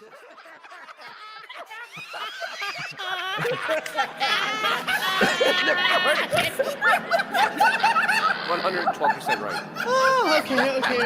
%112% right. Oh, okay. Let's keep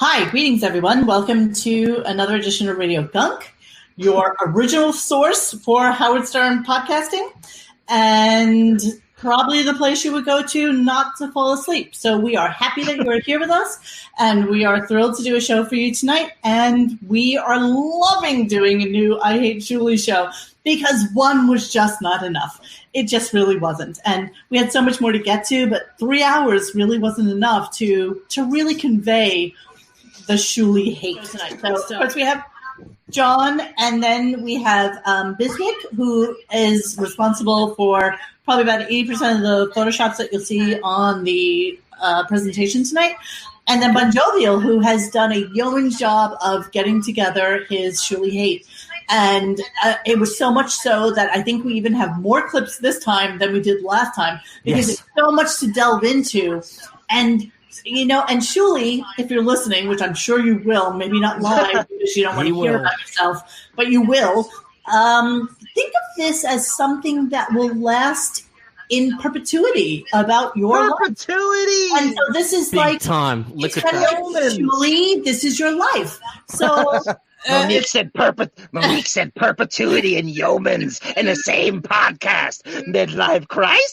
Hi, greetings, everyone. Welcome to another edition of Radio Gunk, your original source for Howard Stern podcasting, and probably the place you would go to not to fall asleep. So we are happy that you are here with us, and we are thrilled to do a show for you tonight. And we are loving doing a new I Hate Shuli show because one was just not enough. It just really wasn't. And we had so much more to get to, but 3 hours really wasn't enough to really convey the Shuli hate tonight. So first we have John, and then we have Biswick, who is responsible for probably about 80% of the photoshops that you'll see on the presentation tonight. And then Bon Jovial, who has done a yeoman's job of getting together his Shuli hate. And it was so much so that I think we even have more clips this time than we did last time because There's so much to delve into. And you know, and Shuli, if you're listening, which I'm sure you will, maybe not live because you don't want to hear about yourself, but you will, think of this as something that will last in perpetuity about your life. And so this is big like time. Look at kind that. of Shuli, this is your life. So Monique said perpetuity and yeomans in the same podcast. Midlife crisis.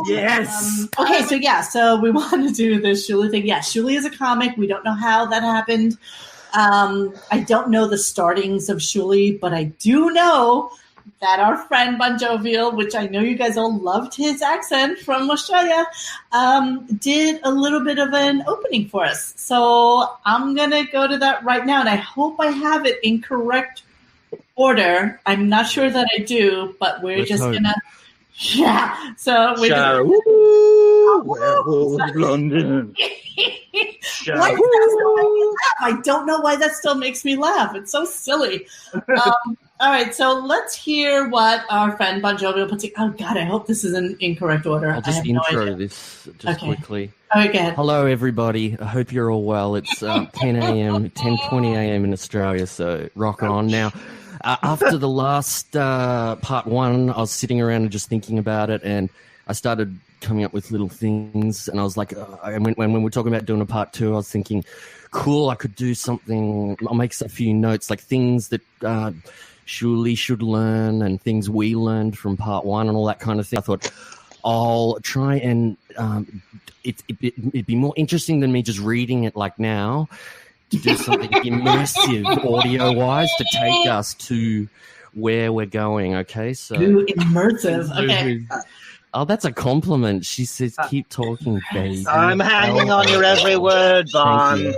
Yes. Okay, so we want to do this Shuli thing. Yeah, Shuli is a comic. We don't know how that happened. I don't know the startings of Shuli, but I do know that our friend Bon Jovial, which I know you guys all loved his accent from Australia, did a little bit of an opening for us. So I'm going to go to that right now, and I hope I have it in correct order. I'm not sure that I do, but we're just going to... Yeah, so we're London. Why does that still make me laugh? I don't know why that still makes me laugh. It's so silly. All right, so let's hear what our friend Bon Jovial puts. Oh God, I hope this is in incorrect order. I'll just intro this quickly. Okay, go ahead. Hello, everybody. I hope you're all well. It's 10 a.m., 10:20 a.m. in Australia, so rock on now. After the last part one, I was sitting around and just thinking about it, and I started coming up with little things, and I was like, when we were talking about doing a part two, I was thinking, cool, I could do something, I'll make a few notes, like things that Shuli should learn and things we learned from part one and all that kind of thing. I thought, I'll try and it'd be more interesting than me just reading it like now, to do something immersive audio-wise to take us to where we're going, okay? So immersive, okay. Oh, that's a compliment. She says, keep talking, baby. I'm hanging on your every word, Bon.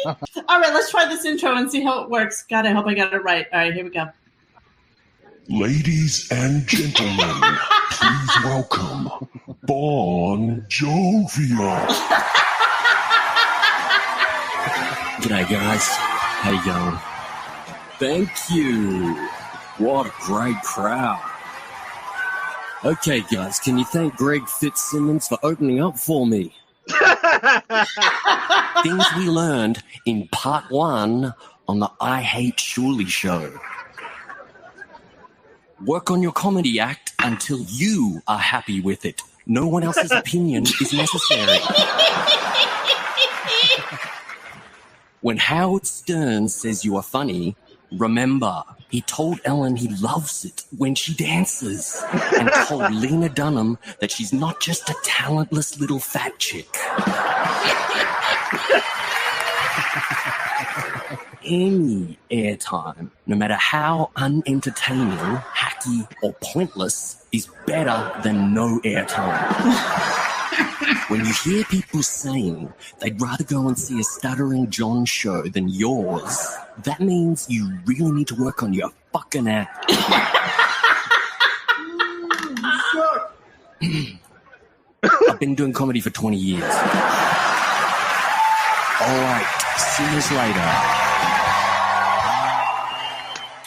All right, let's try this intro and see how it works. God, I hope I got it right. All right, here we go. Ladies and gentlemen, please welcome Bon Jovial. G'day guys, how you going? Thank you. What a great crowd. Okay guys, can you thank Greg Fitzsimmons for opening up for me? Things we learned in part one on the I Hate Shuli show. Work on your comedy act until you are happy with it. No one else's opinion is necessary. When Howard Stern says you are funny, remember, he told Ellen he loves it when she dances and told Lena Dunham that she's not just a talentless little fat chick. Any airtime, no matter how unentertaining, hacky, or pointless, is better than no airtime. When you hear people saying they'd rather go and see a Stuttering John show than yours, that means you really need to work on your fucking act. I've been doing comedy for 20 years. All right, see you later.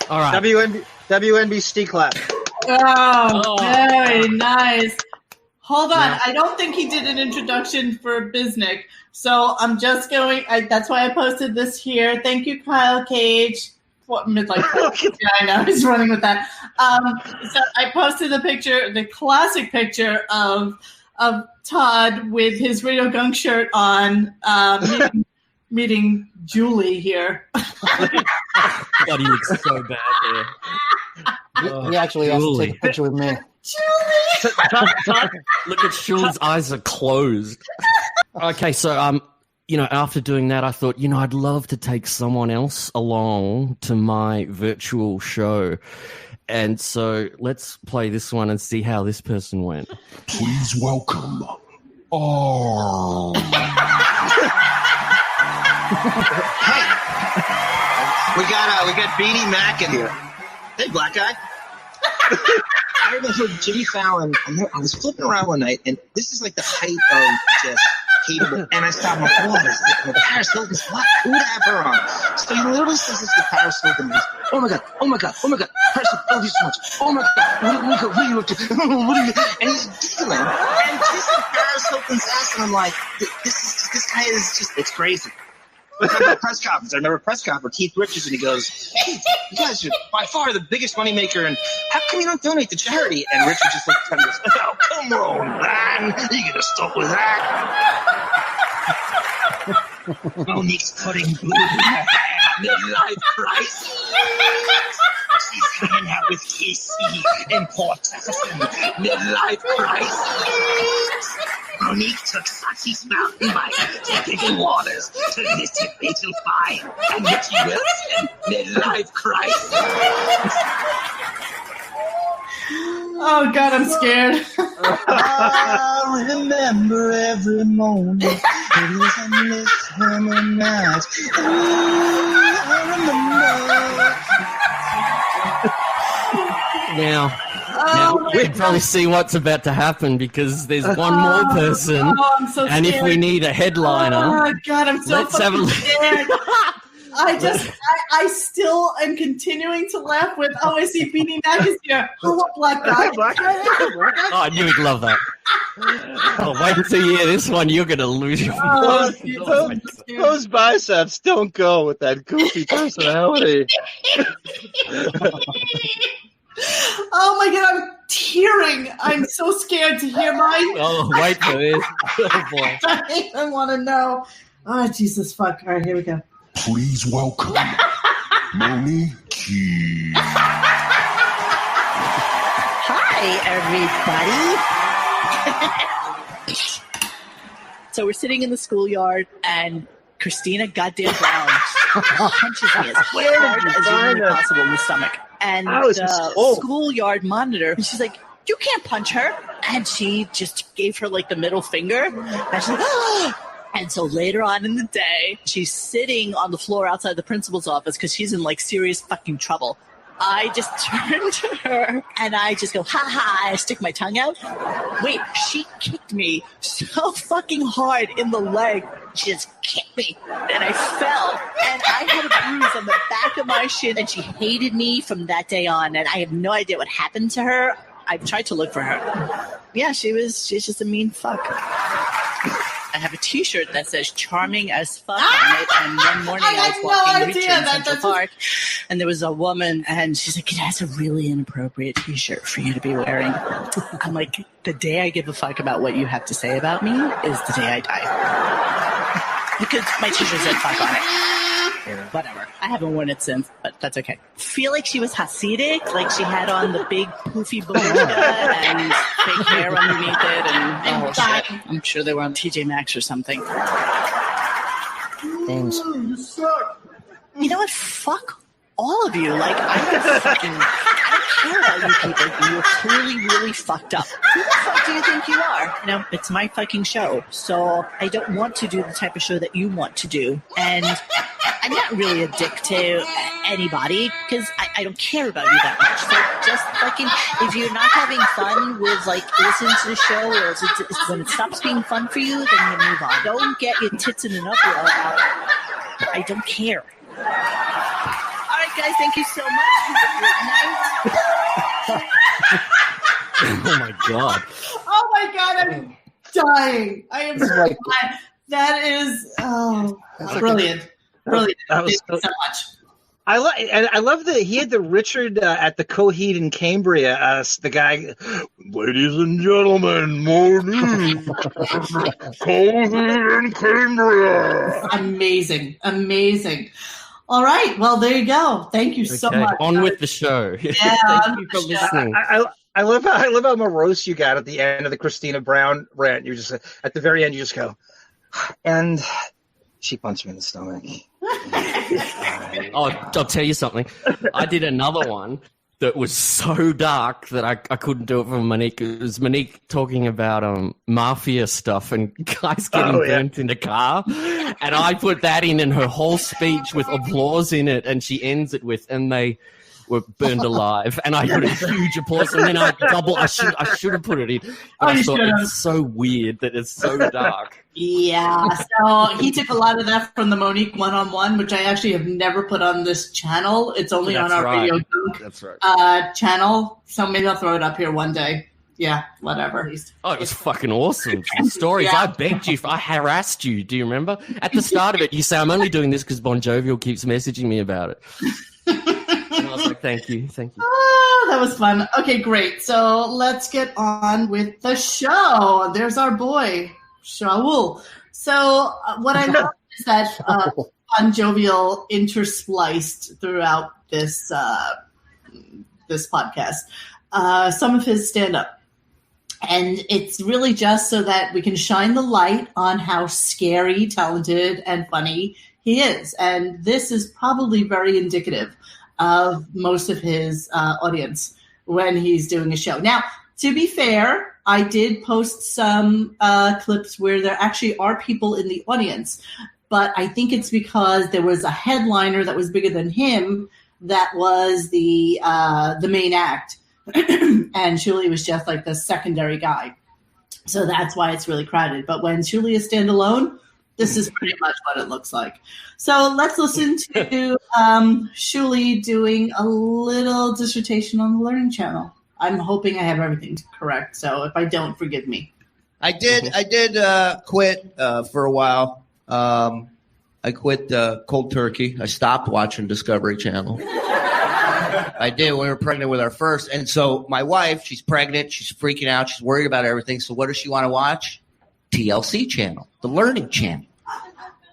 All right. WNBC clap. Oh, very nice. Hold on. I don't think he did an introduction for Biznick. So I'm just going. That's why I posted this here. Thank you, Kyle Cage. Yeah, I know. He's running with that. So I posted the classic picture of Todd with his Radio Gunk shirt on, meeting Julie here. God, he looks so bad there. He actually asked to take a picture with me. Look at Shul's eyes are closed. Okay, so after doing that, I thought, I'd love to take someone else along to my virtual show. And so let's play this one and see how this person went. Please welcome. Oh. We got Beanie Mac in here. Hey, black guy. I remember Jimmy Fallon. I was flipping around one night, and this is like the height of just hateable. And I stopped my boy. Paris Hilton's black. Who would have her on? So he literally says this to Paris Hilton. Goes, oh my god, Paris, I love you so much. Oh my god, what are you up to? What are you? And he's giggling and kissing Paris Hilton's ass, and I'm like, this guy is just, it's crazy. I remember a press conference, Keith Richards, and he goes, hey, you guys are by far the biggest moneymaker, and how come you don't donate to charity? And Richard just looked at him and goes, oh, come on, man. You gonna stop with that? Monique's putting blue in her hair. Midlife crisis. She's hanging out with Casey in Port Jefferson. Midlife crisis. Monique took Sassy's mountain bike to Bigger Waters to visit Rachel Fine and Richie Wilson. Midlife crisis. Oh, God, I'm scared. I remember every moment. It was endless summer nights. I remember. Now we can probably see what's about to happen because there's one more person. Oh, I'm so and scared. if we need a headliner, oh God, I'm so let's have a scared. I still am continuing to laugh with, I see Beanie Mac is here. Hello, black guy. Oh, I knew he'd love that. Oh, wait until you hear this one. You're going to lose your Those biceps don't go with that goofy personality. Oh my God, I'm tearing. I'm so scared to hear mine. Oh, wait for this. Oh, boy. I want to know. Oh, Jesus, fuck. All right, here we go. Please welcome Monique. Hi, everybody. So we're sitting in the schoolyard, and Christina goddamn Brown punches me as hard as humanly possible in the stomach. And the schoolyard monitor, she's like, you can't punch her. And she just gave her like the middle finger. And she's like, oh. And so later on in the day, she's sitting on the floor outside the principal's office because she's in like serious fucking trouble. I just turn to her and I just go, ha ha, I stick my tongue out. Wait, she kicked me so fucking hard in the leg. She just kicked me and I fell and I had a bruise on the back of my shin and she hated me from that day on and I have no idea what happened to her. I've tried to look for her. Yeah, she's just a mean fuck. I have a T-shirt that says "charming as fuck" on it. And one morning I was walking Reacher in Central Park, and there was a woman, and she's like, "It has a really inappropriate T-shirt for you to be wearing." I'm like, "The day I give a fuck about what you have to say about me is the day I die," because my T-shirt said "fuck" on it. Whatever. I haven't worn it since, but that's okay. I feel like she was Hasidic, like she had on the big poofy babushka and fake hair underneath it and the whole shit. I'm sure they were on TJ Maxx or something. James. You know what? Fuck all of you. Like, I don't care about you people. You're clearly really fucked up. Who the fuck do you think you are? You know, it's my fucking show, so I don't want to do the type of show that you want to do. And I'm not really a dick to anybody because I don't care about you that much. So just fucking, if you're not having fun with like listening to the show, or if it's when it stops being fun for you, then you move on. Don't get your tits in an uproar about it. I don't care. All right, guys, thank you so much. Have a great night. Oh my god! Oh my god! I'm dying. I am so glad. That is brilliant. Brilliant. That was Thank you so much. I love that he had the Richard at the Coheed in Cambria. The guy, ladies and gentlemen, morning, Coheed in Cambria. Amazing. All right. Well, there you go. Thank you so much. On with the show. Yeah, Thank you for listening. I love how morose you got at the end of the Christina Brown rant. You just at the very end, you just go, and she punched me in the stomach. I'll tell you something. I did another one that was so dark that I couldn't do it for Monique. It was Monique talking about mafia stuff and guys getting burnt in the car. And I put that in her whole speech with applause in it, and she ends it with, and they were burned alive. And I put a huge applause, and then I should have put it in. But I thought it's so weird that it's so dark. Yeah, so he took a lot of that from the Monique one-on-one, which I actually have never put on this channel. It's only on our Radio Gunk channel. So maybe I'll throw it up here one day. Yeah, whatever. Oh, it was fucking awesome. The stories. Yeah. I begged you. I harassed you. Do you remember? At the start of it, you say, I'm only doing this because Bon Jovial keeps messaging me about it. And I was like, thank you. Oh, that was fun. Okay, great. So let's get on with the show. There's our boy, Shaul. So what I love is that Bon Jovial interspliced throughout this podcast some of his stand-up. And it's really just so that we can shine the light on how scary, talented, and funny he is. And this is probably very indicative of most of his audience when he's doing a show. Now, to be fair, I did post some clips where there actually are people in the audience, but I think it's because there was a headliner that was bigger than him that was the main act. And Shuli was just like the secondary guy. So that's why it's really crowded. But when Shuli is standalone, this is pretty much what it looks like. So let's listen to Shuli doing a little dissertation on the Learning Channel. I'm hoping I have everything correct. So if I don't, forgive me. I did quit for a while. I quit cold turkey. I stopped watching Discovery Channel. I did when we were pregnant with our first. And so my wife, she's pregnant. She's freaking out. She's worried about everything. So what does she want to watch? TLC channel, the Learning Channel.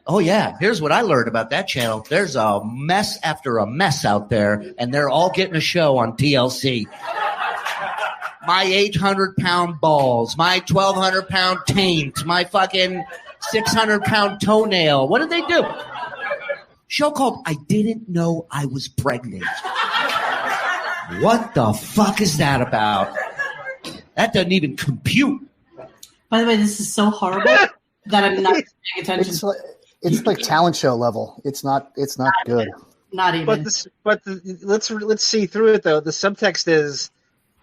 Oh, yeah. Here's what I learned about that channel. There's a mess after a mess out there, and they're all getting a show on TLC. My 800-pound balls, my 1,200-pound taint, my fucking 600-pound toenail. What did they do? Show called I Didn't Know I Was Pregnant. What the fuck is that about? That doesn't even compute. By the way, this is so horrible that I'm not paying attention. It's like talent show level. It's not good. Not even. Let's see through it though. The subtext is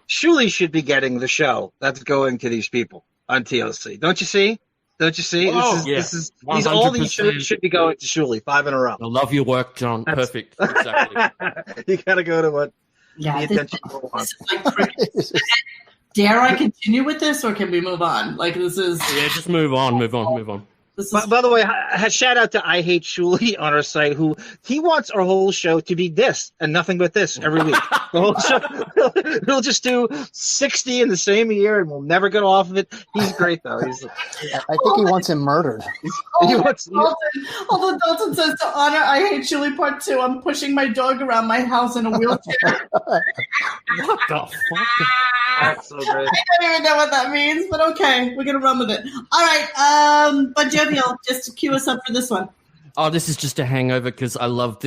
Shuli should be getting the show that's going to these people on TLC. Don't you see? Oh, these all these shows should be going to Shuli 5 in a row. I love your work, John. Perfect. Exactly. You got to go to what the attention people want. Dare I continue with this, or can we move on? Like, this is... Yeah, just move on. By the way, shout out to I Hate Shuli on our site, who he wants our whole show to be this and nothing but this every week. The whole show, he'll just do 60 in the same year, and we'll never get off of it. He's great, though. I think he wants him murdered. Although Dalton says to honor I Hate Shuli Part 2, I'm pushing my dog around my house in a wheelchair. What the fuck? That's so great. I don't even know what that means, but okay, we're gonna run with it. All right, but Jovial, just to cue us up for this one. Oh, this is just a hangover because I love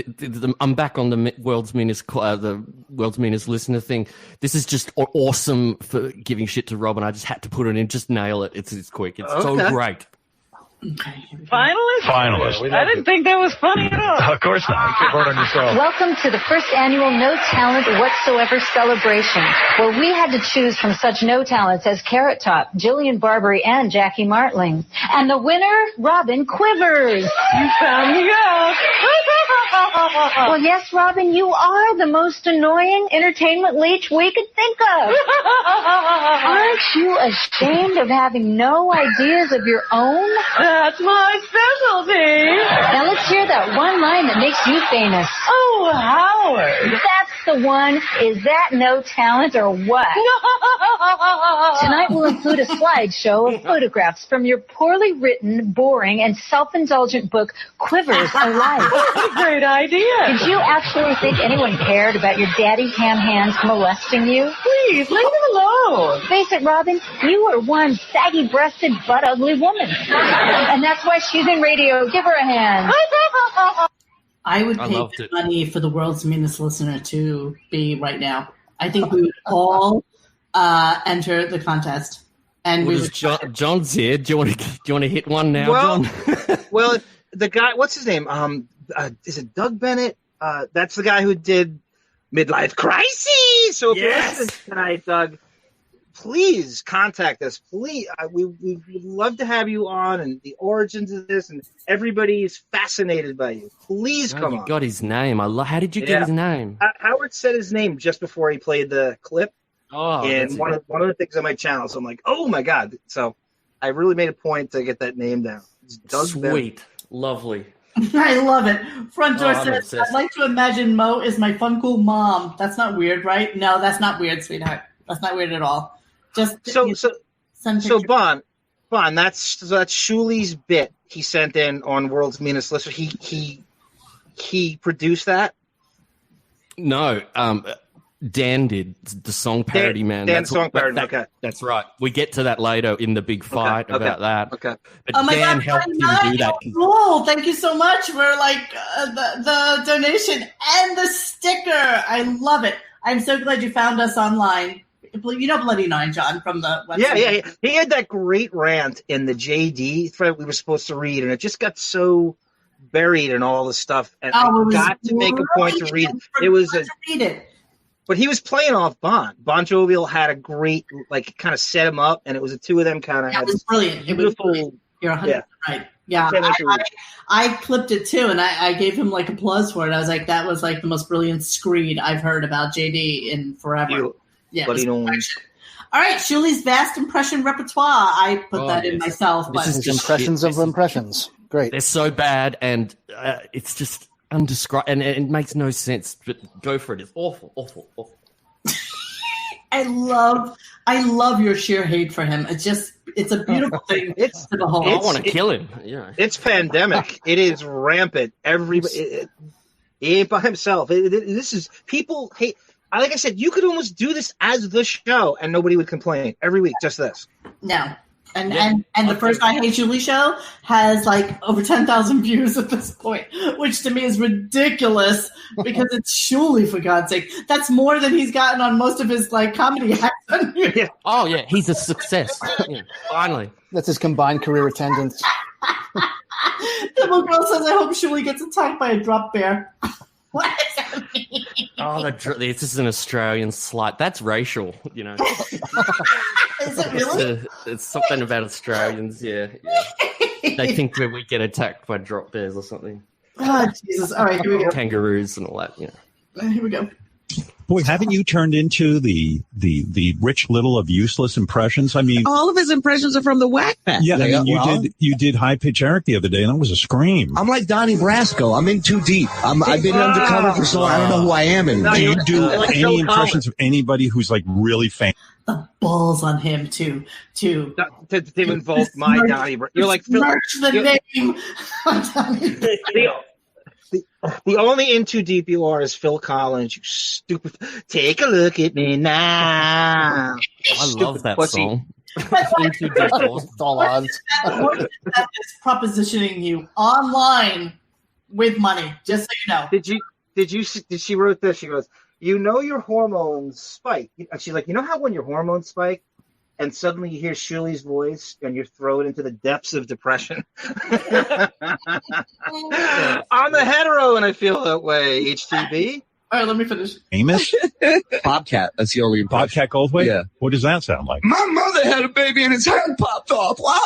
I'm back on the world's meanest listener thing. This is just awesome for giving shit to Rob, and I just had to put it in. Just nail it. It's quick. It's so great. Finalist. I didn't think that was funny at all. Of course not. You can't vote on yourself. Welcome to the first annual No Talent Whatsoever celebration, where we had to choose from such no talents as Carrot Top, Jillian Barbary, and Jackie Martling. And the winner, Robin Quivers. You found me out. Well, yes, Robin, you are the most annoying entertainment leech we could think of. Aren't you ashamed of having no ideas of your own? That's my specialty. Now let's hear that one line that makes you famous. Oh, Howard. That's the one. Is that no talent or what? Tonight we'll include a slideshow of photographs from your poorly written, boring, and self-indulgent book, Quivers of Life. What a great idea. Did you actually think anyone cared about your daddy ham hands molesting you? Please, leave him alone. Face it, Robin, you are one saggy-breasted, butt-ugly woman. And that's why she's in radio. Give her a hand. I would pay good money for the world's meanest listener to be right now. I think we would all enter the contest. And John's here. Do you want to hit one now, John? Well, the guy, what's his name? Is it Doug Bennett? That's the guy who did Midlife Crisis. So if you're listening tonight, Doug, please contact us. Please, we would love to have you on, and the origins of this, and everybody is fascinated by you. Please come on. You got his name. How did you get his name? Howard said his name just before he played the clip. Oh, and one of the things on my channel. So I'm like, oh my god! So I really made a point to get that name down. It's Doug Sweet, Bennett. Lovely. I love it. Front door says, I'd like to imagine Mo is my fun, cool mom. That's not weird, right? No, that's not weird, sweetheart. That's not weird at all. Just so Bon, that's Shuli's bit he sent in on World's Meanest Listener. He produced that. No, Dan did the song parody man. Dan song parody. Okay, that's right. We get to that later in the big fight about that. Okay, but Dan helped him do that. Cool. Thank you so much for the donation and the sticker. I love it. I'm so glad you found us online. You know Bloody Nine, John, from the website. Yeah. He had that great rant in the JD thread we were supposed to read, and it just got so buried in all the stuff. And I got to make a point to read it. It was but he was playing off Bon. Bon Jovial had a great, kind of set him up, and it was the two of them kind of had it was brilliant. It was brilliant. You're 100% right. Yeah, I clipped it too, and I gave him applause for it. I was like, that was the most brilliant screed I've heard about JD in forever. Yeah. But all right, Shuli's vast impression repertoire. I put that in myself. This is just impressions of impressions. Great. They're so bad, and it's just undescribable, and it makes no sense. But go for it. It's awful. I love your sheer hate for him. It's a beautiful thing. I want to kill him. Yeah. It's pandemic. It is rampant. Everybody, he ain't by himself. This is people hate. Like I said, you could almost do this as the show, and nobody would complain every week. Just this. No. And the first I Hate Julie show has over 10,000 views at this point, which to me is ridiculous because it's Shuli, for God's sake. That's more than he's gotten on most of his comedy acts. Yeah. Oh yeah, he's a success. Finally, that's his combined career attendance. The little girl says, "I hope Shuli gets attacked by a drop bear." What does that mean? Oh, this is an Australian slight. That's racial, Is it really? It's something about Australians, yeah. They think that we get attacked by drop bears or something. Oh, Jesus. All right, here we go. Kangaroos and all that, Here we go. Boy, haven't you turned into the Rich Little of useless impressions? I mean, all of his impressions are from the Whack Pack. Yeah, I mean, you did High Pitch Eric the other day, and that was a scream. I'm like Donnie Brasco. I'm in too deep. I've been undercover for so long. I don't know who I am anymore. Do you do any impressions of anybody who's really famous? The balls on him to invoke my Donnie Brasco. You're like merch the name. The only in too deep you are is Phil Collins. You stupid. Take a look at me now. I love that song. It's all odds. That is propositioning you online with money. Just so you know. Did she wrote this? She goes, your hormones spike. She's like, you know how when your hormones spike and suddenly you hear Shuli's voice, and you're thrown into the depths of depression. I'm a hetero, and I feel that way. HTB. All right, let me finish. Amos? Bobcat. That's the only impression. Bobcat Goldthwait? Yeah. What does that sound like? My mother had a baby and his head popped off. Wow.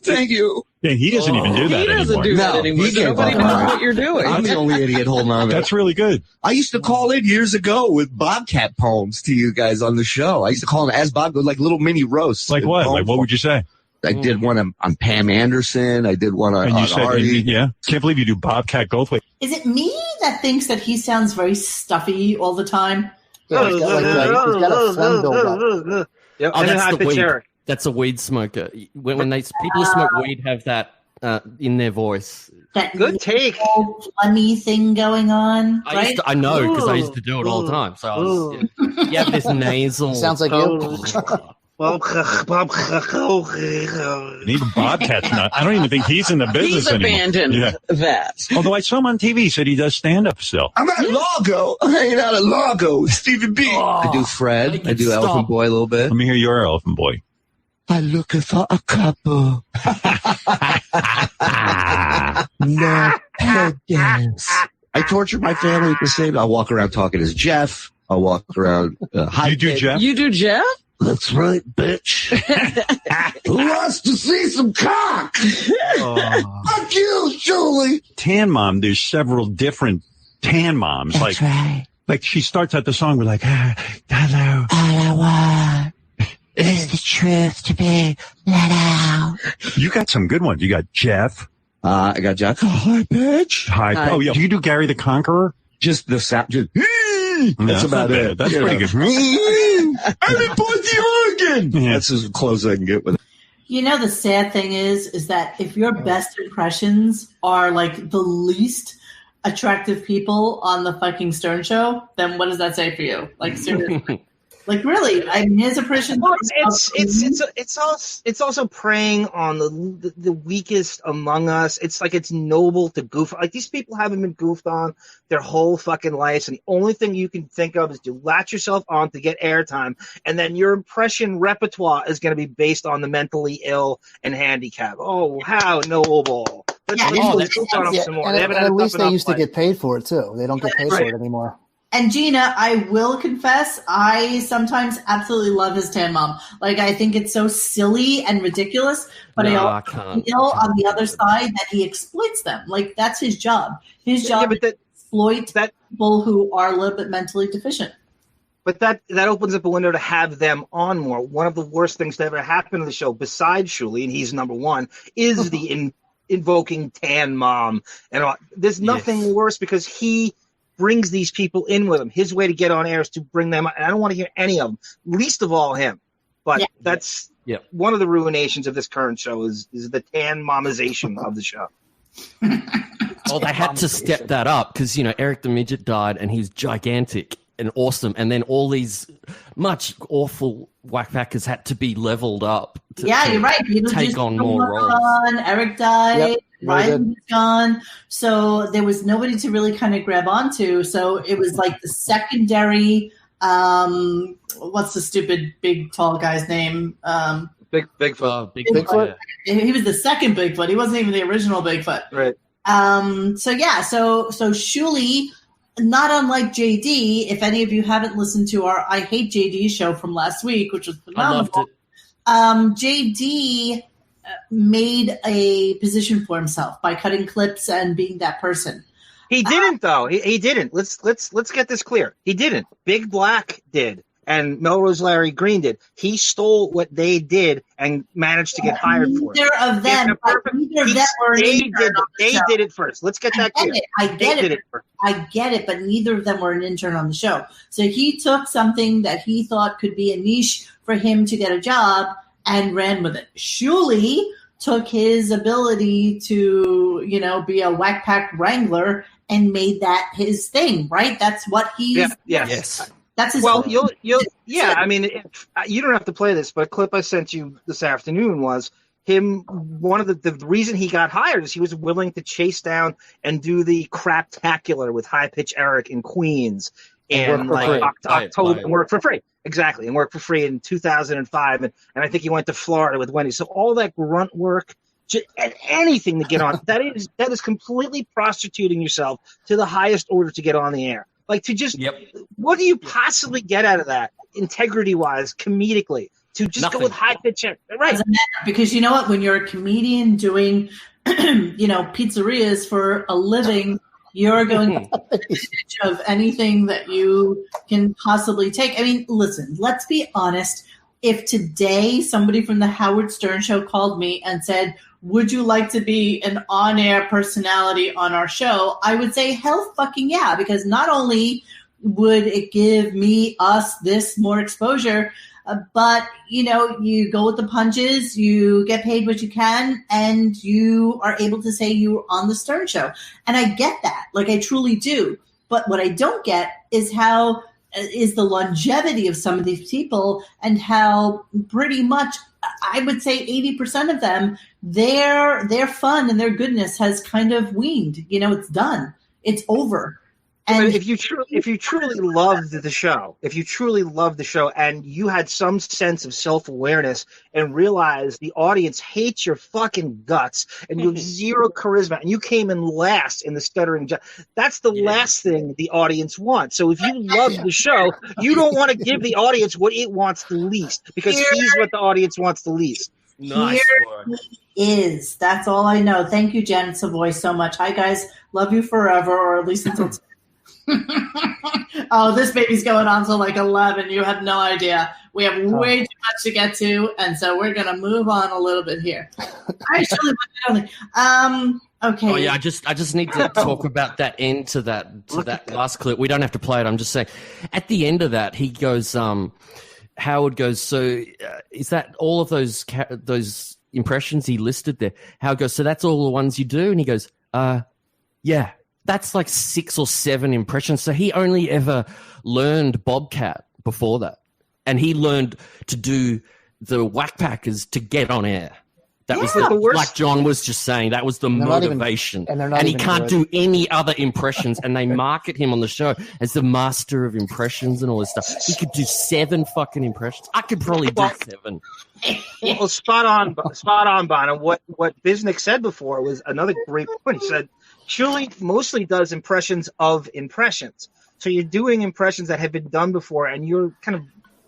Thank you. Yeah, he doesn't even do that anymore. Do that anymore. He gave Nobody up knows on it. what you're doing. I'm the only idiot holding on to it. That's really good. I used to call in years ago with Bobcat poems to you guys on the show. I used to call them as Bob, like little mini roasts. Like what? Like what would you say? I did one on Pam Anderson. I did one on Artie. Yeah. Can't believe you do Bobcat Goldthwait. Is it me that thinks that he sounds very stuffy all the time? Yeah, he's got a phlegm buildup. Yep. Oh, And that's high the pitch weed. Eric. That's a weed smoker. When people who smoke weed have that in their voice. That Good take. Phlegmy thing going on, right? I know because I used to do it all the time. So I was, you have this nasal. Sounds like you. Even Bobcat's not. I don't even think he's in the business He's anymore. abandoned that. Although I saw him on TV, he said he does stand-up still. I'm at Largo. I'm hanging out at Largo with Stevie B. I do Fred. I do Elephant Boy a little bit. Let me hear your Elephant Boy. I'm looking for a couple. No head dance. I torture my family at the same time. I walk around talking as Jeff. I walk around. You do Jeff? You do Jeff? That's right, bitch. Who wants to see some cock? Fuck you, Julie. Tan Mom, there's several different Tan Moms. That's right. Like she starts out the song with like, hello. All I want is the truth to be let out. You got some good ones. You got Jeff. I got Jeff. Oh, hi, bitch. Hi. Oh, yeah. Do you do Gary the Conqueror? Just the sound. Just, That's about it. That's pretty good. I'm in Portland, Oregon. Yeah. That's as close as I can get with it. You know, the sad thing is that if your best impressions are like the least attractive people on the fucking Stern show, then what does that say for you? Like, seriously. Like, really, I mean, his impressions. Well, it's also preying on the weakest among us. It's like it's noble to goof. Like these people haven't been goofed on their whole fucking lives, and the only thing you can think of is to latch yourself on to get airtime, and then your impression repertoire is going to be based on the mentally ill and handicapped. Oh, how noble! Let's goof on them some more. And at least they used to get paid for it too. They don't get paid for it anymore. And Gina, I will confess, I sometimes absolutely love his Tan Mom. Like, I think it's so silly and ridiculous, but I also feel on the other side that he exploits them. Like, that's his job. His job is to exploit people who are a little bit mentally deficient. But that opens up a window to have them on more. One of the worst things to ever happen to the show, besides Shuli, and he's number one, is the invoking Tan Mom. And there's nothing worse because he brings these people in with him. His way to get on air is to bring them, and I don't want to hear any of them, least of all him. But that's one of the ruinations of this current show is the Tan Momization of the show. Well, they had to step that up because, Eric the Midget died and he's gigantic and awesome. And then all these much awful whackpackers had to be leveled up to you're right. take on more roles. Eric died. Yep. Ryan was gone, so there was nobody to really kind of grab onto. So it was like the secondary. What's the stupid big tall guy's name? Bigfoot. Bigfoot. He was the second Bigfoot. He wasn't even the original Bigfoot. Right. So Shuli, not unlike JD. If any of you haven't listened to our I Hate JD show from last week, which was phenomenal, I loved it. JD made a position for himself by cutting clips and being that person. He didn't, though. He didn't. Let's get this clear. He didn't. Big Black did, and Melrose Larry Green did. He stole what they did and managed to get hired for it. Neither of them were an intern on the show. They did it first. Let's get that clear. I get it, but neither of them were an intern on the show. So he took something that he thought could be a niche for him to get a job and ran with it. Shuli took his ability to, be a whack pack wrangler and made that his thing, right? That's what he's. Yes. That's his. Well, I mean, you don't have to play this, but a clip I sent you this afternoon was him. One of the reason he got hired is he was willing to chase down and do the craptacular with High Pitch Eric in Queens. in like October, and work for free. Exactly, and work for free in 2005, and I think he went to Florida with Wendy. So all that grunt work, and anything to get on, that is completely prostituting yourself to the highest order to get on the air. Like to just, what do you possibly get out of that, integrity-wise, comedically? To just go with high pitch, right? Because you know what, when you're a comedian doing, pizzerias for a living, you're going to take advantage of anything that you can possibly take. I mean, listen, let's be honest. If today somebody from the Howard Stern Show called me and said, would you like to be an on-air personality on our show? I would say, hell fucking yeah, because not only would it give us this more exposure, but, you go with the punches, you get paid what you can, and you are able to say you were on the Stern Show. And I get that. Like, I truly do. But what I don't get is how is the longevity of some of these people and how pretty much, I would say 80% of them, their fun and their goodness has kind of weaned. It's done. It's over. And if you truly loved the show, and you had some sense of self-awareness and realized the audience hates your fucking guts and you have zero charisma and you came in last in the stuttering, that's the last thing the audience wants. So if you love the show, you don't want to give the audience what it wants the least, because he's what the audience wants the least. Nice Here he is. That's all I know. Thank you, Janet Savoy, so much. Hi, guys. Love you forever, or at least until oh, this baby's going on till like 11. You have no idea. We have way too much to get to, and so we're gonna move on a little bit here. Okay. Oh yeah, I just need to talk about that end to that last clip. We don't have to play it. I'm just saying, at the end of that, he goes, Howard goes, so is that all of those impressions he listed there? Howard goes, so that's all the ones you do? And he goes, yeah. That's like 6 or 7 impressions. So he only ever learned Bobcat before that. And he learned to do the Whackpackers to get on air. That was like John was just saying, that was the motivation. And he can't do any other impressions. And they market him on the show as the master of impressions and all this stuff. He could do 7 fucking impressions. I could probably do 7. Well, spot on, Bon. And what Biznick said before was another great point. He said, Shuli mostly does impressions of impressions. So you're doing impressions that have been done before, and you're kind of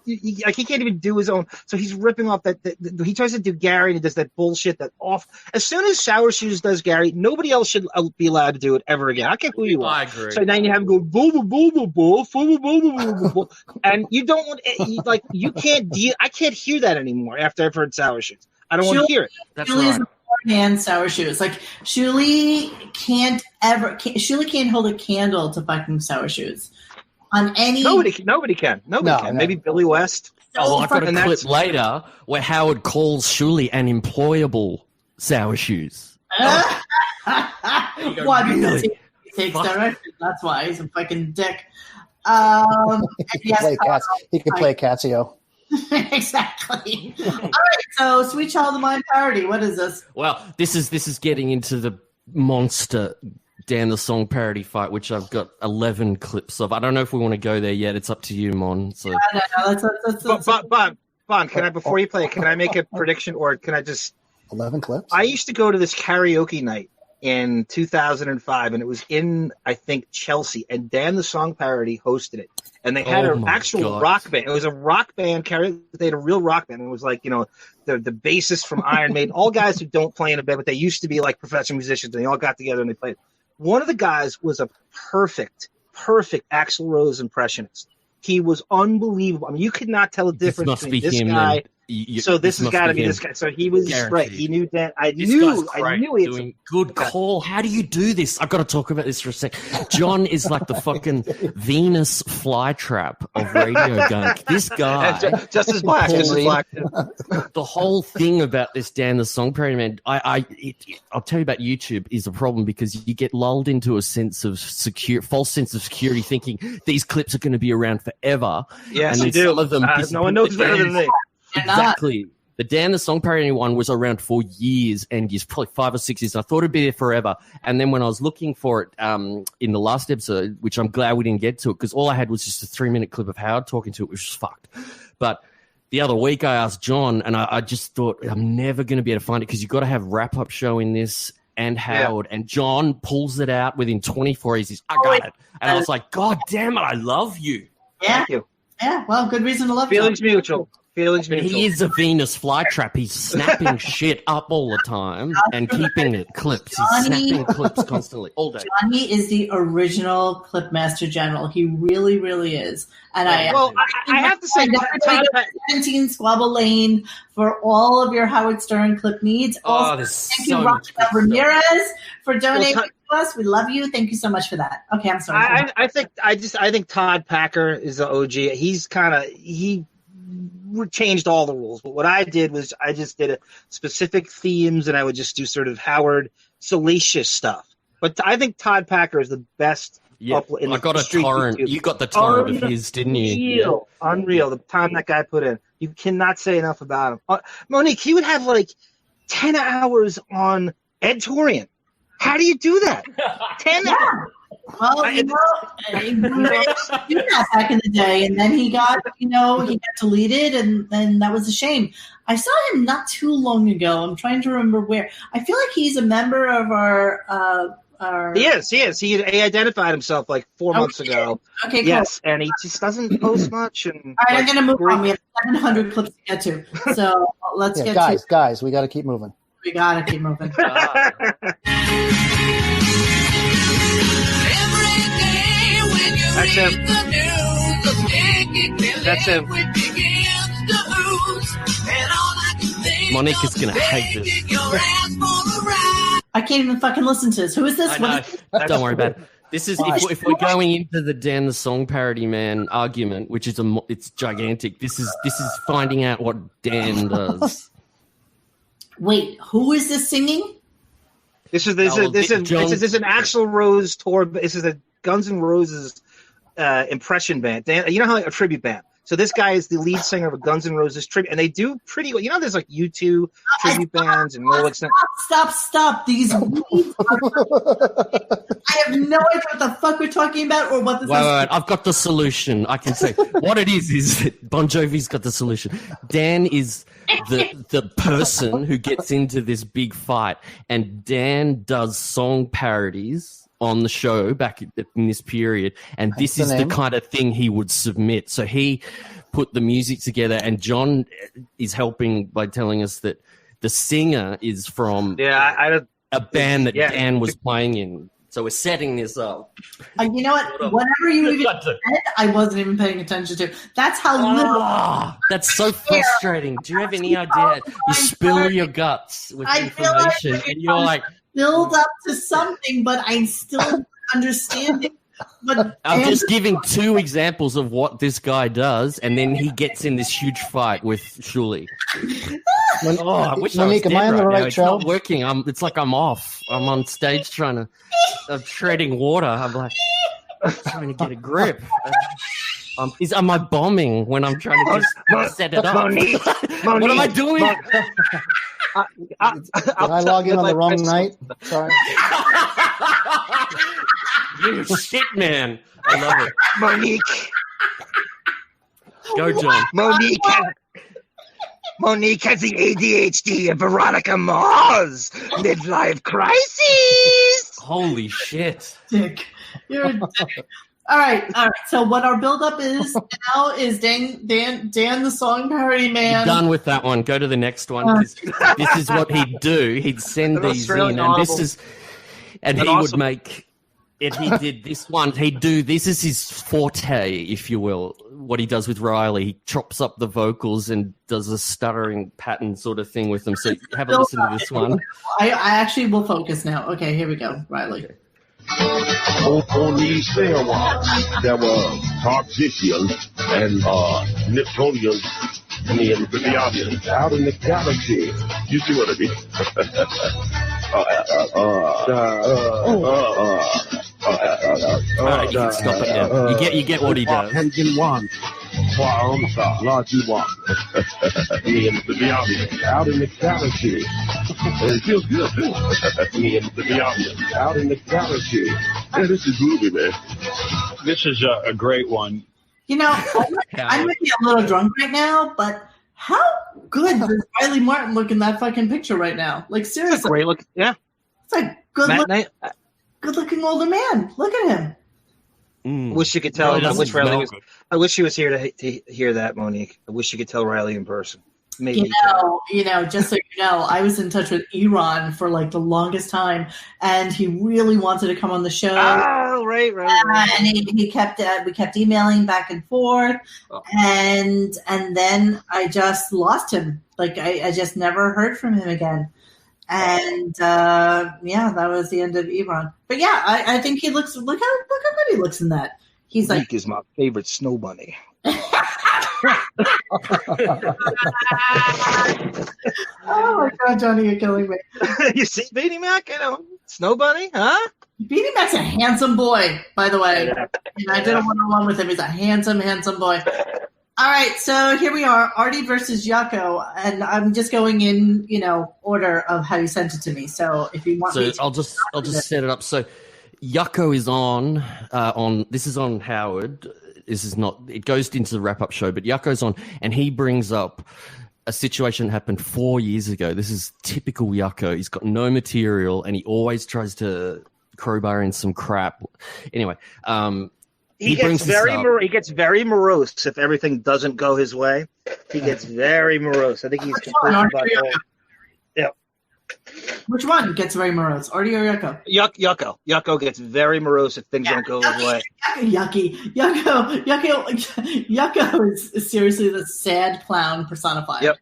he can't even do his own. So he's ripping off that he tries to do Gary and he does that bullshit that off. As soon as Sour Shoes does Gary, nobody else should be allowed to do it ever again. I don't care who you are. I agree. So now you have him go boo boo boo boo boo boo boo, and you don't want you can't deal. I can't hear that anymore after I've heard Sour Shoes. I don't want to hear it. That's right. And Sour Shoes. Like Shuli can't hold a candle to fucking Sour Shoes on any. Nobody can. Maybe Billy West. I've got a clip later where Howard calls Shuli an employable Sour Shoes. Why? Because he takes direction. That's why he's a fucking dick. He could play Casio. Exactly. All right, so Sweet Child of Mine parody. What is this? Well, this is getting into the monster Dan the Song parody fight, which I've got 11 clips of. I don't know if we want to go there yet. It's up to you, Mon. So. Let's Bon, can I, before you play, can I make a prediction, or can I just 11 clips? I used to go to this karaoke night in 2005, and it was in, I think, Chelsea, and Dan the Song parody hosted it. And they had an actual rock band. It was a rock band. They had a real rock band. It was like, the bassist from Iron Maiden, all guys who don't play in a band, but they used to be like professional musicians, and they all got together and they played. One of the guys was a perfect Axl Rose impressionist. He was unbelievable. I mean, you could not tell the difference between this guy. So this has got to be this guy. So he was right. He knew that. I knew it. Good call. How do you do this? I've got to talk about this for a sec. John is like the fucking Venus flytrap of Radio Gunk. This guy, just as black. The whole thing about this Dan the Song parody, man. I'll tell you about YouTube is a problem because you get lulled into a sense of false sense of security, thinking these clips are going to be around forever. Yes, and you do. Some of them no one knows better than me. Exactly. The Dan the Song Parody one was around for years and years, probably 5 or 6 years. I thought it'd be there forever. And then when I was looking for it in the last episode, which I'm glad we didn't get to it, because all I had was just a 3-minute clip of Howard talking to it, which was fucked. But the other week I asked John, and I just thought I'm never going to be able to find it because you've got to have wrap-up show in this and Howard. And John pulls it out within 24 hours. He's, I got it. And I was like, God damn it, I love you. Yeah. Thank you. Yeah, well, good reason to love Feelings John. mutual. Feelings mutual. He is a Venus flytrap. He's snapping shit up all the time and keeping it clips. He's snapping clips constantly, all day. Johnny is the original clip master general. He really, really is. And I have to say, 17 Squabble Lane for all of your Howard Stern clip needs. Oh, there's thank so you, much Rob good Ramirez, for donating Well, to us. We love you. Thank you so much for that. Okay, I'm sorry. I think Todd Packer is the OG. He changed all the rules, but what I did was I just did a specific themes, and I would just do sort of Howard salacious stuff. But I think Todd Packer is the best. Yeah, I got a torrent. YouTube. You got the torrent of his, didn't you? Unreal. The time that guy put in. You cannot say enough about him. Monique, he would have like 10 hours on Ed Torian. How do you do that? 10 hours. Well, he did that back in the day, and then he got deleted, and then that was a shame. I saw him not too long ago. I'm trying to remember where. I feel like he's a member of our. He is. He identified himself like 4 months ago. Okay, cool. Yes, and he just doesn't post much. And all right, I'm going to move on. We have 700 clips to get to, so let's get to guys. We got to keep moving. We got to keep moving. That's him. That's him. Monique is going to hate this. I can't even fucking listen to this. Who is this? Don't worry about it. This is if we're going into the Dan the Song Parody Man argument, which is it's gigantic. This is finding out what Dan does. Wait, who is this singing? This is an Axl Rose tour. This is a Guns N' Roses impression band. Dan, you know how a tribute band. So this guy is the lead singer of a Guns N' Roses tribute, and they do pretty well. You know, there's like U2 tribute bands and Rolling Stones. Stop! These weeds I have no idea what the fuck we're talking about or what this is. Wait, I've got the solution. I can say what it is that Bon Jovi's got the solution. Dan is the person who gets into this big fight, and Dan does song parodies on the show back in this period, and this is the kind of thing he would submit. So he put the music together, and John is helping by telling us that the singer is from a band that Dan was playing in. So we're setting this up. You know what? Whatever you even said, I wasn't even paying attention to. That's how little. That's so frustrating. Do you have any idea? You spill your guts with information, and you're like, build up to something, but I'm still understanding. But I'm just giving 2 examples of what this guy does, and then he gets in this huge fight with Shuli. I wish Monique, I was am I on the right it's show? not working. It's like I'm off. I'm on stage I'm treading water. I'm like trying to get a grip. Am I bombing when I'm trying to just set it up? Monique, what am I doing? Did I log in on the wrong night? Sorry. You shit, man. I love it. Monique. Go, John. Monique has the ADHD of Veronica Mars. Midlife crisis. Holy shit. Dick. You're a dick. All right. So what our build-up is now is Dan the Song Parody Man. Done with that one. Go to the next one. This is what he'd do. He'd send these in, and he would make. If he did this one, this is his forte, if you will, what he does with Riley. He chops up the vocals and does a stuttering pattern sort of thing with them. So have a listen to this one. I actually will focus now. Okay, here we go, Riley. On these stairwells, there were Tartessians and Niptonians in the audience out in the galaxy. You see what I mean? All right, you can stop it now. You get what he does. Engine 1, Me and the audience out in the galaxy. It feels good. Me and the audience out in the galaxy. Yeah, this is groovy, man. This is a great one. You know, I might be a little drunk right now, but how good does Riley Martin look in that fucking picture right now? Like, seriously. Great look. Yeah. It's like good looking older man. Look at him. Wish you could tell. I wish she was here to hear that, Monique. I wish you could tell Riley in person. Maybe you know, just so you know, I was in touch with Iran for like the longest time, and he really wanted to come on the show. Oh, right. And he kept we kept emailing back and forth, and then I just lost him. Like I just never heard from him again. And that was the end of Iran. But yeah, I think he looks. Look how good he looks in that. He's Monique like is my favorite snow bunny. Oh my God, Johnny, you're killing me. You see Beanie Mac? Snow Bunny, huh? Beanie Mac's a handsome boy, by the way. And I did a one-on-one with him. He's a handsome boy. All right, so here we are, Artie versus Yako, and I'm just going in, order of how you sent it to me. So if you want me to, I'll just set it up. So Yako is on this is on Howard. This is not. It goes into the wrap-up show, but Yako's on, and he brings up a situation that happened 4 years ago. This is typical Yako. He's got no material, and he always tries to crowbar in some crap. Anyway, he gets very morose if everything doesn't go his way. He gets very morose. I think he's completely about that. Yeah. Which one gets very morose, Artie or Yako? Yako. Yako gets very morose if things don't go his way. Yako is seriously the sad clown personified. Yep.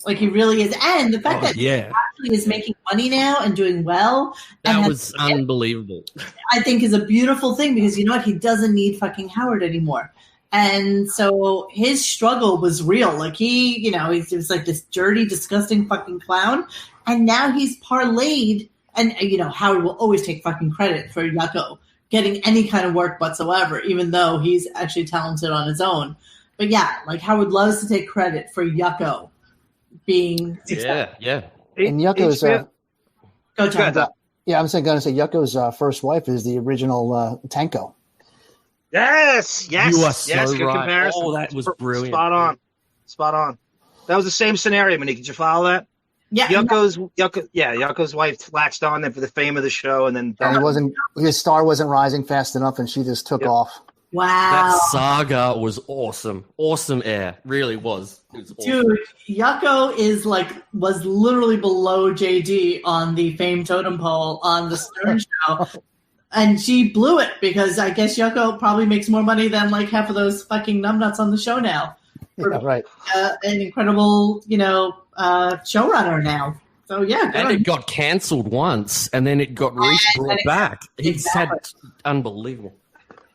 Like he really is. And the fact that he actually is making money now and doing well. That was unbelievable. I think is a beautiful thing because you know what? He doesn't need fucking Howard anymore. And so his struggle was real. Like he was like this dirty, disgusting fucking clown. And now he's parlayed. And, Howard will always take fucking credit for Yako getting any kind of work whatsoever, even though he's actually talented on his own. But yeah, like Howard loves to take credit for Yako being successful. Yeah. And Yucko's go, John. I'm gonna say Yucko's first wife is the original Tanko. Yes. You are so good right. comparison. Oh, that was brilliant. Spot on. That was the same scenario, Monique. Did you follow that? Yeah. Yuko's wife latched on them for the fame of the show, and then his star wasn't rising fast enough, and she just took off. Wow. That saga was awesome. Awesome air. Really was. It was awesome. Dude, Yako was literally below JD on the fame totem pole on the Stern show. And she blew it because I guess Yako probably makes more money than like half of those fucking numbnuts on the show now. Right. An incredible, showrunner now. So yeah. And it got cancelled once, and then it got brought back. It's unbelievable.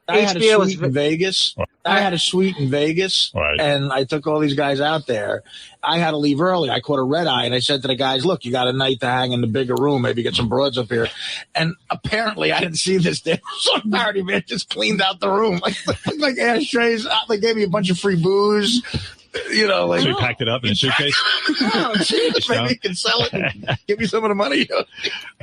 I had a suite in Vegas. Right. And I took all these guys out there. I had to leave early. I caught a red eye, and I said to the guys, look, you got a night to hang in the bigger room, maybe get some broads up here. And apparently, I didn't see this there. Some party man just cleaned out the room. Like ashtrays. They gave me a bunch of free booze. So you packed it up in a suitcase? Maybe you can sell it and give me some of the money. All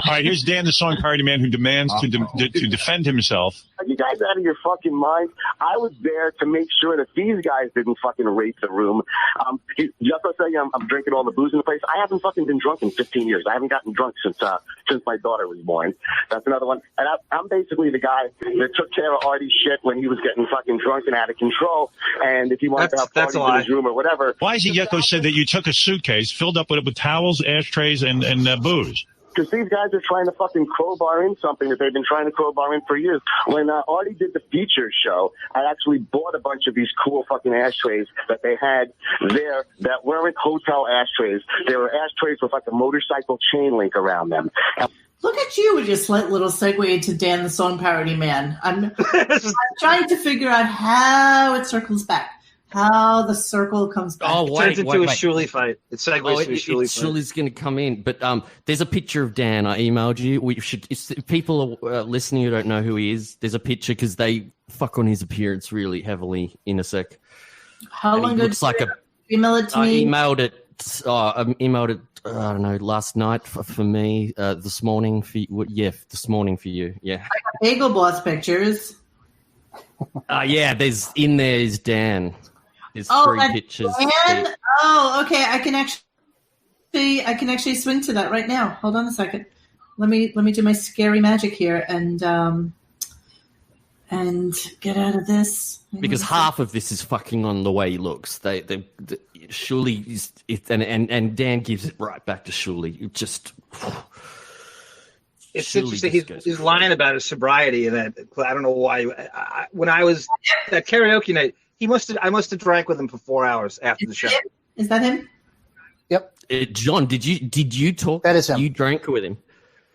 right, here's Dan, the song parody man, who demands to defend himself. Are you guys out of your fucking mind? I was there to make sure that these guys didn't fucking rape the room. Just to say I'm drinking all the booze in the place. I haven't fucking been drunk in 15 years. I haven't gotten drunk since my daughter was born. That's another one. And I'm basically the guy that took care of Artie's shit when he was getting fucking drunk and out of control. And if he wanted to have parties in his room or whatever. Why is it Yako said that you took a suitcase, filled up with towels, ashtrays, and booze? Because these guys are trying to fucking crowbar in something that they've been trying to crowbar in for years. When Artie did the feature show, I actually bought a bunch of these cool fucking ashtrays that they had there that weren't hotel ashtrays. They were ashtrays with like a motorcycle chain link around them. Look at you with your slight little segue into Dan the Song Parody Man. I'm trying to figure out how it circles back. How the circle comes back. It turns into a Shuli fight. It segues to a Shuli fight. Shuli's going to come in. But there's a picture of Dan. I emailed you. If people are listening who don't know who he is, there's a picture because they fuck on his appearance really heavily in a sec. How long ago? Looks like email it to me. I emailed it. I don't know, last night for me. This morning for you. Yeah, this morning for you. Yeah. I got Bagel Boss pictures. Yeah. There's Dan. There's 3 pictures. Dan? Oh, okay. I can actually swing to that right now. Hold on a second. Let me do my scary magic here and get out of this. Because half of this is fucking on the way he looks. They Shuli is and Dan gives it right back to Shuli. It just it's interesting. He's lying about his sobriety, and that I don't know why. When I was that karaoke night, I must have drank with him for 4 hours after the show. Is that him? Yep. John, did you talk? That is him. You drank with him?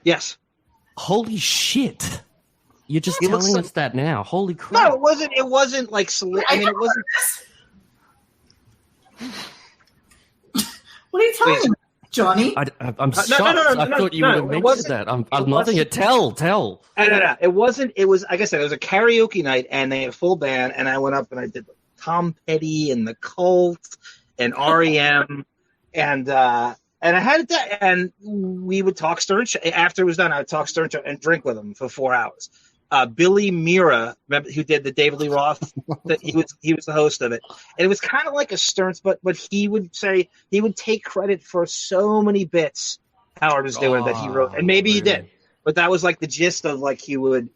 Yes. Holy shit! You're just telling us that now. Holy crap! No, it wasn't. It wasn't like. I mean, it wasn't. What are you telling me, Johnny? I'm shocked. I thought you would have mentioned that. I'm nothing. Tell. No. It wasn't. It was, like I said, it was a karaoke night, and they had a full band, and I went up and I did Tom Petty and the Cult and REM, and I had it there, and we would talk Stern. After it was done, I would talk Stern and drink with him for 4 hours. Billy Mira, remember, who did the David Lee Roth, he was the host of it, and it was kind of like a Stearns, but he would take credit for so many bits Howard was doing that he wrote, and maybe he did, but that was like the gist of like he would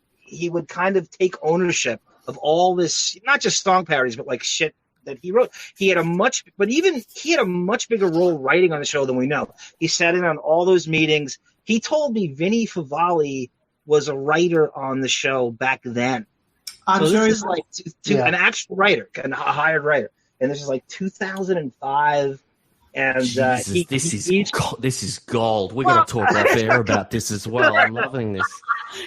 kind of take ownership of all this, not just song parodies, but like shit that he wrote. He had a much bigger role writing on the show than we know. He sat in on all those meetings. He told me Vinny Favale was a writer on the show back then. I'm sure this is like an actual writer, a hired writer, and this is like 2005. And this is gold. We're going to talk off air about this as well. I'm loving this.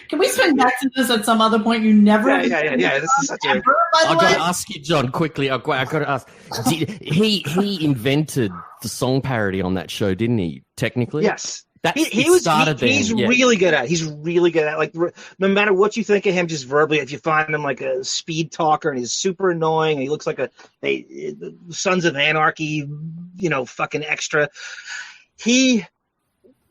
Can we swing back to this at some other point? You never. Yeah. This is such a. I've got to ask you, John, quickly. I've got to ask. He invented the song parody on that show, didn't he? Technically, yes. He's really good at it. He's really good at it. Like, no matter what you think of him, just verbally, if you find him like a speed talker and he's super annoying and he looks like a Sons of Anarchy, fucking extra. He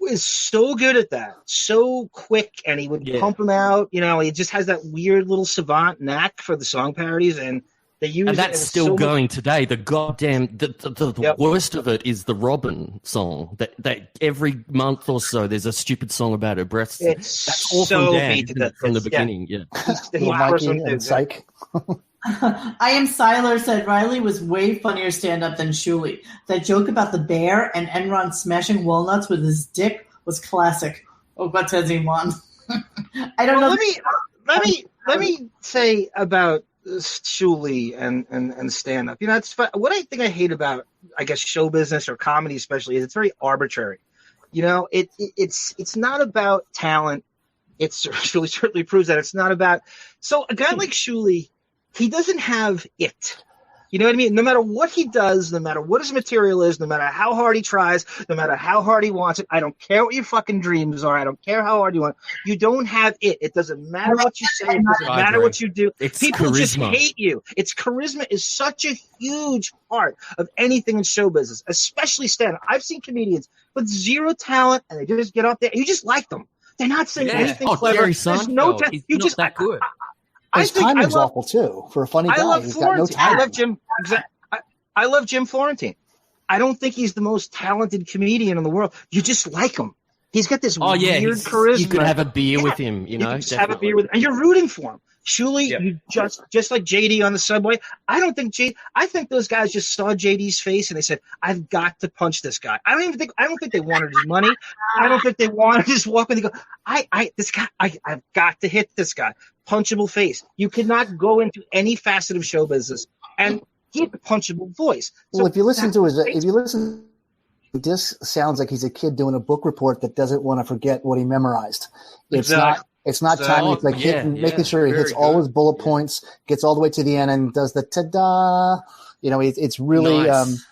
is so good at that, so quick, and he would pump them out. He just has that weird little savant knack for the song parodies, and they use. And that's still going today. The goddamn the worst of it is the Robin song. That every month or so there's a stupid song about her breasts. That's all so from the beginning. Yeah. And Psych. I Am Siler said Riley was way funnier stand-up than Shuli. That joke about the bear and Enron smashing walnuts with his dick was classic. Oh, but Tezimon. I don't know. Let me say about Shuli and stand-up. It's fun. What I think I hate about, I guess, show business or comedy especially is it's very arbitrary. It's not about talent. Shuli certainly proves that it's not about. So a guy like Shuli, he doesn't have it. You know what I mean? No matter what he does, no matter what his material is, no matter how hard he tries, no matter how hard he wants it, I don't care what your fucking dreams are. I don't care how hard you want. You don't have it. It doesn't matter what you say. It doesn't matter what you do. People charisma. Just hate you. Charisma is such a huge part of anything in show business, especially stand-up. I've seen comedians with zero talent, and they just get up there. You just like them. They're not saying anything clever. Jerry Seinfeld. He's not that good. His timing's awful too for a funny guy. He's got no talent. I love Jim Florentine. I don't think he's the most talented comedian in the world. You just like him. He's got this weird charisma. You could have a beer with him. You know, just have a beer with him, and you're rooting for him. Shuli, you just like JD on the subway. I think those guys just saw JD's face and they said, "I've got to punch this guy." I don't think they wanted his money. I don't think they wanted to just walk in and go, I've got to hit this guy. Punchable face. You cannot go into any facet of show business and get a punchable voice. Well, if you listen, this sounds like he's a kid doing a book report that doesn't want to forget what he memorized. It's not timing. It's like making sure he hits all his bullet points, gets all the way to the end, and does the ta-da. It's really nice.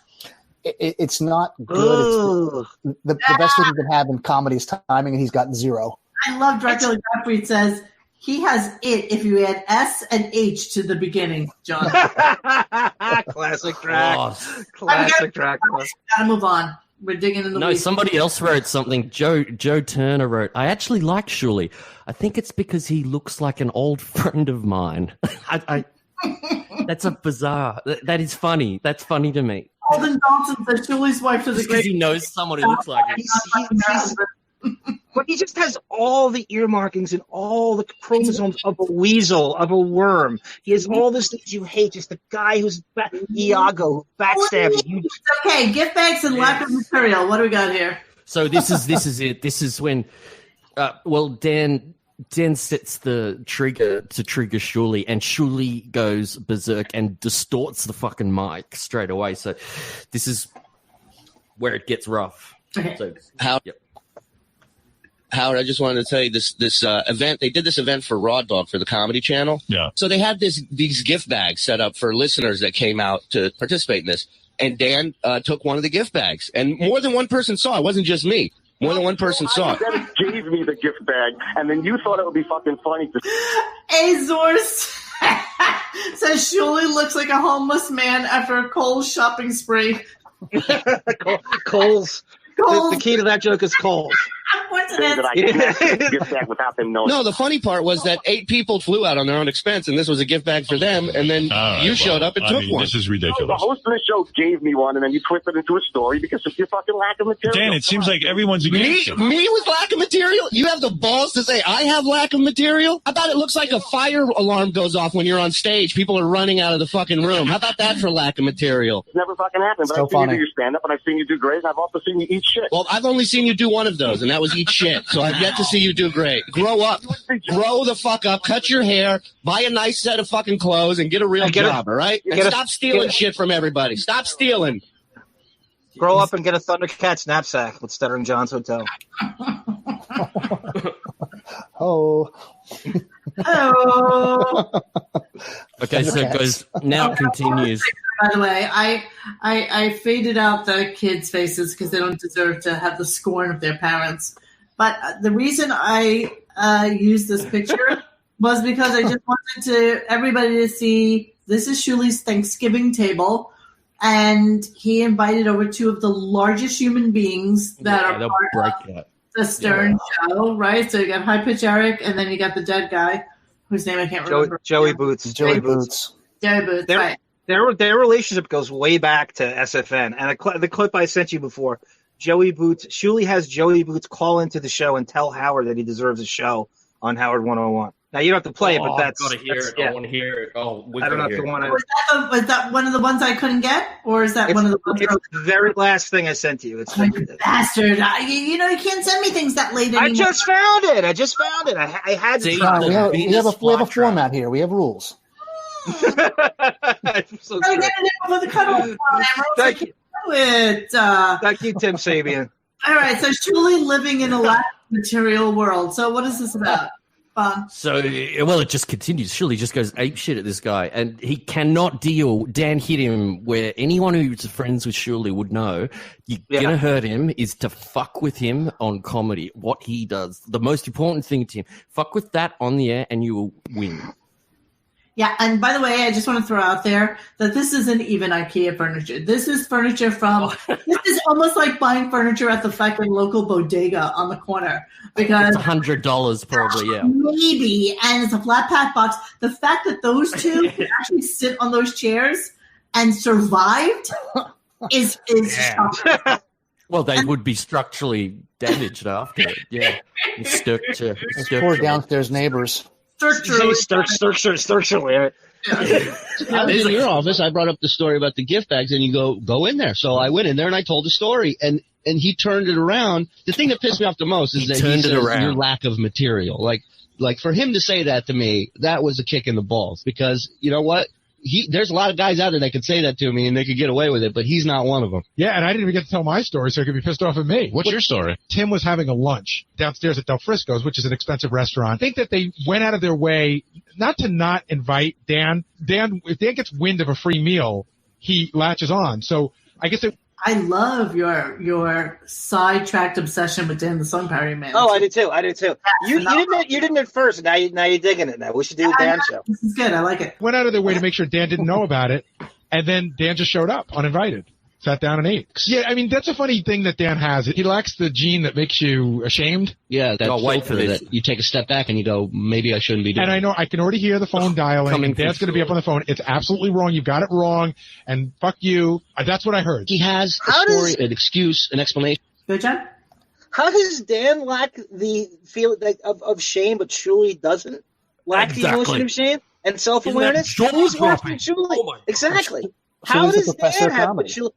It's not good. It's the best thing you can have in comedy is timing, and he's got zero. I love Dracula Gottfried says he has it if you add S and H to the beginning, John. Classic. Classic track. Classic track. Gotta move on. We're digging in the weeds. Somebody else wrote something. Joe Turner wrote, I actually like Shuli. I think it's because he looks like an old friend of mine. That's a bizarre. That is funny. That's funny to me. Alden Johnson says Shuli's wife is a great. Because he knows someone who looks like him. But he just has all the ear markings and all the chromosomes of a weasel, of a worm. He has all those things you hate. Just the guy who's Iago, who backstabs you. Okay, gift bags and lack of material. What do we got here? So this is it. This is when, Dan sets the trigger to trigger Shuli, and Shuli goes berserk and distorts the fucking mic straight away. So this is where it gets rough. Okay. So, Howard, I just wanted to tell you this event. They did this event for Raw Dog for the Comedy Channel. Yeah. So they had these gift bags set up for listeners that came out to participate in this. And Dan took one of the gift bags, and more than one person saw it. It wasn't just me. More than one person saw it. Dennis gave me the gift bag, and then you thought it would be fucking funny. Azors says Shuli looks like a homeless man after a Kohl's shopping spree. Kohl's. The key to that joke is Kohl's. Gift bag without them knowing. No, the funny part was that 8 people flew out on their own expense, and this was a gift bag for them, and then you showed up and took one. This is ridiculous. The host of the show gave me one, and then you twisted it into a story because of your fucking lack of material. Dan, it seems like everyone's against it. Me with lack of material? You have the balls to say I have lack of material? How about it looks like a fire alarm goes off when you're on stage? People are running out of the fucking room. How about that for lack of material? It's never fucking happened, but I've seen you do your stand-up, and I've seen you do great, and I've also seen you eat shit. Well, I've only seen you do one of those, and that was eat shit. So I've yet to see you do great. Grow up. Grow the fuck up. Cut your hair. Buy a nice set of fucking clothes and get a real job, all right? And stop stealing shit from everybody. Stop stealing. Grow up and get a Thundercats knapsack with Stuttering John's Hotel. Okay, so it goes. Now it continues. By the way, I faded out the kids' faces because they don't deserve to have the scorn of their parents. But the reason I used this picture was because I just wanted everybody to see this is Shuli's Thanksgiving table, and he invited over 2 of the largest human beings that are part of the Stern show, right? So you got High Pitch Eric, and then you got the dead guy whose name I can't remember. Joey Boots. Joey Boots, right. Their relationship goes way back to SFN, and the clip I sent you before, Joey Boots. Shuli has Joey Boots call into the show and tell Howard that he deserves a show on Howard 101. Now you don't have to play it, but that's. I've got to hear it. I want to hear it. Oh, I don't know if you want to. Was that one of the ones I couldn't get, or is that one of the ones? It's the very last thing I sent to you. It's bastard! You can't send me things that late anymore. I just found it. I had to. We have a format here. We have rules. Thank you, Tim Sabian. All right, so Shuli living in a lack of material world. So what is this about? So, it just continues. Shuli just goes ape shit at this guy, and he cannot deal. Dan hit him where anyone who's friends with Shuli would know you're going to hurt him is to fuck with him on comedy. What he does, the most important thing to him, fuck with that on the air and you will win. Yeah, and by the way, I just want to throw out there that this isn't even IKEA furniture. This is furniture from. This is almost like buying furniture at the fucking local bodega on the corner because it's $100 probably, yeah, maybe, and it's a flat pack box. The fact that those 2 can actually sit on those chairs and survived is shocking. Well, they would be structurally damaged after it. Yeah, poor downstairs neighbors. Structurally. I was in your office. I brought up the story about the gift bags, and you go in there. So I went in there and I told the story, and he turned it around. The thing that pissed me off the most is that he says your lack of material. Like for him to say that to me, that was a kick in the balls. Because you know what? There's a lot of guys out there that could say that to me and they could get away with it, but he's not one of them. Yeah, and I didn't even get to tell my story, so he could be pissed off at me. What's your story? Tim was having a lunch downstairs at Del Frisco's, which is an expensive restaurant. I think that they went out of their way not to not invite Dan. If Dan gets wind of a free meal, he latches on. So I guess I love your sidetracked obsession with Dan the Song Parody Man. Oh, I did too. You didn't at first. Now you're digging it. Now we should do a Dan show. This is good. I like it. Went out of their way to make sure Dan didn't know about it. And then Dan just showed up uninvited. Sat down and ate. Yeah, I mean, that's a funny thing that Dan has. He lacks the gene that makes you ashamed. Yeah, that's wait for this. That you take a step back and you go, maybe I shouldn't be doing And I know, I can already hear the phone dialing, and Dan's going to be up on the phone. It's absolutely wrong. You got it wrong, and fuck you. That's what I heard. He has a story, an excuse, an explanation. Good, John? How does Dan lack the feel of shame, but Shuli doesn't? Lack the emotion of shame and self-awareness? Who's watching Shuli? Exactly. How does Dan have Shuli?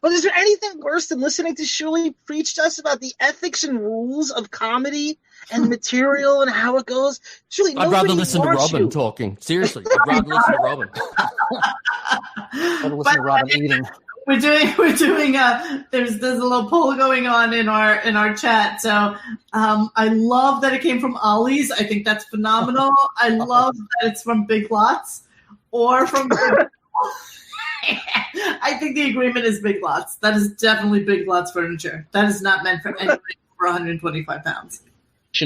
Well, is there anything worse than listening to Shuli preach to us about the ethics and rules of comedy and material and how it goes? Shuli, I'd rather listen to Robin talking. Seriously, I'd rather listen to Robin. I'd listen to Robin eating. We're doing there's a little poll going on in our chat. So I love that it came from Ollie's. I think that's phenomenal. I love that it's from Big Lots or from I think the agreement is Big Lots. That is definitely Big Lots furniture. That is not meant for anybody over 125 pounds.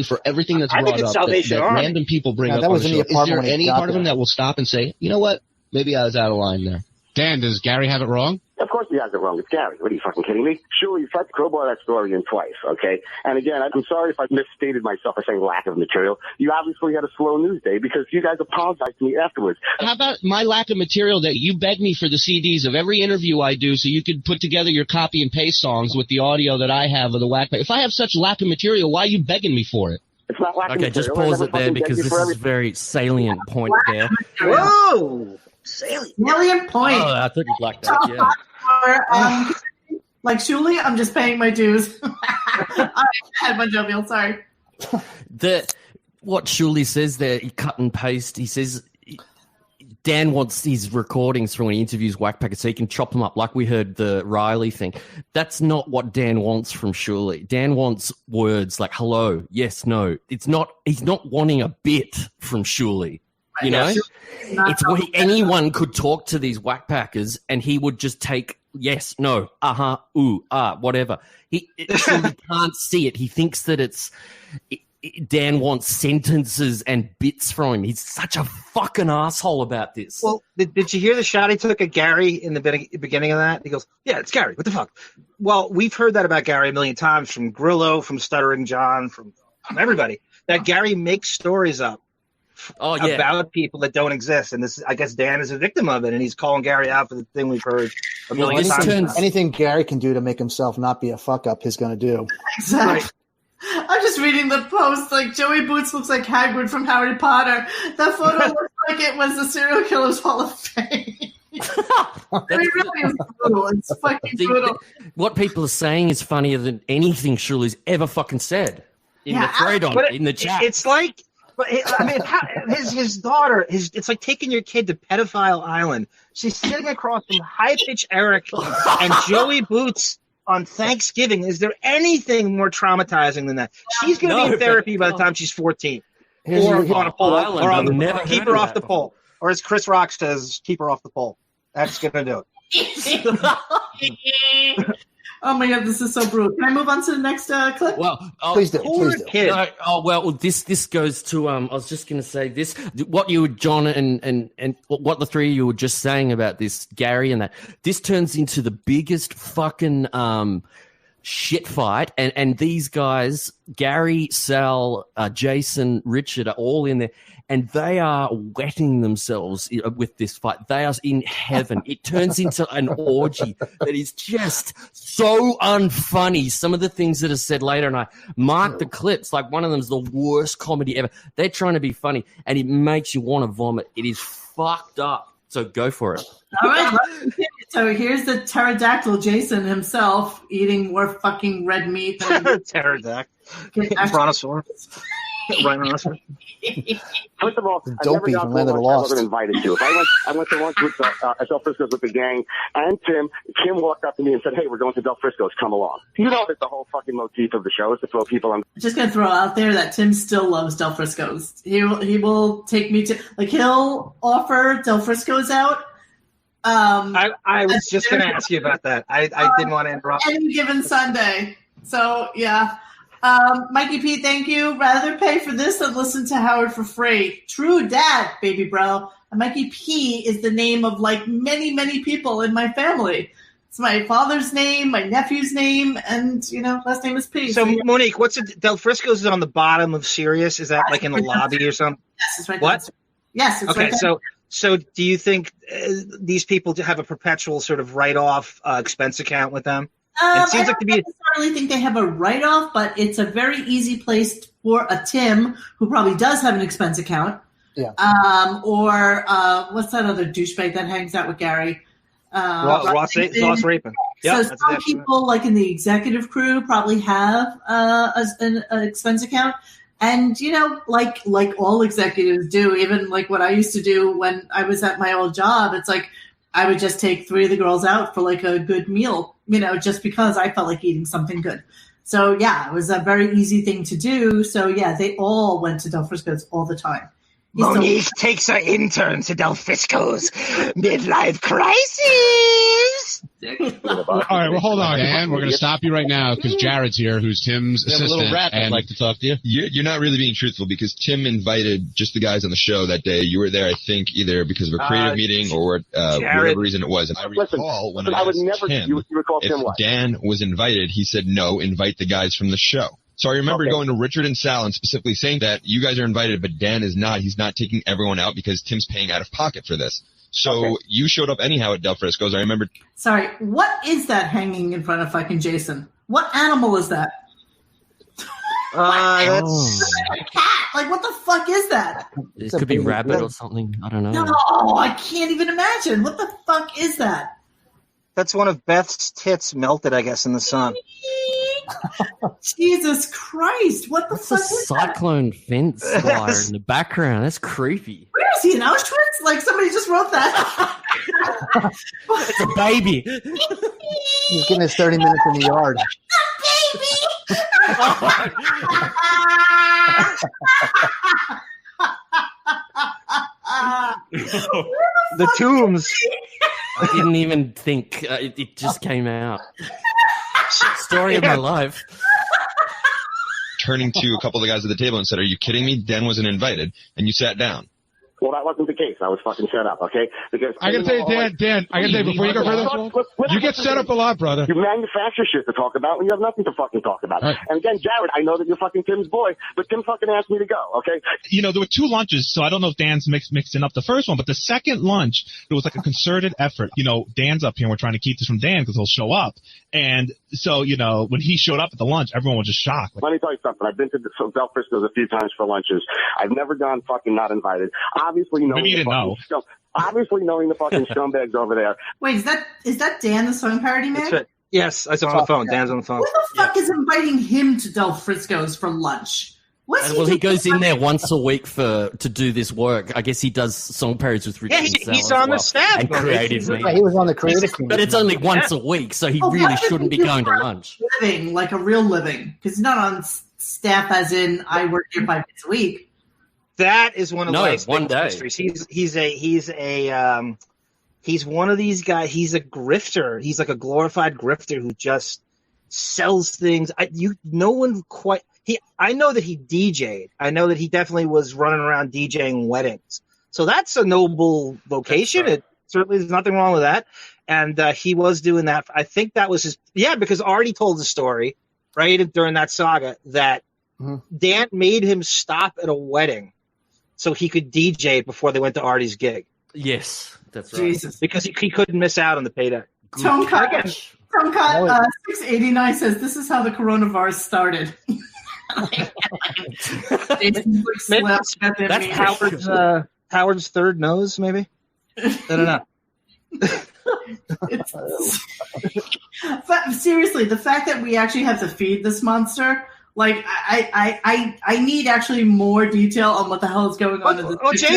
For everything that's brought up that random people bring up on the show. Is there any part of them that will stop and say, you know what, maybe I was out of line there? Dan, does Gary have it wrong? Of course he has it wrong. It's Gary. What are you fucking kidding me? Shuli, you tried to crowbar that story in twice, okay? And again, I'm sorry if I misstated myself by saying lack of material. You obviously had a slow news day because you guys apologized to me afterwards. How about my lack of material that you begged me for the CDs of every interview I do so you could put together your copy and paste songs with the audio that I have of the whack. If I have such lack of material, why are you begging me for it? It's not lack of Okay, material. just pause it there because this is a very salient point there. Whoa! Salient point. Oh, I took it like that, yeah. Like Shuli, I'm just paying my dues. I had my jovial, sorry. What Shuli says there, he cut and paste. He says Dan wants his recordings from when he interviews Whackpacker so he can chop them up like we heard the Riley thing. That's not what Dan wants from Shuli. Dan wants words like hello, yes, no. He's not wanting a bit from Shuli. You know? It's where anyone could talk to these Whackpackers and he would just take yes, no, uh-huh, ooh, whatever. He can't see it. He thinks that Dan wants sentences and bits from him. He's such a fucking asshole about this. Well, did you hear the shot he took at Gary in the beginning of that? He goes, yeah, it's Gary. What the fuck? Well, we've heard that about Gary a million times from Grillo, from Stuttering John, from everybody, that Gary makes stories up about people that don't exist. And this, I guess Dan is a victim of it, and he's calling Gary out for the thing we've heard a million times. Anything Gary can do to make himself not be a fuck-up, he's going to do. Exactly. Right. I'm just reading the post. Like, Joey Boots looks like Hagrid from Harry Potter. That photo looks like it was the Serial Killers Hall of Fame. It really is brutal. It's fucking brutal. What people are saying is funnier than anything Shuli's ever fucking said in the thread in the chat. It's like, I mean, his daughter, it's like taking your kid to Pedophile Island. She's sitting across from High Pitch Eric and Joey Boots on Thanksgiving. Is there anything more traumatizing than that? She's going to be in therapy by the time she's 14. Or on a pole. Or keep her off the pole. Or as Chris Rock says, keep her off the pole. That's going to do it. Oh my God, this is so brutal. Can I move on to the next clip? Well, please do. No, this goes to I was just going to say this. What you, John, and what the three of you were just saying about this, Gary, and that this turns into the biggest fucking shit fight, and these guys, Gary, Sal, Jason, Richard, are all in there. And they are wetting themselves with this fight. They are in heaven. It turns into an orgy that is just so unfunny. Some of the things that are said later, and I marked the clips, like one of them is the worst comedy ever. They're trying to be funny, and it makes you want to vomit. It is fucked up. So go for it. All right. So here's the pterodactyl Jason himself eating more fucking red meat. Pterodactyl. Brontosaurus. Rhinoceros. First of all, don't be even landed lost. I wasn't invited to. I went to lunch with Del Frisco's with the gang and Tim. Kim walked up to me and said, "Hey, we're going to Del Frisco's. Come along." You know that the whole fucking motif of the show is to throw people on. Just gonna throw out there that Tim still loves Del Frisco's. He will take me to he'll offer Del Frisco's out. I was just gonna ask you about that. I didn't want to interrupt. Any given Sunday. So yeah. Mikey P, thank you. Rather pay for this than listen to Howard for free. True dad, baby bro. And Mikey P is the name of like many, many people in my family. It's my father's name, my nephew's name, and last name is P. So Monique, what's it? Del Frisco's is on the bottom of Sirius. Is that like in the lobby or something? Yes, it's right. What? Yes. It's okay. Right so do you think these people have a perpetual sort of write-off expense account with them? It seems like to be. I don't necessarily think they have a write-off, but it's a very easy place for a Tim who probably does have an expense account. Yeah. Or what's that other douchebag that hangs out with Gary? Ross Rapin. Yep, so some people, like in the executive crew, probably have an expense account, and like all executives do. Even like what I used to do when I was at my old job, it's like I would just take 3 of the girls out for like a good meal, just because I felt like eating something good. So yeah, it was a very easy thing to do. So yeah, they all went to Del Frisco's all the time. Monique takes her intern to Del Frisco's midlife crisis. All right, well, hold on, Dan. We're going to stop you right now because Jared's here, who's Tim's assistant. A little rat I'd like to talk to you. You're not really being truthful because Tim invited just the guys on the show that day. You were there, I think, either because of a creative meeting or whatever reason it was. And I recall when I asked Tim if Dan was invited, he said, no, invite the guys from the show. So I remember going to Richard and Sal and specifically saying that you guys are invited, but Dan is not. He's not taking everyone out because Tim's paying out of pocket for this. So you showed up anyhow at Del Frisco's. I remember. Sorry, what is that hanging in front of fucking Jason? What animal is that? That's a cat. Like, what the fuck is that? It could be rabbit or something. I don't know. No, I can't even imagine. What the fuck is that? That's one of Beth's tits melted, I guess, in the sun. Jesus Christ! What the fuck is that? Cyclone fence wire in the background. That's creepy. Where is he, in Auschwitz? Like somebody just wrote that. It's a baby. He's getting his 30 minutes in the yard. The tombs. I didn't even think. It just came out. Story of my life. Turning to a couple of the guys at the table and said, are you kidding me? Dan wasn't invited. And you sat down. Well, that wasn't the case. I was fucking set up, okay? Because I can say, Dan, I can say before you go further, you get set up a lot, brother. You manufacture shit to talk about when you have nothing to fucking talk about. Right. And again, Jared, I know that you're fucking Tim's boy, but Tim fucking asked me to go, okay? There were 2 lunches, so I don't know if Dan's mixing up the first one, but the second lunch, it was like a concerted effort. Dan's up here, and we're trying to keep this from Dan because he'll show up. And so, when he showed up at the lunch, everyone was just shocked. Let me tell you something. I've been to Del Frisco's a few times for lunches. I've never gone fucking not invited. Obviously, obviously knowing the fucking scumbags over there. Wait, is that Dan, the song parody man? Right. Yes, I saw on the phone. Dan's on the phone. Who the fuck is inviting him to Del Frisco's for lunch? He goes in there once a week to do this work. I guess he does song parodies with Richard and Sal he's on the staff. And creative. Yeah, he was on the creative team. But it's only once a week, so he really shouldn't be going to lunch. Living, like a real living. Because he's not on staff as in I work here 5 days a week. That is one of life's one day. mysteries. He's one of these guys. He's a grifter. He's like a glorified grifter who just sells things. I know that he DJ'd. I know that he definitely was running around DJing weddings. So that's a noble vocation. Right. It certainly there's nothing wrong with that. And he was doing that. I think that was because Artie told the story right during that saga that Dan made him stop at a wedding so he could DJ before they went to Artie's gig. Yes, that's right. Jesus. Because he couldn't miss out on the payday. Tomcat 689 says, this is how the coronavirus started. That's Howard's third nose, maybe? I don't know. Seriously, the fact that we actually have to feed this monster, like I need actually more detail on what the hell is going on in this picture.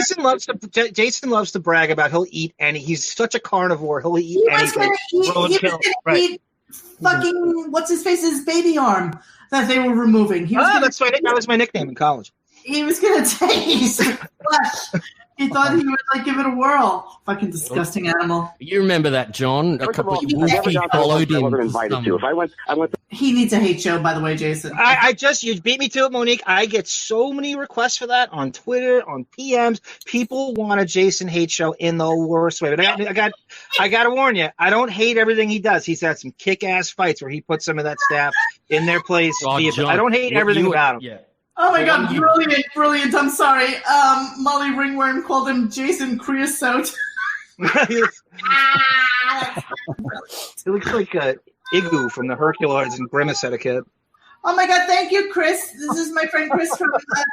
Jason loves to brag about he'll eat he's such a carnivore, he'll eat anything. He was gonna eat fucking what's his face's baby arm that they were removing. That was my nickname in college. He was gonna taste flesh He thought he would like give it a whirl. Fucking disgusting animal. You remember that, John? A couple of years he followed him. I wasn't invited to. If I went. He needs a hate show, by the way, Jason. You beat me to it, Monique. I get so many requests for that on Twitter, on PMs. People want a Jason hate show in the worst way. But I got to warn you. I don't hate everything he does. He's had some kick-ass fights where he puts some of that staff in their place. John, I don't hate everything about him. Yeah. Oh my God, brilliant. I'm sorry. Molly Ringworm called him Jason Creosote. He looks like Igloo from the Herculoids and Grimace had a kid. Oh my God, thank you, Chris. This is my friend Chris from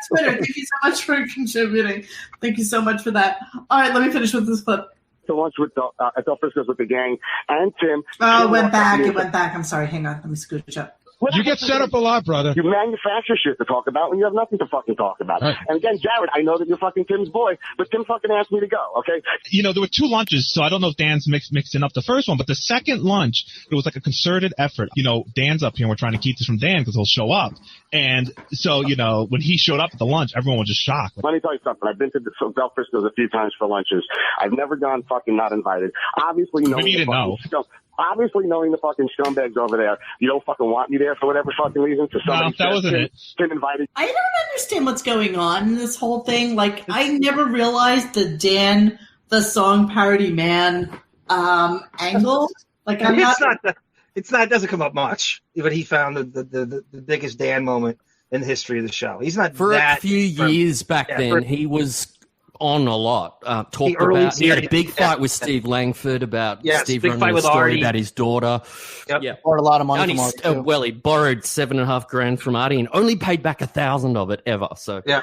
Twitter. Thank you so much for contributing. Thank you so much for that. All right, let me finish with this clip. To lunch with at Del Frisco's with the gang and Tim. Oh, it went back. I'm sorry. Hang on. Let me scooch up. You get set up a lot, brother. You manufacture shit to talk about when you have nothing to fucking talk about. Right. And again, Jared, I know that you're fucking Tim's boy, but Tim fucking asked me to go, okay? There were 2 lunches, so I don't know if Dan's mixing up the first one, but the second lunch, it was like a concerted effort. Dan's up here, and we're trying to keep this from Dan because he'll show up. And so, when he showed up at the lunch, everyone was just shocked. Let me tell you something. I've been to Del Frisco's a few times for lunches. I've never gone fucking not invited. Obviously, Obviously, knowing the fucking scumbags over there, you don't fucking want me there for whatever fucking reason. So somebody that wasn't it. Tim invited. I don't understand what's going on in this whole thing. Like, I never realized the Dan, the song parody man, angle. Like, it doesn't come up much. But he found the biggest Dan moment in the history of the show. He's not for a few years back then. He was on a lot. He had a big fight with Steve Langford about Steve running a story about his daughter. Yep. Borrowed a lot of money from Artie. Well, he borrowed $7,500 from Artie and only paid back 1,000 of it ever. So I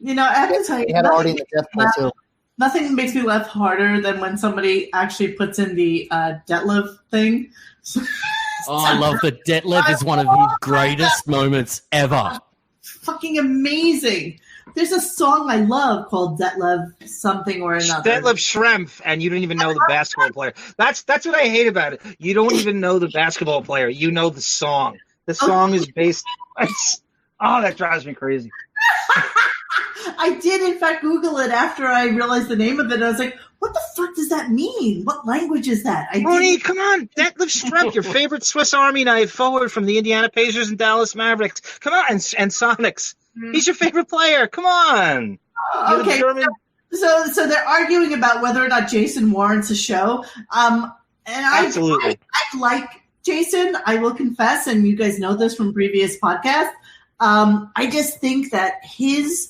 have to tell you, he had Artie in the death pool too. Nothing makes me laugh harder than when somebody actually puts in the Detlef thing. I love that. Detlef is one of his greatest moments ever. Fucking amazing. There's a song I love called Detlef something or another. Detlef Schrempf, and you don't even know the basketball player. That's what I hate about it. You don't even know the basketball player. You know the song. The song is based. That drives me crazy. I did, in fact, Google it after I realized the name of it. I was like, what the fuck does that mean? What language is that? Tony, come on. Detlef Schrempf, your favorite Swiss Army knife forward from the Indiana Pacers and Dallas Mavericks. Come on, and Sonics. He's your favorite player. Come on. Okay. So they're arguing about whether or not Jason warrants a show. Absolutely. I like Jason. I will confess, and you guys know this from previous podcasts. I just think that his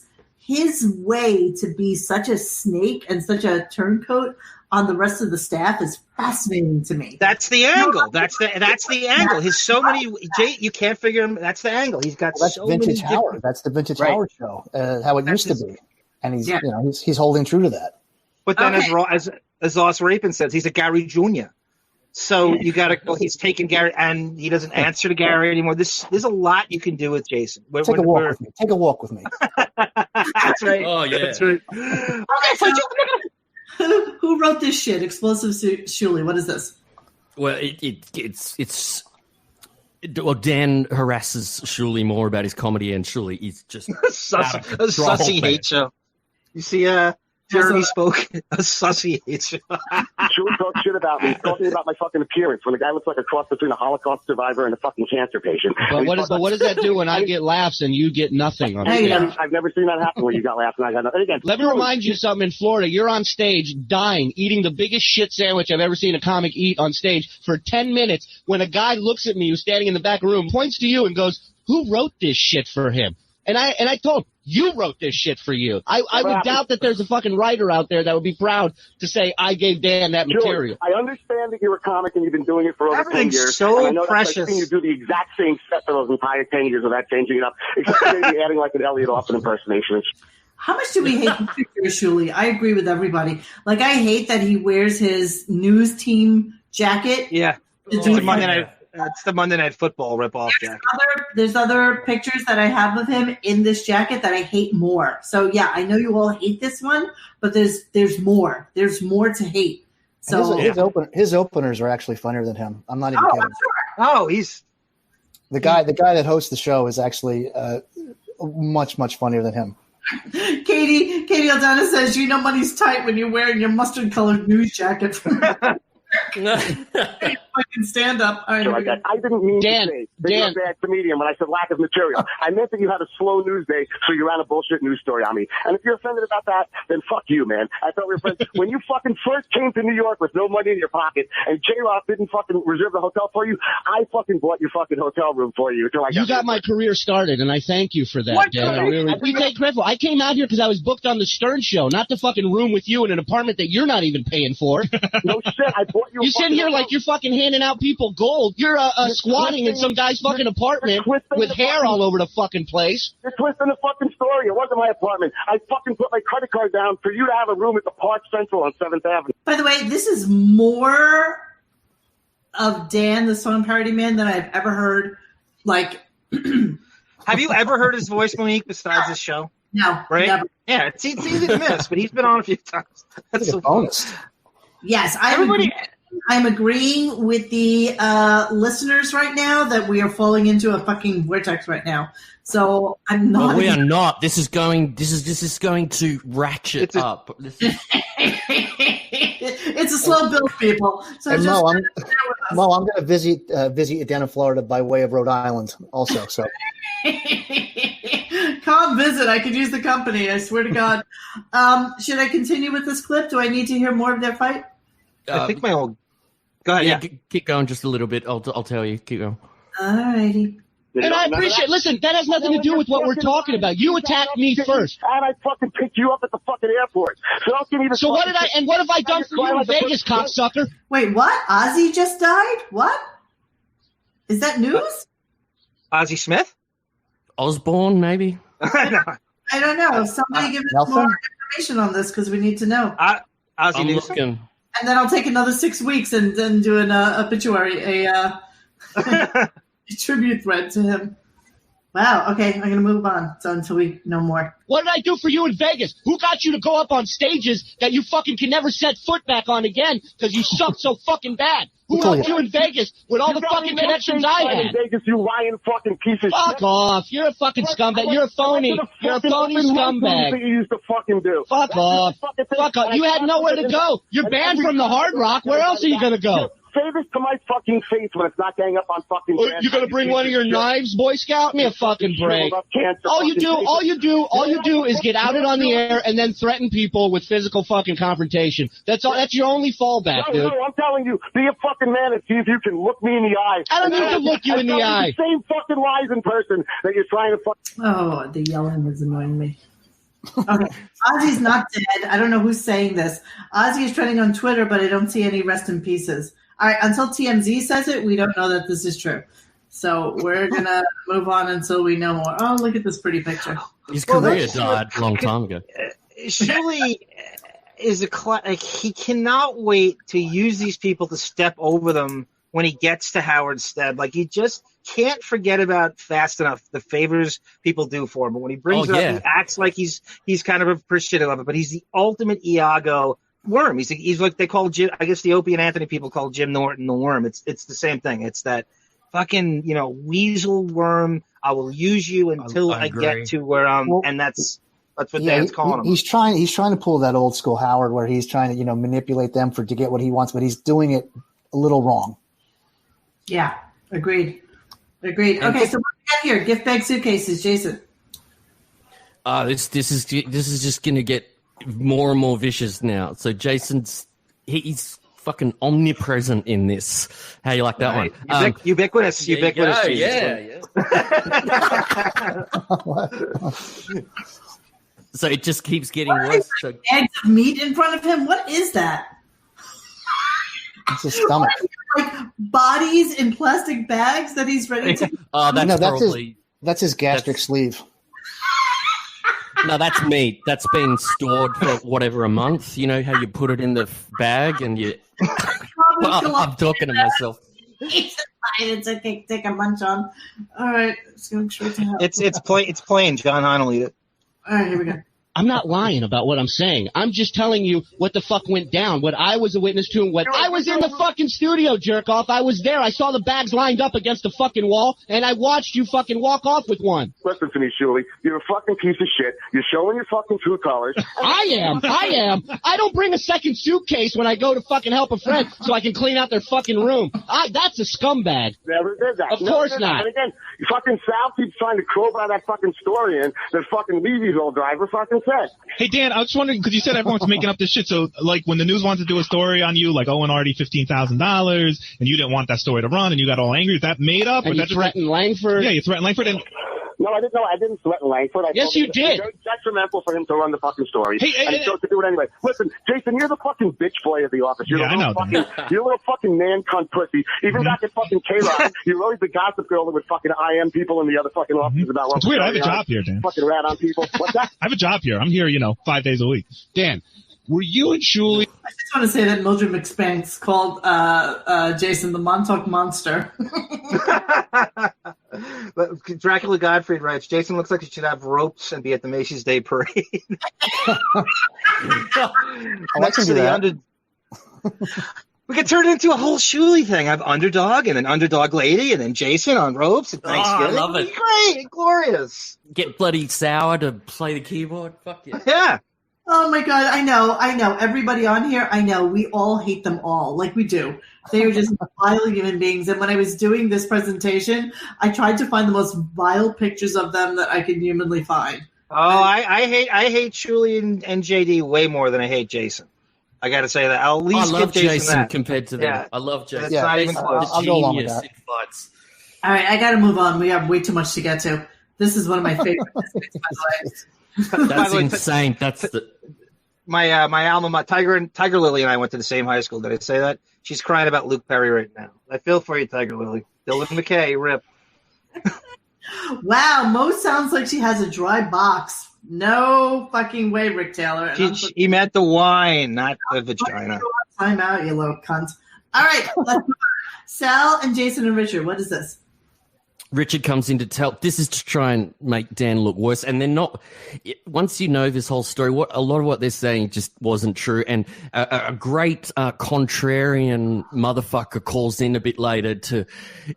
way to be such a snake and such a turncoat on the rest of the staff is fascinating to me. That's the angle. That's the angle. He's so many. You can't figure him. That's the angle. He's got so vintage many. Howard. That's the vintage Howard show. How it used to be, and he's holding true to that. But then, as Ross Rapin says, he's a Gary Jr. So you got to go. He's taking Gary, and he doesn't answer to Gary anymore. There's a lot you can do with Jason. Take a walk with me. That's right. Oh yeah. That's right. Who wrote this shit? Explosive Shuli. What is this? Well, it's Dan harasses Shuli more about his comedy, and Shuli is just a sussy hate show. You see, Jeremy spoke a sussy hate show. Shuli talks shit about me, talking about my fucking appearance when the guy looks like a cross between a Holocaust survivor and a fucking cancer patient. But what does that do when I get laughs and you get nothing on stage? I've never seen that happen where you got laughs and I got nothing. Again, let me remind you something. In Florida, you're on stage dying, eating the biggest shit sandwich I've ever seen a comic eat on stage for 10 minutes when a guy looks at me who's standing in the back room, points to you and goes, "Who wrote this shit for him?" And I told him, you wrote this shit for you. I would doubt that there's a fucking writer out there that would be proud to say, I gave Dan that material. I understand that you're a comic and you've been doing it for over 10 years. So and I know precious. That's like you do the exact same set for those entire 10 years without changing it up, except maybe adding like an Elliot Austin impersonation. How much do we hate the picture of Shuli? I agree with everybody. Like, I hate that he wears his news team jacket. Yeah. It's the Monday Night Football ripoff jacket. There's other pictures that I have of him in this jacket that I hate more. So yeah, I know you all hate this one, but there's more. There's more to hate. So his openers are actually funnier than him. I'm not even kidding. Oh, he's the guy that hosts the show is actually much funnier than him. Katie Aldana says, you know money's tight when you're wearing your mustard-colored news jacket. Fucking stand up. Right, I didn't mean to say that you're a bad comedian when I said lack of material. I meant that you had a slow news day, so you ran a bullshit news story on me. And if you're offended about that, then fuck you, man. I thought we were friends. When you fucking first came to New York with no money in your pocket and J-Rock didn't fucking reserve the hotel for you, I fucking bought your fucking hotel room for you. You got my career started, and I thank you for that, Dan. We take credit for. I came out here because I was booked on the Stern Show, not to fucking room with you in an apartment that you're not even paying for. No shit, I bought you. You sitting here like you're fucking handing out people gold. You're squatting in some guy's fucking apartment with hair all over the fucking place. You're twisting the fucking story. It wasn't my apartment. I fucking put my credit card down for you to have a room at the Park Central on 7th Avenue. By the way, this is more of Dan, the song parody man, than I've ever heard. Like, have you ever heard his voice, Monique, besides this show? No, right? Never. Yeah, it's easy to miss, but he's been on a few times. That's so bonus. Yes, I'm agreeing with the listeners right now that we are falling into a fucking vortex right now. So I'm not. Well, we are not. This is going to ratchet up. It's a slow build, people. So and I'm going to visit you down in Florida by way of Rhode Island, also. So come visit. I could use the company. I swear to God. Should I continue with this clip? Do I need to hear more of their fight? I think my old. Go ahead. Yeah, keep going just a little bit. I'll tell you. Keep going. All righty. And I appreciate. Listen, that has nothing to do with what we're talking about. You attacked me first, and I fucking picked you up at the fucking airport. So don't give me the. So what did I? And what have I done for you in Vegas, cocksucker? Wait, what? Ozzy just died? What? Is that news? Ozzy Smith? Osbourne, maybe. I don't know. Somebody give us more information on this because we need to know. Ozzy news. And then I'll take another 6 weeks and then do an obituary, a tribute thread to him. Wow. Okay, I'm going to move on until we know more. What did I do for you in Vegas? Who got you to go up on stages that you fucking can never set foot back on again because you suck so fucking bad? Who helped you in Vegas with all the fucking connections I had? In Vegas, you lying fucking piece of shit. Fuck off. You're a fucking scumbag. You're a phony. You're a phony scumbag. That you used to fucking do. Fuck off. Fuck off. You had nowhere to go. You're banned from the Hard Rock. Where else are you going to go? Say this to my fucking face when it's not getting up on fucking. You gonna bring one of your knives, Boy Scout? Me a fucking break. All you do is get outed on the air and then threaten people with physical fucking confrontation. That's all. That's your only fallback, dude. No, I'm telling you, be a fucking man and see if you can look me in the eye. I don't need to look you in the eye. The same fucking lies in person that you're trying to fuck. Oh, the yelling is annoying me. Okay, Ozzy's not dead. I don't know who's saying this. Ozzy is trending on Twitter, but I don't see any rest in pieces. All right, until TMZ says it, we don't know that this is true. So we're going to move on until we know more. Oh, look at this pretty picture. His career died a long time ago. Shuli is he cannot wait to use these people to step over them when he gets to Howard Stead. Like, he just can't forget about fast enough the favors people do for him. But when he brings it up, he acts like he's kind of appreciative of it. But he's the ultimate Iago worm. He's like they call Jim. I guess the Opie and Anthony people call Jim Norton the worm. It's the same thing. It's that fucking weasel worm. I will use you until I get to where and that's what Dan's calling him. He's trying to pull that old school Howard where he's trying to manipulate them to get what he wants, but he's doing it a little wrong. Yeah, agreed. Okay, so what do we got here? Gift bag suitcases, Jason. This is just gonna get more and more vicious now. So he's fucking omnipresent in this. How you like that one? Ubiquitous. Yeah. So it just keeps getting worse. So eggs of meat in front of him. What is that? It's his stomach. Like bodies in plastic bags that he's ready to. That's his gastric sleeve. No, that's meat. That's been stored for whatever a month. You know how you put it in the bag and you. I'm talking to myself. It's okay. Take a munch on. All right, it's going straight to hell. It's plain. John Hahn will eat it. All right, here we go. I'm not lying about what I'm saying. I'm just telling you what the fuck went down, what I was a witness to, and what I was in the fucking studio, jerk off. I was there. I saw the bags lined up against the fucking wall, and I watched you fucking walk off with one. Listen to me, Shuli. You're a fucking piece of shit. You're showing your fucking true colors. I am. I don't bring a second suitcase when I go to fucking help a friend so I can clean out their fucking room. That's a scumbag. Never did that. Of course not. And again, fucking Sal keeps trying to crowbar that fucking story in that fucking Levy's old driver fucking said. Hey, Dan, I was wondering, because you said everyone's making up this shit, so, like, when the news wanted to do a story on you, like, Owen already $15,000, and you didn't want that story to run, and you got all angry, is that made up? And you threatened Langford? Yeah, you threatened Langford, and... No, I didn't threaten Langford. Yes, you did. It's very detrimental for him to run the fucking story. Hey, and he chose to do it anyway. Listen, Jason, you're the fucking bitch boy of the office. You're I know. You're a little fucking man cunt pussy. Even back at fucking K-Rock, you're always the gossip girl that would fucking IM people in the other fucking offices about what It's weird, I have a job here, Dan. Fucking rat on people. What's that? I have a job here. I'm here, 5 days a week. Dan, were you and Shuli... I just want to say that Mildred McSpanks called Jason the Montauk Monster. But Dracula Godfrey writes, Jason looks like he should have ropes and be at the Macy's Day Parade. Next to the we could turn it into a whole Shuli thing. I have Underdog and then Underdog Lady and then Jason on ropes at Thanksgiving. I love it. Great, glorious. Get bloody sour to play the keyboard. Fuck yeah. Yeah. Oh my God, I know. Everybody on here, I know. We all hate them all, like we do. They are just vile human beings. And when I was doing this presentation, I tried to find the most vile pictures of them that I could humanly find. Oh, I hate Shuli and JD way more than I hate Jason. I got to say that. I'll at least I love give Jason that. compared to them. Yeah. I love Jason. It's not even close. I'll go along with that. All right, I got to move on. We have way too much to get to. This is one of my favorite mysteries, by the way. That's insane. That's my alma mater, Tiger Lily and I went to the same high school. Did I say that? She's crying about Luke Perry right now. I feel for you, Tiger Lily. Dylan McKay, rip. Wow, Mo sounds like she has a dry box. No fucking way, Rick Taylor. He meant the wine, not the vagina. Time out, you little cunt. All right, let's move on. Sal and Jason and Richard, what is this? Richard comes in to tell. This is to try and make Dan look worse, and they're not. Once you know this whole story, a lot of what they're saying just wasn't true. And a great contrarian motherfucker calls in a bit later to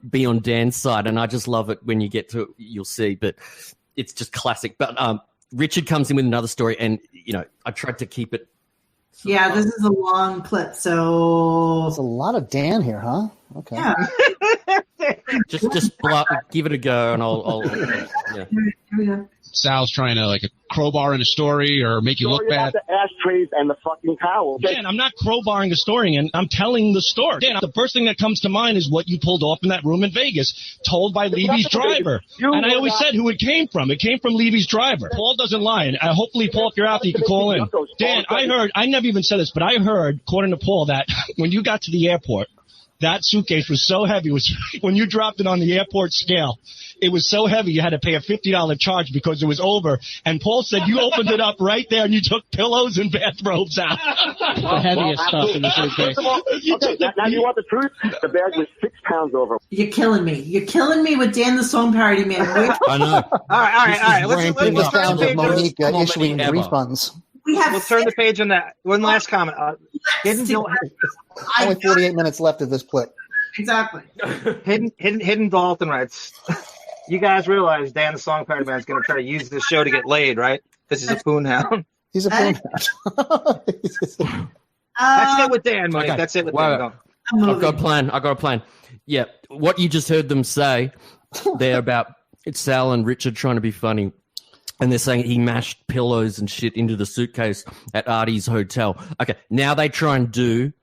be on Dan's side, and I just love it when you get to it. You'll see, but it's just classic. But Richard comes in with another story, and I tried to keep it. Yeah, this is a long clip, so there's a lot of Dan here, huh? Okay. Yeah. just give it a go, and I'll yeah. Here we go. Sal's trying to crowbar in a story or make you look bad. The ashtrays and the fucking towel. Dan, I'm not crowbarring a story, and I'm telling the story. Dan, the first thing that comes to mind is what you pulled off in that room in Vegas, told by Levy's driver. And I always said who it came from. It came from Levy's driver. Paul doesn't lie, and hopefully, Paul, if you're out there, you can call in. Dan, I never even said this, but I heard, according to Paul, that when you got to the airport, that suitcase was so heavy. When you dropped it on the airport scale, it was so heavy you had to pay a $50 charge because it was over. And Paul said you opened it up right there and you took pillows and bathrobes out. The heaviest stuff in the suitcase. Now you want the truth? The bag was 6 pounds over. You're killing me. You're killing me with Dan the Song Parody Man. I know. All right. Let's the turn sound the of page. Monique issuing refunds. We'll turn the page on that. One last comment. Only 48 minutes left of this clip. Exactly. Hidden Dalton writes, you guys realize Dan the Song Parody Man is going to try to use this show to get laid, right? Because he's a poon hound. He's a poon hound. That's it with Dan, Mike. Okay. That's it with Wait, Dan. I've got a plan. Yeah, what you just heard them say there about it's Sal and Richard trying to be funny. And they're saying he mashed pillows and shit into the suitcase at Artie's hotel. Okay, now they try and do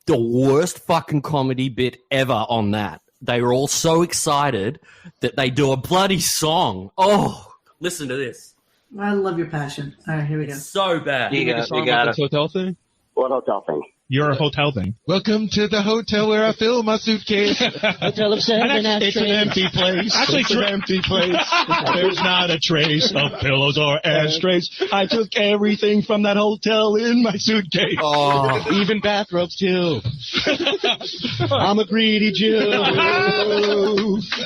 the worst fucking comedy bit ever on that. They were all so excited that they do a bloody song. Oh, listen to this. I love your passion. All right, here we go. So bad. You got it. Hotel thing? What hotel thing? Your hotel thing. Welcome to the hotel where I fill my suitcase. Hotel of seven It's an empty place. Actually, it's an empty place. There's not a trace of pillows or ashtrays. I took everything from that hotel in my suitcase. Oh, even bathrobes too. I'm a greedy Jew.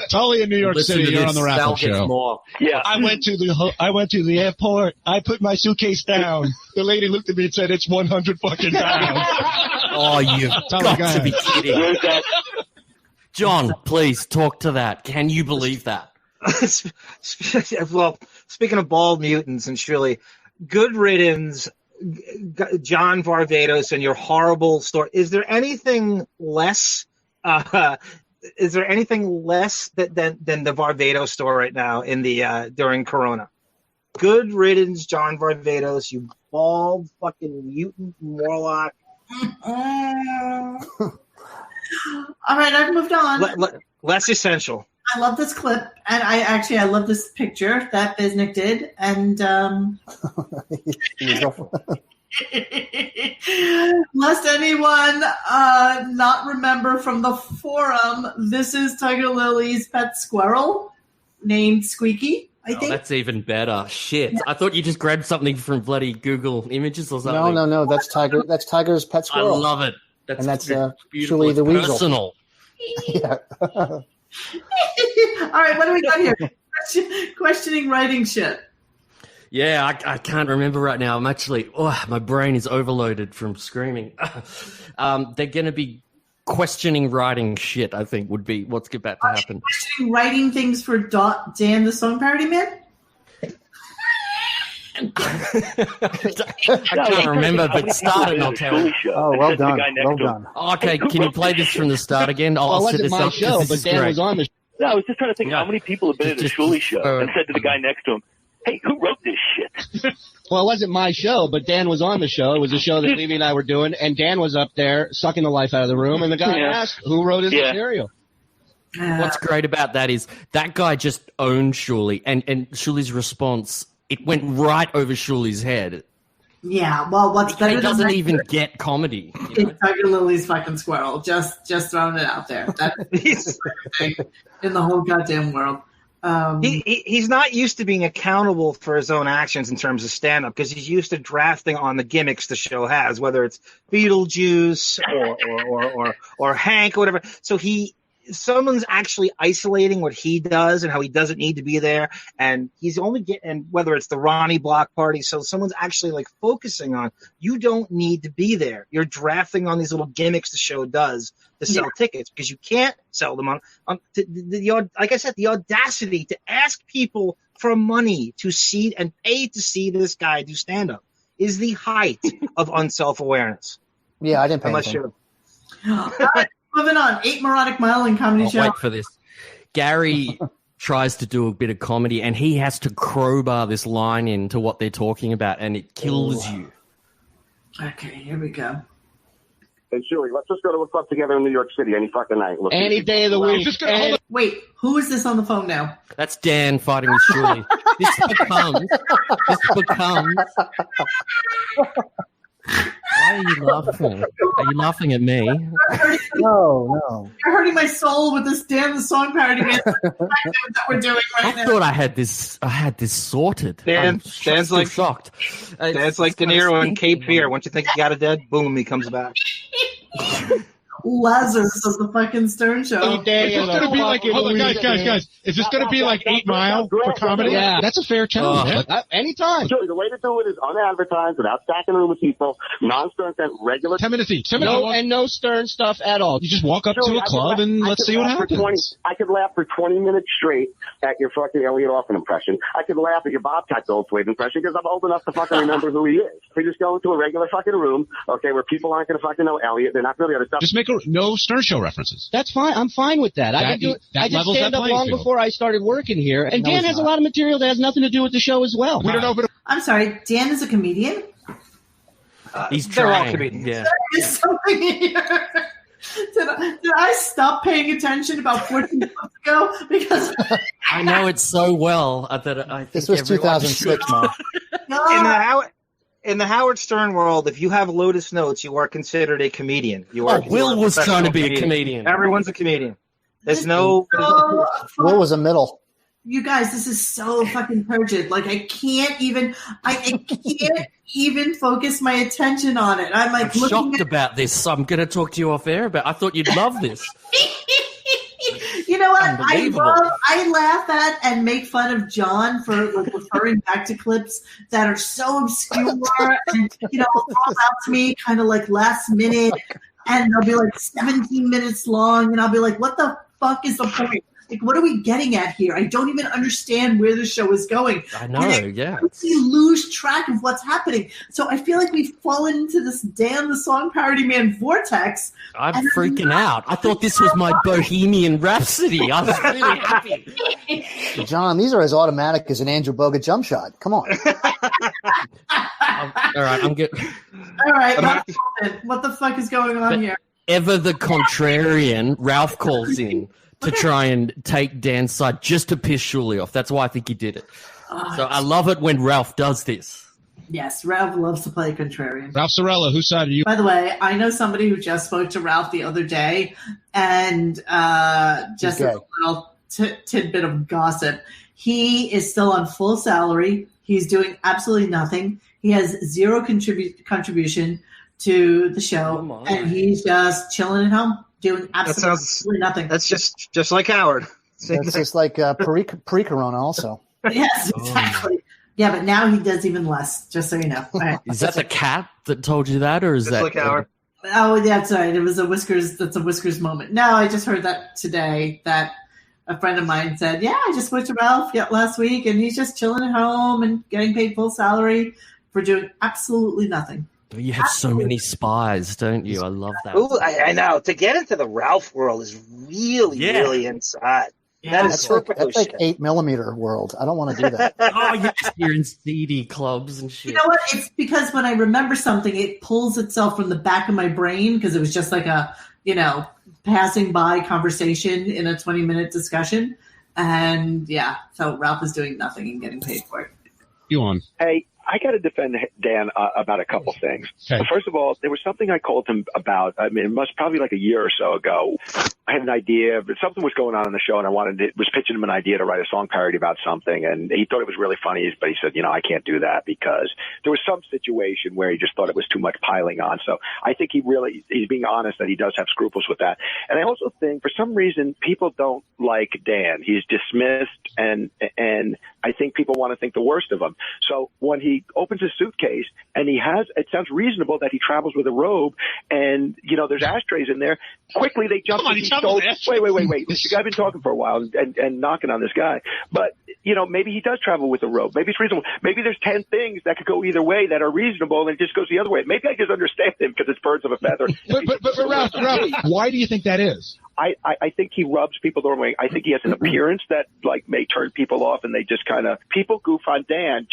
Totally in New York City. You're on the wrap-up show. More. Yeah. I went to the airport. I put my suitcase down. The lady looked at me and said, "It's 100 fucking pounds." Oh, you've got to be kidding. John, please talk to that. Can you believe that? Well, speaking of bald mutants and Shuli, good riddance, John Varvatos, and your horrible story. Is there anything less? Is there anything less than the Varvatos story right now in the during Corona? Good riddance, John Varvatos, you bald fucking mutant warlock. All right, I've moved on. Less essential. I love this clip, and I love this picture that Biznick did, and lest anyone not remember from the forum, this is Tiger Lily's pet squirrel named Squeaky. I think that's even better. Shit, I thought you just grabbed something from bloody Google Images or something. No. That's Tiger. That's Tiger's pet squirrel. I love it. That's beautiful. Shuli the weasel. Personal. Yeah. All right, what do we got here? Questioning writing shit. Yeah, I can't remember right now. I'm actually, my brain is overloaded from screaming. They're going to be questioning writing shit, I think, would be what's about to happen. Questioning writing things for Dan the Song Parody Man? I can't remember, but start it and I'll tell you. Oh, well done. Well done. Okay, can you play this from the start again? I'll set this up. Show, but Dan was on the show. No, I was just trying to think how many people have been at a Shuli show and said to the guy next to him, "Hey, who wrote this shit?" Well, it wasn't my show, but Dan was on the show. It was a show that Levy and I were doing, and Dan was up there sucking the life out of the room, and the guy asked who wrote his material. What's great about that is that guy just owned Shuli, and Shuli's response, it went right over Shuli's head. Yeah, well, what's better? He doesn't even get comedy. It's Tiger Lily's fucking squirrel. Just throwing it out there. That's in the whole goddamn world. He's not used to being accountable for his own actions in terms of stand-up because he's used to drafting on the gimmicks the show has, whether it's Beetlejuice or Hank or whatever. So someone's actually isolating what he does and how he doesn't need to be there, and he's only getting, whether it's the Ronnie Block Party, so someone's actually like focusing on, you don't need to be there. You're drafting on these little gimmicks the show does to sell tickets because you can't sell them on like I said, the audacity to ask people for money to see and pay to see this guy do stand-up is the height of unself-awareness. Yeah, I didn't pay unless anything. You're moving on. 8 Neurotic Mile in Comedy Show. Wait for this. Gary tries to do a bit of comedy, and he has to crowbar this line into what they're talking about, and it kills you. Okay, here we go. Hey, Shuli, let's just go to a club together in New York City any fucking night. Any day of the week. Wait, who is this on the phone now? That's Dan fighting with Shuli. This becomes. Why are you laughing? Are you laughing at me? No. You're hurting my soul with this damn song parody that we're doing right now. I thought I had this sorted. Dan's like shocked. Dan's like De Niro in Cape Fear. Once you think you got it dead, boom, he comes back. Lazarus of the fucking Stern Show. Is this going to be like, guys, is this going to be like 8 Mile for comedy? Yeah, that's a fair challenge. Anytime. Shuli, the way to do it is unadvertised, without stacking room with people, non-Stern, regular. 10 minutes each. No Stern stuff at all. You just walk up to a club and let's see what happens. I could laugh for 20 minutes straight at your fucking Elliot Orphan impression. I could laugh at your Bobcat Goldthwait impression because I'm old enough to fucking remember who he is. We just go into a regular fucking room, okay, where people aren't going to fucking know Elliot. They're not going to be able to stop. Just make no Stern Show references. That's fine. I'm fine with that. I just stand up long before I started working here. And Dan has a lot of material that has nothing to do with the show as well. We don't know, but I'm sorry, Dan is a comedian? He's they're all trying. comedians. Yeah. There is something here. Did I stop paying attention about 14 months ago? Because I know it so well that I think this was 2006, Mom. in the Howard Stern world, if you have Lotus Notes, you are considered a comedian. Will was trying to be a comedian. Everyone's a comedian. There's no. Will was a middle. You guys, this is so fucking turgid. Like I can't even focus my attention on it. I'm like I'm shocked about this. So I'm going to talk to you off air about. I thought you'd love this. You know what? I laugh at and make fun of John for like referring back to clips that are so obscure and fall out to me kind of like last minute, and they'll be like 17 minutes long, and I'll be like, "What the fuck is the point? Like, what are we getting at here? I don't even understand where the show is going." I know, yeah. We lose track of what's happening. So I feel like we've fallen into this Dan the Song Parody Man vortex. I'm freaking out. I thought this was my Bohemian Rhapsody. I was really happy. John, these are as automatic as an Andrew Bogut jump shot. Come on. All right, I'm good. All right, what the fuck is going on here? Ever the contrarian, Ralph calls in to try and take Dan's side just to piss Shuli off. That's why I think he did it. So I love it when Ralph does this. Yes, Ralph loves to play contrarian. Ralph Sorella, whose side are you? By the way, I know somebody who just spoke to Ralph the other day, and just a little tidbit of gossip. He is still on full salary. He's doing absolutely nothing. He has zero contribution to the show, and he's just chilling at home. Doing absolutely nothing. That's just like Howard. That's just like pre-corona also. Yes, exactly. Yeah, but now he does even less, just so you know. All right. Is that the cat that told you that, or is just that like Howard? Oh, yeah, that's right. It was that's a Whiskers moment. No, I just heard that today, that a friend of mine said, yeah, I just spoke to Ralph last week, and he's just chilling at home and getting paid full salary for doing absolutely nothing. You have so many spies, don't you? I love that. Ooh, I know. To get into the Ralph world is really inside. Yeah, that's like 8mm world. I don't want to do that. Oh, yes, you're in CD clubs and shit. You know what? It's because when I remember something, it pulls itself from the back of my brain because it was just like a, passing by conversation in a 20-minute discussion. And yeah, so Ralph is doing nothing and getting paid for it. You on? Hey, I got to defend Dan about a couple things. Okay. First of all, there was something I called him about. I mean, it must probably like a year or so ago. I had an idea, but something was going on in the show, and was pitching him an idea to write a song parody about something, and he thought it was really funny, but he said, I can't do that because there was some situation where he just thought it was too much piling on. So I think he's being honest that he does have scruples with that. And I also think for some reason people don't like Dan. He's dismissed, and I think people want to think the worst of him. So when he opens his suitcase and it sounds reasonable that he travels with a robe, and there's ashtrays in there. Quickly they jump. Wait. This guy been talking for a while and knocking on this guy. But maybe he does travel with a robe. Maybe it's reasonable. Maybe there's 10 things that could go either way that are reasonable, and it just goes the other way. Maybe I just understand him because it's birds of a feather. But Ralph, why do you think that is? I think he rubs people the wrong way. I think he has an appearance that may turn people off, and they just kind of people goof on Dan.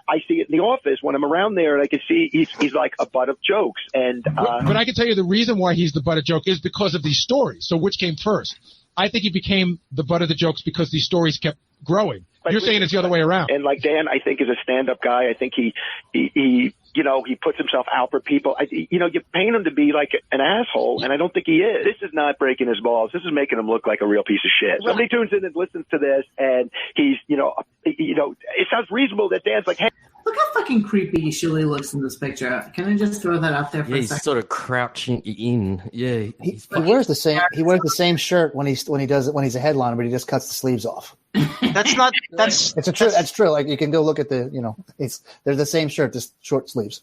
I see it in the office when I'm around there, and I can see he's like a butt of jokes. And but I can tell you the reason why he's the butt of joke is because of these stories. So which came first? I think he became the butt of the jokes because these stories kept growing. You're saying it's the other way around. And like Dan, I think is a stand-up guy. I think he puts himself out for people. You paint him to be like an asshole, and I don't think he is. This is not breaking his balls. This is making him look like a real piece of shit. Somebody tunes in and listens to this, and he's, it sounds reasonable that Dan's like, hey. Look how fucking creepy Shuli looks in this picture. Can I just throw that out there for a second? He's sort of crouching in. Yeah, he wears the same. He wears the same shirt when he's a headliner, but he just cuts the sleeves off. That's true. Like you can go look at the. They're the same shirt, just short sleeves.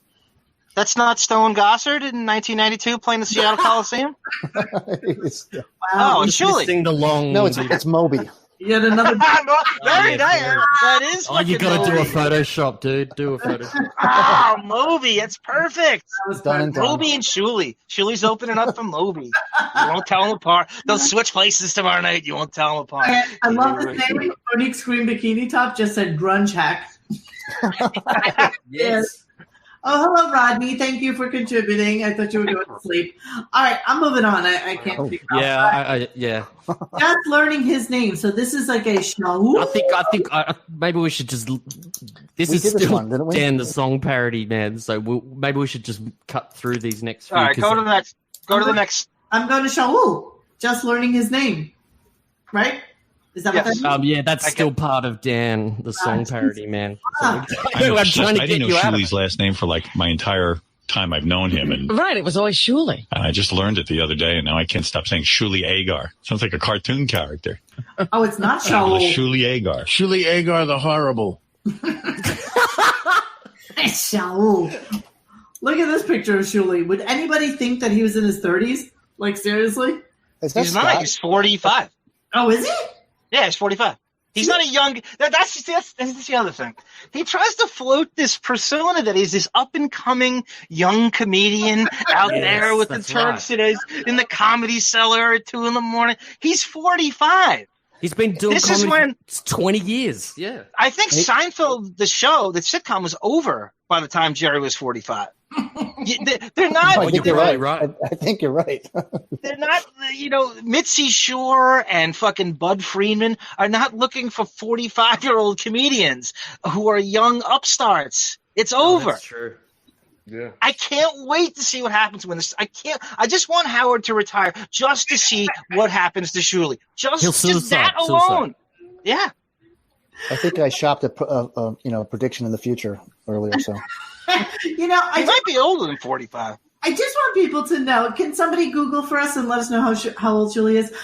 That's not Stone Gossard in 1992 playing the Seattle Coliseum. Wow, Shuli. Sing the long. No, it's Moby. Yet another. That is. Oh, you got to do a Photoshop, dude. Do a Photoshop. Oh, Moby, it's perfect. Done. Moby and Shuli. Shuli's opening up for Moby. You won't tell them apart. They'll switch places tomorrow night. You won't tell them apart. I love the name. Monique's green bikini top just said grunge hack. Yes. Oh, hello, Rodney. Thank you for contributing. I thought you were going to sleep. All right, I'm moving on. I can't speak. Yeah. Just learning his name. So this is like a Shaul. I think maybe we should just. This is still Dan the song parody, man. So maybe we should just cut through these next few. All right, go to the next. Go to the next. I'm going to Shaul. Just learning his name. Right? Is that what that means? Yeah, that's still part of Dan, the song parody, man. So, I didn't know Shuli's last name for like my entire time I've known him. And right, it was always Shuli. I just learned it the other day, and now I can't stop saying Shuli Egar. Sounds like a cartoon character. Oh, it's not Shaul. Shuli Egar. Shuli Egar the Horrible. Shaul. Look at this picture of Shuli. Would anybody think that he was in his 30s? Like, seriously? He's not. He's 45. Oh, is he? Yeah, he's 45. He's not a young. That's the other thing. He tries to float this persona that he's this up and coming young comedian out there with the Turks in the Comedy Cellar at 2 a.m. He's 45. He's been doing comedy for 20 years. Yeah. I think Seinfeld, the sitcom, was over by the time Jerry was 45. They're not. I think you're right. I think you're right. They're not, Mitzi Shore and fucking Bud Friedman are not looking for 45-year-old comedians who are young upstarts. It's over. That's true. Yeah. I can't wait to see what happens when this. I just want Howard to retire just to see what happens to Shuli. Just that alone. Yeah. I think I shopped a prediction in the future earlier. So. He might be older than 45. I just want people to know. Can somebody Google for us and let us know how old Shuli is?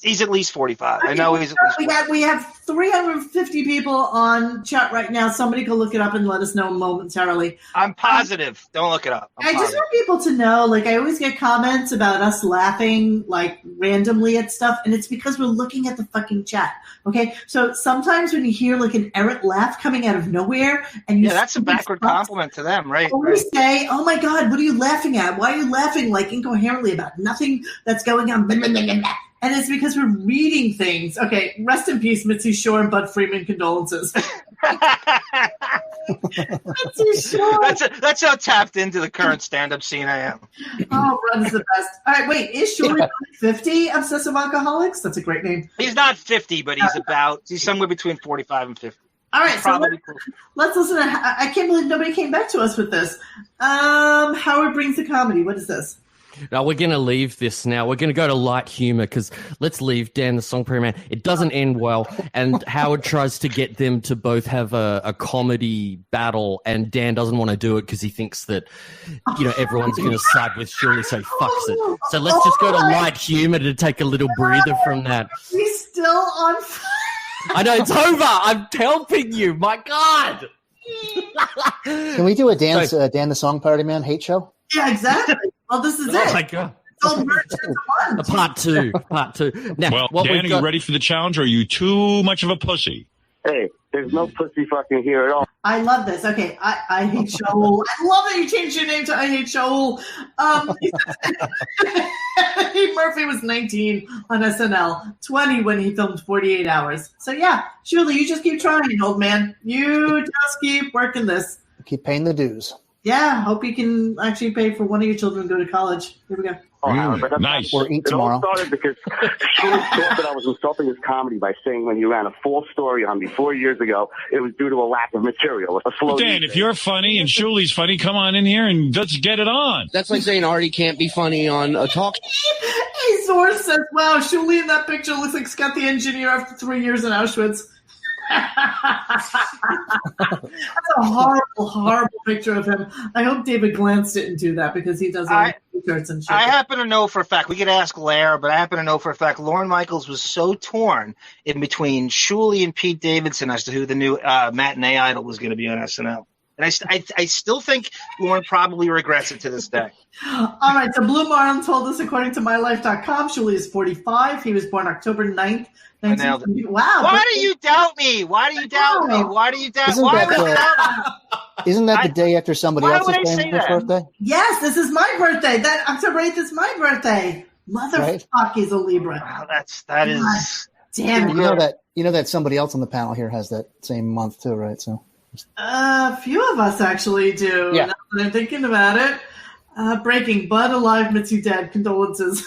He's at least 45. I know he's at least 45. We have 350 people on chat right now. Somebody can look it up and let us know momentarily. I'm positive. Don't look it up. I just want people to know, like, I always get comments about us laughing, like, randomly at stuff, and it's because we're looking at the fucking chat, okay? So sometimes when you hear, like, an errant laugh coming out of nowhere, and you that's a backward compliment to them, right? Always say, oh, my God, what are you laughing at? Why are you laughing, like, incoherently about nothing that's going on? And it's because we're reading things. Okay, rest in peace, Mitzi Shore and Bud Friedman. Condolences. Mitzi Shore. That's how tapped into the current stand-up scene I am. Oh, Bud's the best. All right, wait, is Shuli 50 Obsessive Alcoholics? That's a great name. He's not 50, but he's somewhere between 45 and 50. All right, so let's listen to. I can't believe nobody came back to us with this. Howard Brings the Comedy. What is this? Now, we're going to leave this now. We're going to go to light humor because let's leave Dan the Song Parody Man. It doesn't end well, and Howard tries to get them to both have a comedy battle, and Dan doesn't want to do it because he thinks that, everyone's going to side with Shuli, so he fucks it. So let's just go to light humor to take a little breather from that. He's still on fire. I know, it's over. I'm helping you. My God. Can we do a Dan the Song Parody Man hate show? Yeah, exactly. Well, this is it. Oh, my God. Part two. Now, well, Dan, are you ready for the challenge, or are you too much of a pussy? Hey, there's no pussy fucking here at all. I love this. Okay, I hate Shaul. I love that you changed your name to I hate Shaul. Murphy was 19 on SNL, 20 when he filmed 48 Hours. So yeah, Shuli, you just keep trying, old man. You just keep working this. Keep paying the dues. Yeah, hope you can actually pay for one of your children to go to college. Here we go. Nice. Or eat tomorrow. It all started because Shuli thought that I was insulting his comedy by saying when you ran a false story on me 4 years ago, it was due to a lack of material. Dan, if you're funny and Shuli's funny, come on in here and let's get it on. That's like saying Artie can't be funny on a talk show. A source says, wow, Shuli in that picture looks like Scott the Engineer after 3 years in Auschwitz. That's a horrible, horrible picture of him. I hope David glanced it into that because he does t-shirts and shit. I happen to know for a fact, we could ask Lair, but I happen to know for a fact Lorne Michaels was so torn in between Shuli and Pete Davidson as to who the new matinee idol was going to be on SNL. And I still think Lorne probably regrets it to this day. All right, so Blue Marlin told us, according to MyLife.com, Shuli is 45. He was born October 9th. Wow. Why do you doubt me? Why do you doubt me? Why do you doubt me? Isn't that the day after somebody else's birthday? Yes, this is my birthday. That October 8th is my birthday. Motherfuck, he's a Libra. Wow, that is damn. You know that somebody else on the panel here has that same month too, right? So A few of us actually do. Yeah. Now that I'm thinking about it. Breaking Bud alive, Mitzi dead. Condolences.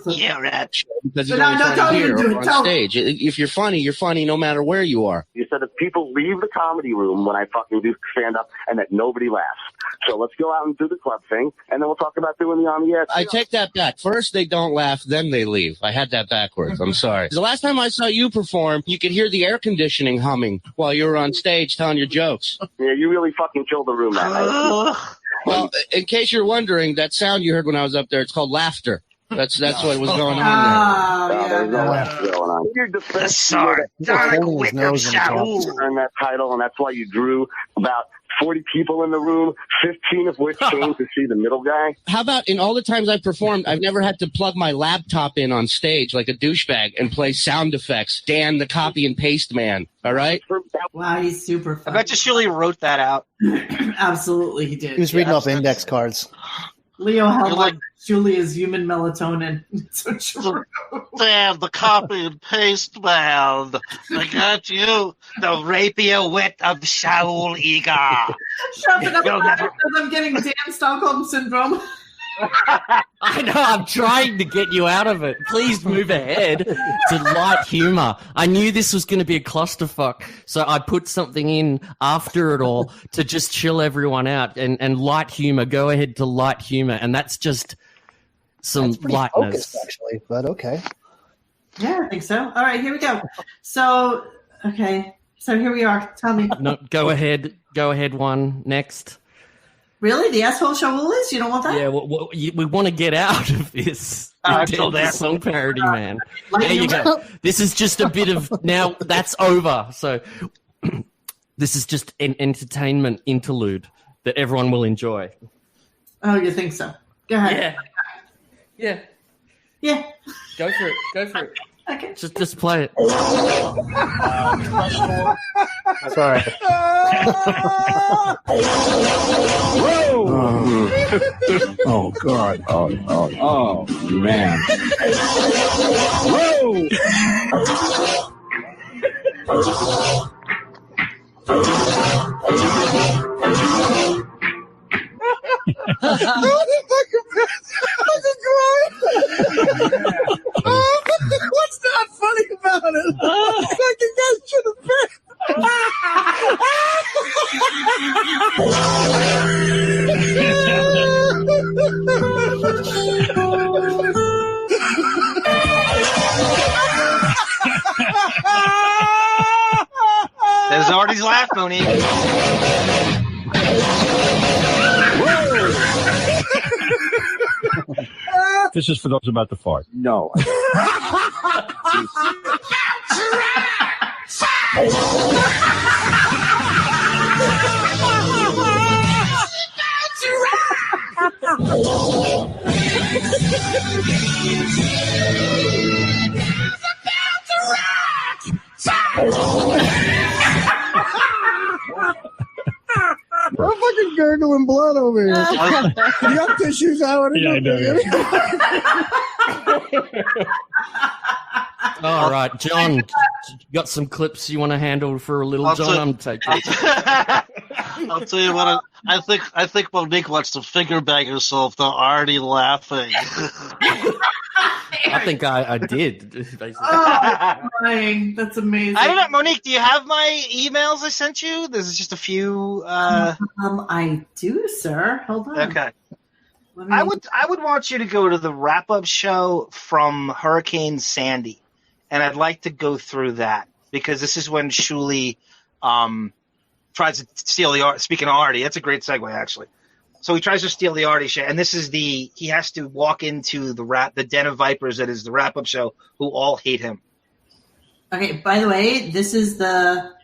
Yeah, right. Because But you're no, only don't funny even here do it. on Tell- stage. If you're funny no matter where you are. You said that people leave the comedy room when I fucking do stand up and that nobody laughs. So let's go out and do the club thing, and then we'll talk about doing the on the air. I take that back. First they don't laugh, then they leave. I had that backwards. I'm sorry. The last time I saw you perform, you could hear the air conditioning humming while you were on stage telling your jokes. Yeah, you really fucking killed the room that night. Well, in case you're wondering, that sound you heard when I was up there, it's called laughter. That's what was going on there. There's no laughter going on. Your defense, sardonic whip of Shaul. Earned that title, and that's why you drew about 40 people in the room, 15 of which came to see the middle guy. How about in all the times I've performed, I've never had to plug my laptop in on stage like a douchebag and play sound effects. Dan, the copy and paste man. All right? Wow, he's super funny. I bet you Shuli wrote that out. Absolutely, he did. He was reading off index cards. Leo held Shuli is human melatonin. So true. Damn, the copy and paste man. I got you. The rapier wit of Shuli Egar. Shut it up, because I'm getting Dan Stockholm syndrome. I know, I'm trying to get you out of it. Please move ahead to light humor. I knew this was going to be a clusterfuck, so I put something in after it all to just chill everyone out. And light humor, go ahead to light humor. And that's just some lightness. Focused, actually, but okay. Yeah, I think so. All right, here we go. So here we are. Tell me. No, go ahead, one, next. Really? The asshole Shaul is? You don't want that? Yeah, we want to get out of this. Until The song parody, man. There you go. This is just a bit of, now that's over. So this is just an entertainment interlude that everyone will enjoy. Oh, you think so? Go ahead. Yeah. Go for it. Okay. Just play it. Sorry. Oh God! Oh man! What's not funny about it? Fucking guys should have There's Artie's laugh, Monique. This is for those about to fart. No. I'm fucking gurgling blood over here. You got tissues, Howard? Yeah, I know. All right, John, you got some clips you want to handle for a little I'm taking. I'll tell you what. I think Monique wants to finger bang herself. They're already laughing. I think I did. Basically. Oh, that's amazing. I don't know, Monique. Do you have my emails I sent you? There's just a few. I do, sir. Hold on. Okay. I would want you to go to the wrap-up show from Hurricane Sandy, and I'd like to go through that because this is when Shuli tries to steal the art. Speaking of Artie, that's a great segue, actually. So he tries to steal the Artie show, and this is he has to walk into the den of vipers that is the wrap-up show, who all hate him. Okay. By the way, this is the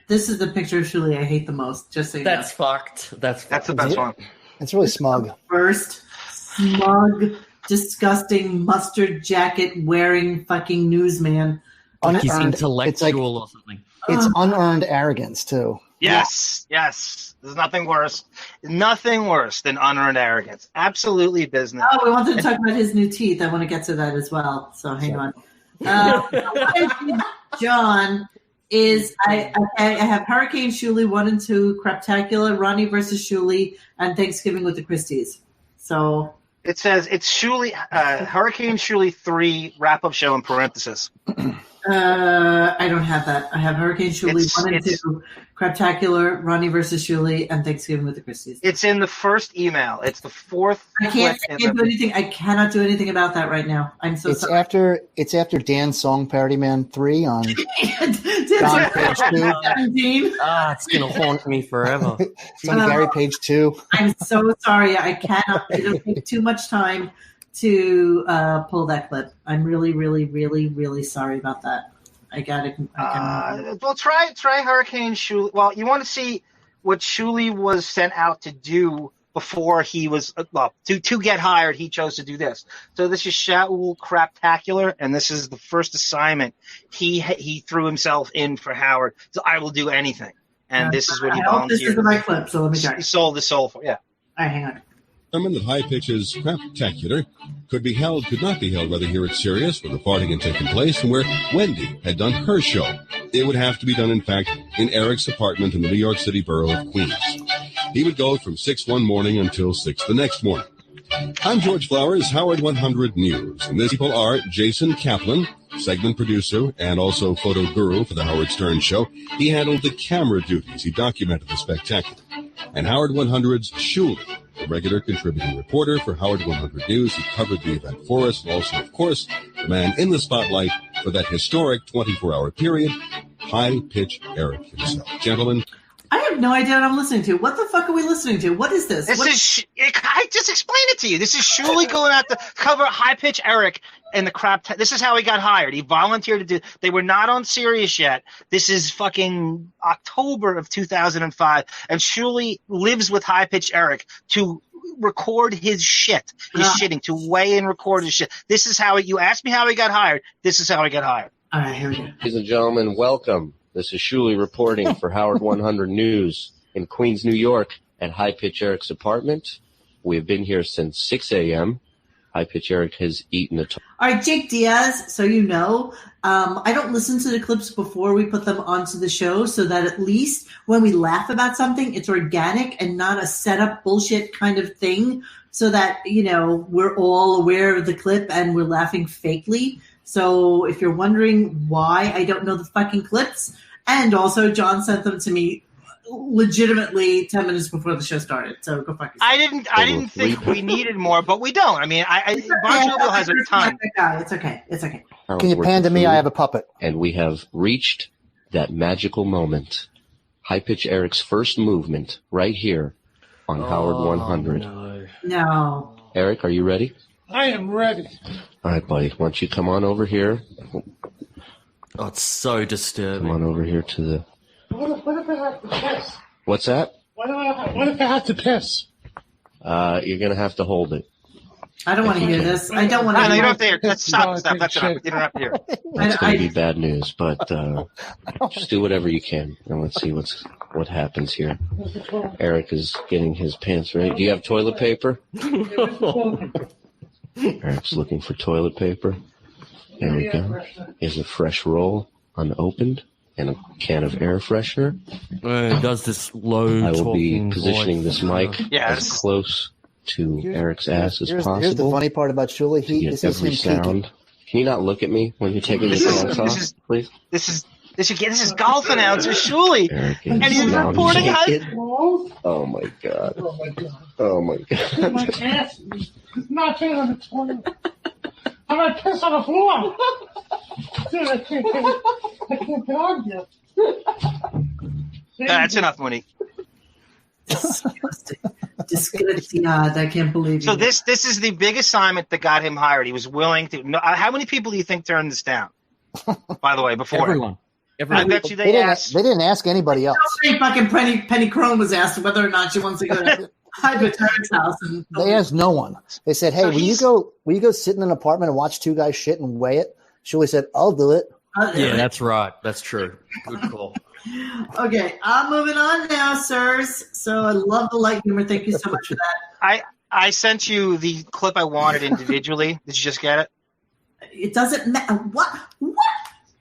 picture of Shuli I hate the most. Just so you know. Fucked. That's the best one. It's really smug. First smug, disgusting mustard jacket wearing fucking newsman. Like he's intellectual or something. It's unearned arrogance too. Yes. There's nothing worse than unearned arrogance. Absolutely business. Oh, we wanted to talk about his new teeth. I want to get to that as well. So hang on. John, is I have Hurricane Shuli 1 and 2, Craptacular, Ronnie versus Shuli, and Thanksgiving with the Christies. So it says it's Shuli, Hurricane Shuli 3 wrap-up show in parentheses. I don't have that. I have Hurricane Shuli 1 and 2, Craptacular, Ronnie versus Shuli, and Thanksgiving with the Christies. It's in the first email. It's the fourth. I can't do anything. I cannot do anything about that right now. I'm so sorry. It's after Dan's Song Parody Man 3 on Gunk page 2. It's gonna haunt me forever. It's on Gary page 2. I'm so sorry. I cannot. It'll take too much time to pull that clip. I'm really, really, really, really sorry about that. I got it. Well, try Hurricane Shuli. Well, you want to see what Shuli was sent out to do before he was to get hired. He chose to do this. So this is Shaul Craptacular, and this is the first assignment he threw himself in for Howard. So I will do anything, and this is what he volunteered. This is the right clip. So let me check. He sold his soul for. Yeah. All right, hang on. That High Pitch's Craptacular could not be held, whether here at Sirius, where the party had taken place, and where Wendy had done her show. It would have to be done, in fact, in Eric's apartment in the New York City borough of Queens. He would go from 6 one morning until 6 the next morning. I'm George Flowers, Howard 100 News, and these people are Jason Kaplan, segment producer and also photo guru for the Howard Stern Show. He handled the camera duties. He documented the spectacular. And Howard 100's Shuli, a regular contributing reporter for Howard 100 News. He covered the event for us, and also, of course, the man in the spotlight for that historic 24-hour period, High Pitch Eric himself. Gentlemen. I have no idea what I'm listening to. What the fuck are we listening to? What is this? I just explained it to you. This is Shuli going out to cover High Pitch Eric and the crap. This is how he got hired. He volunteered to do. They were not on Sirius yet. This is fucking October of 2005, and Shuli lives with High Pitch Eric to record his shit. He's shitting, to weigh and record his shit. This is how you asked me how he got hired. This is how he got hired. All right, here we go. Ladies and gentlemen, welcome. This is Shuli reporting for Howard 100 News in Queens, New York, at High Pitch Eric's apartment. We have been here since 6 a.m. High Pitch Eric has eaten a. All right, Jake Diaz, so you know, I don't listen to the clips before we put them onto the show, so that at least when we laugh about something, it's organic and not a setup bullshit kind of thing, so that, you know, we're all aware of the clip and we're laughing fakely. So if you're wondering why I don't know the fucking clips, and also John sent them to me legitimately 10 minutes before the show started. So go fuck yourself. I didn't think we needed more, but we don't. I mean, Bon Jovi has a ton. It's okay. It's okay. Can you pan to me? I have a puppet. And we have reached that magical moment. High Pitch Eric's first movement right here on Howard 100. No. Eric, are you ready? I am ready. All right, buddy. Why don't you come on over here? Oh, it's so disturbing. Come on over here to the... What if I have to piss? What's that? What if I have to piss? You're going to have to hold it. I don't want to hear this. I don't want to hear you don't have to hear. Let's stop. That's enough. You don't have to hear. It's going to be bad news, but just do whatever you can, and let's see what happens here. Eric is getting his pants ready. Do you have toilet paper? Eric's looking for toilet paper. There we go. Here's a fresh roll, unopened, and a can of air freshener. It does this low. I will be positioning this mic as close to Eric's ass as possible. Here's the funny part about Shuli. He gets every sound. Can you not look at me when you're taking your pants off, please? This is golf announcer Shuli, and he's reporting. Oh my god! Oh my god! Oh my god! My ass is not in on the toilet. I'm gonna piss on the floor. Dude, I can't get on yet. That's enough, Monique. Disgusting. I can't believe it. So this is the big assignment that got him hired. He was willing to. How many people do you think turned this down? By the way, before everyone. I bet you they asked. They didn't ask anybody else. Fucking Penny Crone was asked whether or not she wants to go to High Pitch Eric's house. They asked no one. They said, "Hey, will you go sit in an apartment and watch two guys shit and weigh it?" Shuli said, "I'll do it." Yeah, that's right. That's true. Good call. Okay, I'm moving on now, sirs. So I love the light humor. Thank you so much for that. I sent you the clip I wanted individually. Did you just get it? It doesn't matter. What?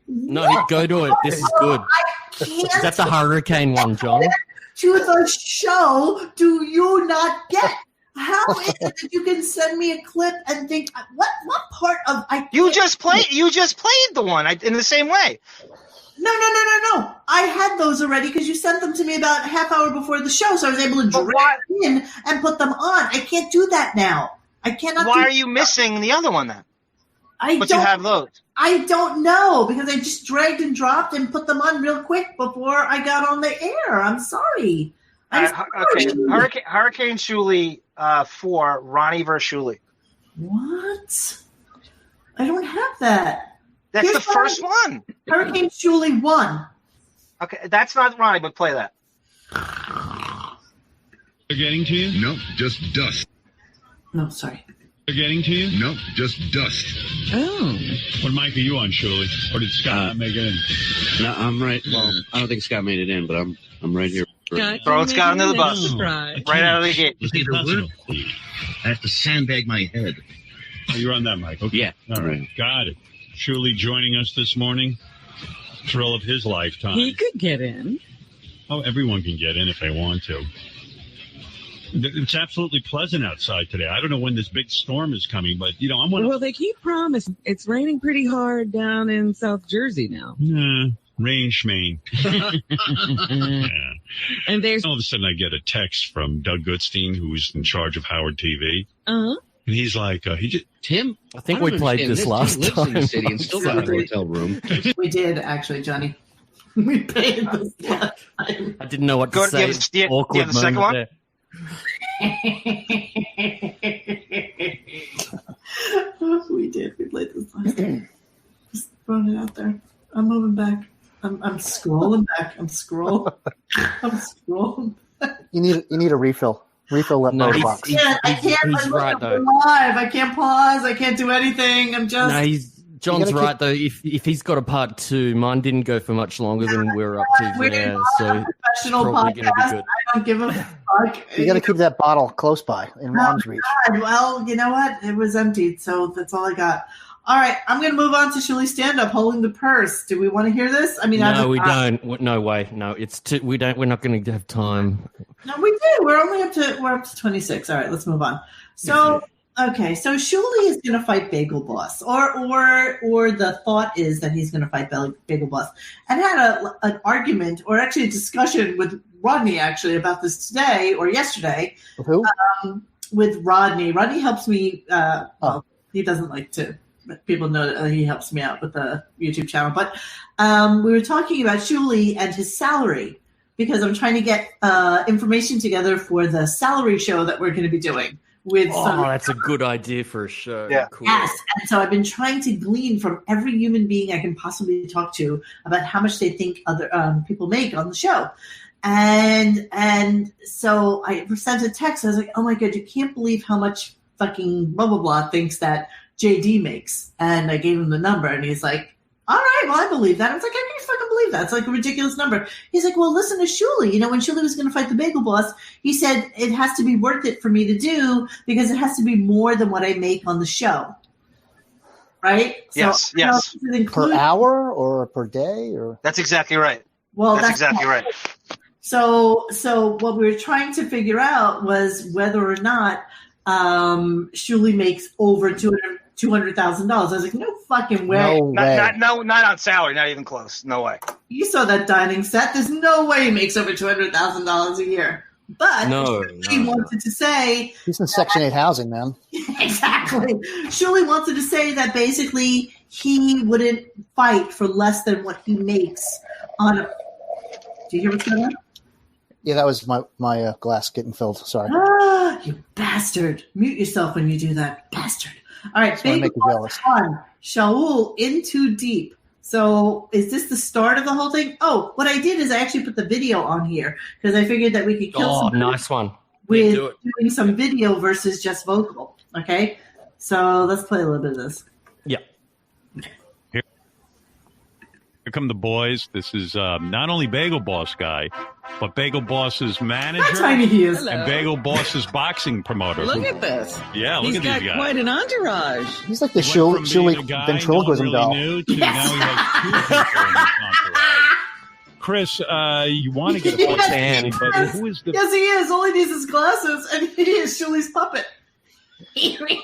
No, go to it. This is good. That's a hurricane one, John. To the show, do you not get? How is it that you can send me a clip and think what part of You just played the one in the same way. No. I had those already because you sent them to me about a half hour before the show, so I was able to drag in and put them on. I can't do that now. I cannot. Why are you missing the other one then? But you have those. I don't know because I just dragged and dropped and put them on real quick before I got on the air. I'm sorry. Okay, Hurricane Shuli 4, Ronnie versus Shuli. What? I don't have that. That's the first one. Hurricane Shuli 1. Okay, that's not Ronnie, but play that. They're getting to you? No, just dust. No, sorry. They're getting to you? No, just dust. Oh. What mic are you on, Shuli? Or did Scott make it in? No, I'm right. Well, I don't think Scott made it in, but I'm right here. Throw Scott under the bus. Right out of the gate. I have to sandbag my head. Oh, you're on that mic. Okay. Yeah. All right. Got it. Shuli joining us this morning. Thrill of his lifetime. He could get in. Oh, everyone can get in if they want to. It's absolutely pleasant outside today. I don't know when this big storm is coming, but, I'm one. Well, they keep promising. It's raining pretty hard down in South Jersey now. Rain schmain. Yeah. And there's all of a sudden I get a text from Doug Goodstein, who's in charge of Howard TV. Uh-huh. And he's like, Tim? I think we played this last time. He lives in the city and still got a hotel room. We did, actually, Johnny. We paid this last time. I didn't know what to say. Awkward the second one? There. We did. We played this last time. Just throwing it out there. I'm moving back. I'm scrolling back. I'm scrolling back. You need a refill. Refill that box. I can't. He's right though. Live. I can't pause. I can't do anything. I'm just. John's right though. If he's got a part 2, mine didn't go for much longer than we're up to there. So professional podcast. I don't give a fuck. You got to keep that bottle close by in arm's reach. God. Well, you know what? It was emptied, so that's all I got. All right, I'm going to move on to Shuli stand-up, holding the purse. Do we want to hear this? I mean, no, we don't. No way. No, it's too. We don't. We're not going to have time. No, we do. We're up to 26. All right, let's move on. So, okay, so Shuli is going to fight Bagel Boss, or the thought is that he's going to fight Bagel Boss, and had an argument, or actually a discussion with Rodney actually about this today or yesterday. Who? With Rodney. Rodney helps me. Well, he doesn't like to. People know that he helps me out with the YouTube channel. But we were talking about Shuli and his salary because I'm trying to get information together for the salary show that we're going to be doing. That's a good idea for a show. Yeah. Cool. Yes. And so I've been trying to glean from every human being I can possibly talk to about how much they think other people make on the show. And so I sent a text. I was like, oh, my God, you can't believe how much fucking blah, blah, blah thinks that JD makes. And I gave him the number, and he's like, all right, well, I believe that. I was like, how can you fucking believe that? It's like a ridiculous number. He's like, well, listen to Shuli. When Shuli was going to fight the Bagel Boss, he said it has to be worth it for me to do because it has to be more than what I make on the show. Right? Yes. Per hour or per day? Or That's exactly right. Well, that's exactly right. So what we were trying to figure out was whether or not Shuli makes over $200,000. I was like, no fucking way. Not on salary, not even close. No way. You saw that dining set. There's no way he makes over $200,000 a year. But Shuli wanted to say he's in Section 8 housing, man. Exactly. Shuli wanted to say that basically he wouldn't fight for less than what he makes on a. Do you hear what's going on? Yeah, that was my glass getting filled. Sorry. Ah, you bastard. Mute yourself when you do that. Bastard. All right. Bagel Boss 1. Shaul in too deep. So is this the start of the whole thing? Oh, what I did is I actually put the video on here because I figured that we could kill somebody nice one. with doing some video versus just vocal. Okay. So let's play a little bit of this. Yeah. Here come the boys. This is not only Bagel Boss guy, but Bagel Boss's manager How tiny he is. and Bagel Boss's boxing promoter. Look at this. Yeah, look He's at got these guys. quite an entourage. He's like the Shuli ventriloquism doll. Now he has two people in his entourage. Chris, you want to get a fan, but who is the... Yes, he is. All he needs is glasses, and he is Shuli's puppet.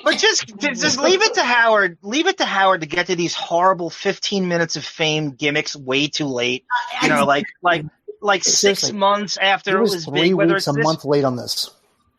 But just leave it to Howard. Leave it to Howard to get to these horrible 15 minutes of fame gimmicks way too late. You know, like 6 months after it was 3 big. Whether weeks, it's a month late on this.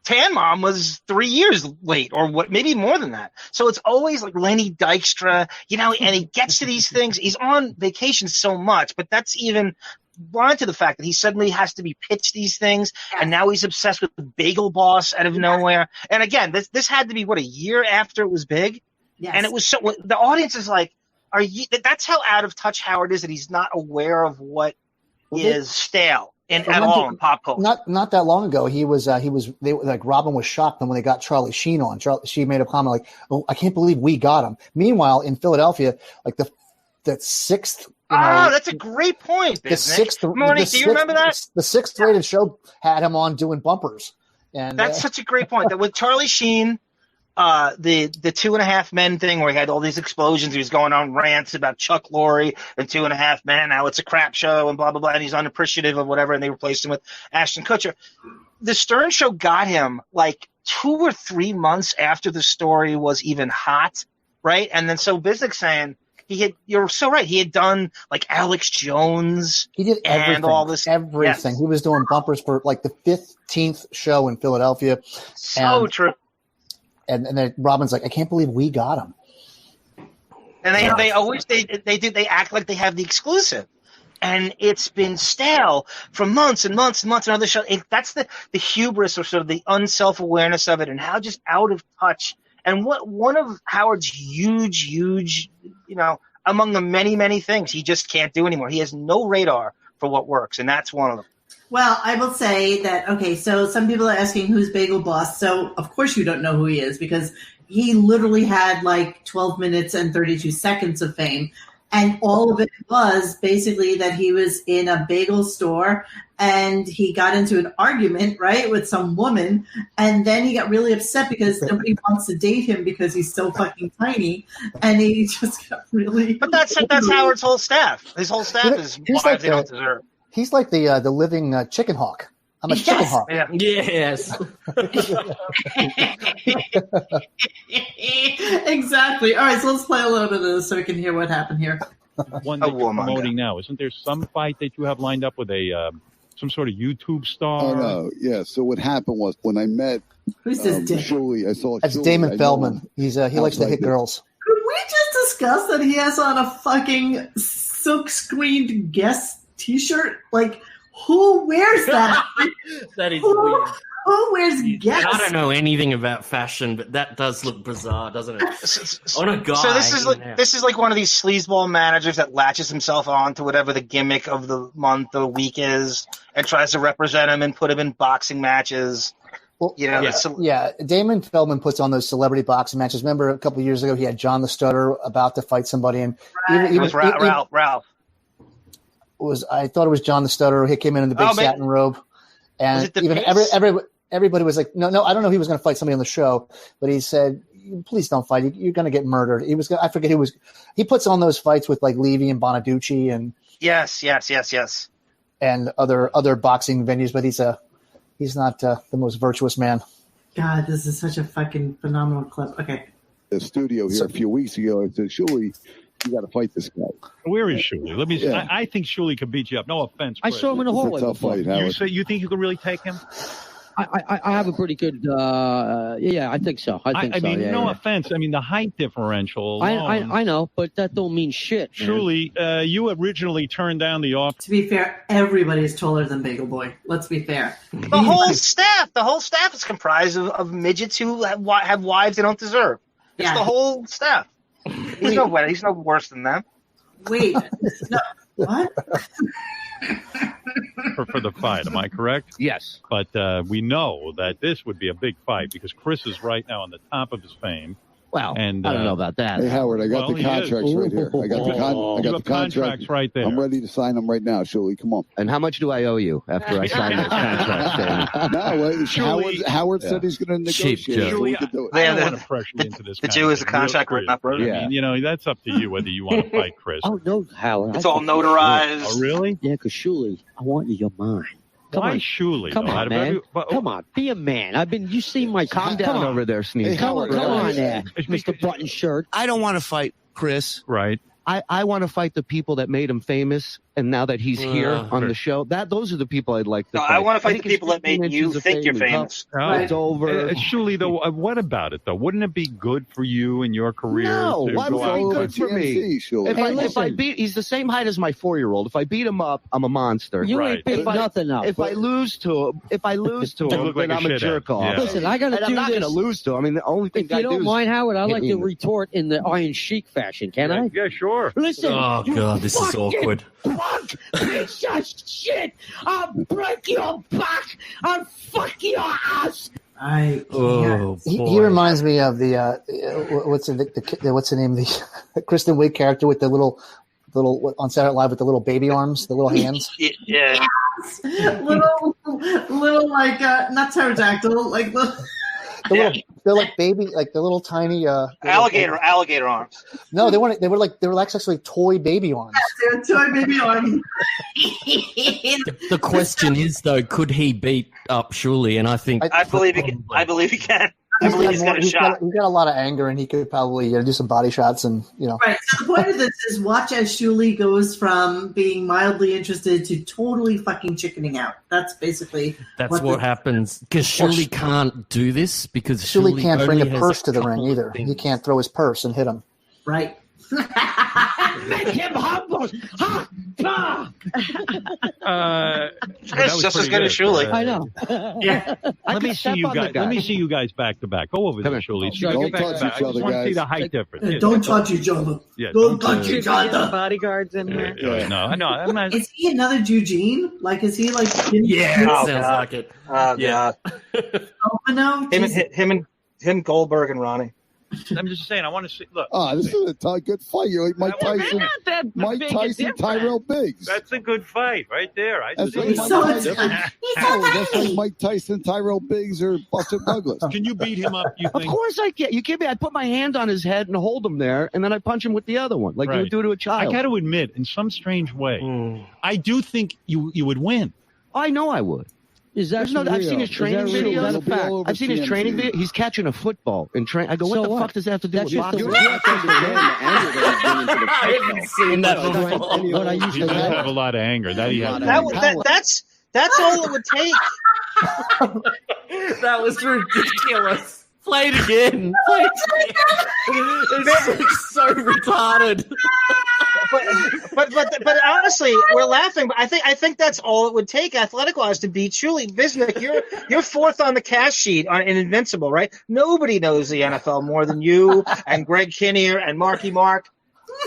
Tan Mom was 3 years late, or what? Maybe more than that. So it's always like Lenny Dykstra, you know. And he gets to these things. He's on vacation so much, but that's even blind to the fact that he suddenly has to be pitched these things, and now he's obsessed with the Bagel Boss out of nowhere. And again, this had to be a year after it was big, and it was so. The audience is like, "Are you?" That's how out of touch Howard is, that he's not aware of what is stale at all in pop culture. Not that long ago, Robin was shocked when they got Charlie Sheen on. She made a comment like, "Oh, I can't believe we got him." Meanwhile, in Philadelphia, like the sixth. That's a great point. The sixth. Monique, do you remember that? The sixth rated show had him on doing bumpers, and that's such a great point. That with Charlie Sheen, the 2.5 Men thing, where he had all these explosions, he was going on rants about Chuck Lorre and 2.5 Men, how it's a crap show and blah blah blah, and he's unappreciative of whatever, and they replaced him with Ashton Kutcher. The Stern Show got him like 2 or 3 months after the story was even hot, right? And then so Biznick saying. You're so right. He had done like Alex Jones. He did everything. And all this. Everything. Yes. He was doing bumpers for like the 15th show in Philadelphia. So true. And then Robin's like, I can't believe we got him. And they act like they have the exclusive. And it's been stale for months and months and months and other shows. That's the hubris, or sort of the unself-awareness of it, and how just out of touch. And one of Howard's huge, you know, among the many, many things he just can't do anymore. He has no radar for what works, and that's one of them. Well, I will say that, okay, so some people are asking who's Bagel Boss. So, of course, you don't know who he is, because he literally had like 12 minutes and 32 seconds of fame. And all of it was basically that he was in a bagel store and he got into an argument, right, with some woman. And then he got really upset because nobody wants to date him because he's so fucking tiny. And he just got really... But that's Howard's whole staff. His whole staff is wives they don't deserve. He's like the living chicken hawk. I'm a chicken hawk. Yeah. Yes. Exactly. All right, so let's play a little bit of this so we can hear what happened here. One that you're promoting now. Isn't there some fight that you have lined up with some sort of YouTube star? Oh, no. Yeah. So what happened was when I met Shuli, I saw That's Shuli. Damon Feldman. He likes to hit girls. Could we just discuss that he has on a fucking silk-screened Guess t-shirt? Like, who wears that? That is weird. Who wears Guess? I don't know anything about fashion, but that does look bizarre, doesn't it? On a guy. So this is like one of these sleazeball managers that latches himself on to whatever the gimmick of the month or week is, and tries to represent him and put him in boxing matches. Well, you know, Damon Feldman puts on those celebrity boxing matches. Remember a couple of years ago, he had John the Stutter about to fight somebody, and it was Ralph. I thought it was John the Stutter. He came in the big satin robe, and even everybody was like, no, I don't know. He was going to fight somebody on the show, but he said, "Please don't fight. You're going to get murdered." I forget who was. He puts on those fights with like Levy and Bonaducci and yes, and other boxing venues, but he's not the most virtuous man. God, this is such a fucking phenomenal clip. Okay, the studio here a few weeks ago, I said, "Shuli, you got to fight this guy." Where is Shuli? Let me see. Yeah. I think Shuli could beat you up. No offense. I saw him in the hallway. It's a tough fight, Howard. You think you could really take him? I have a pretty good. Yeah, I think so. I mean, no offense. I mean, the height differential. I know, but that don't mean shit. Truly, you originally turned down the offer. To be fair, everybody's taller than Bagel Boy. Let's be fair. The whole staff is comprised of midgets who have wives they don't deserve. It's the whole staff. He's no worse than them. Wait, no, what? For the fight, am I correct? Yes. But we know that this would be a big fight because Chris is right now on the top of his fame. Well, and I don't know about that. Hey, Howard, I got the contracts right here. I got the contracts right there. I'm ready to sign them right now, Shuli. Come on. And how much do I owe you after I sign those contracts? No, Howard said he's going to negotiate. So we could do it. I don't want to pressure you into this. Did you as a contract written up? I mean, that's up to you whether you want to fight Chris. Oh, no, Howard. It's all notarized. Oh, really? Yeah, because Shuli, I want you, you're mine. Why Shuli? Come on, man. Come on, be a man. You see my... Calm down over there, Sneeze. Hey, come on there, Mr. Button Shirt. I don't want to fight Chris. Right. I want to fight the people that made him famous, and now that he's here on the show, those are the people I'd like to fight. I want to fight the people that made you think you're famous. It's over. Shuli, though, what about it, though? Wouldn't it be good for you and your career? No, why would it be good for me? If I beat, he's the same height as my 4-year-old. If I beat him up, I'm a monster. You ain't beat nothing up. If I lose to him, then I'm a jerk off. Yeah. Listen, I got to do this. I'm not going to lose to him. I mean, the only thing if you don't mind, Howard, I'd like to retort in the Iron Sheik fashion. Can I? Yeah, sure. Listen. Oh God, this is awkward. Punk piece of shit! I'll break your back! I'll fuck your ass! He reminds me of the what's the name of the Kristen Wiig character with the little on Saturday Night Live with the little baby arms, the little hands. Yeah. little like not pterodactyl, like little. They're like baby, like the little tiny alligator arms. No, they weren't. They were actually toy baby arms. Yes, they're toy baby arms. The question is though, could he beat up Shuli? And I think I believe he can. I believe he can. He's got a lot of anger, and he could probably do some body shots, and Right. So the point of this is watch as Shuli goes from being mildly interested to totally fucking chickening out. That's basically what happens. Because Shuli can't do this because Shuli can't bring a purse to the ring either. He can't throw his purse and hit him. Right. Make him humble. It's just as good as Shuli. I know. Yeah. Let me see you guys back to back. Go over there, Shuli. Don't touch each other, guys. I just want to see the height difference. Don't touch each other. Yeah, don't touch each other. Bodyguards in here. No, I'm not. Is he another Eugene? Like, is he like? Yeah, sounds like it. Yeah. Him, Goldberg, and Ronnie. I'm just saying. I want to see. Look. This is a good fight. You're like Mike Tyson. Tyrell Biggs. That's a good fight right there. That's like Mike Tyson, Tyrell Biggs, or Buster Douglas. Can you beat him up? You think? Of course I can. You give me. I put my hand on his head and hold him there, and then I punch him with the other one, like you would do to a child. I got to admit, in some strange way, I do think you would win. I know I would. I've seen his training video. I've seen his training video. He's catching a football in train. I go, what the fuck does that have to do with boxing? I haven't seen that before. He does have a lot of anger. That's all it would take. That was ridiculous. Play it again. It's so retarded. But honestly, we're laughing. But I think that's all it would take, athletic-wise, to beat Shuli. Visnick, you're fourth on the cast sheet in Invincible, right? Nobody knows the NFL more than you and Greg Kinnear and Marky Mark.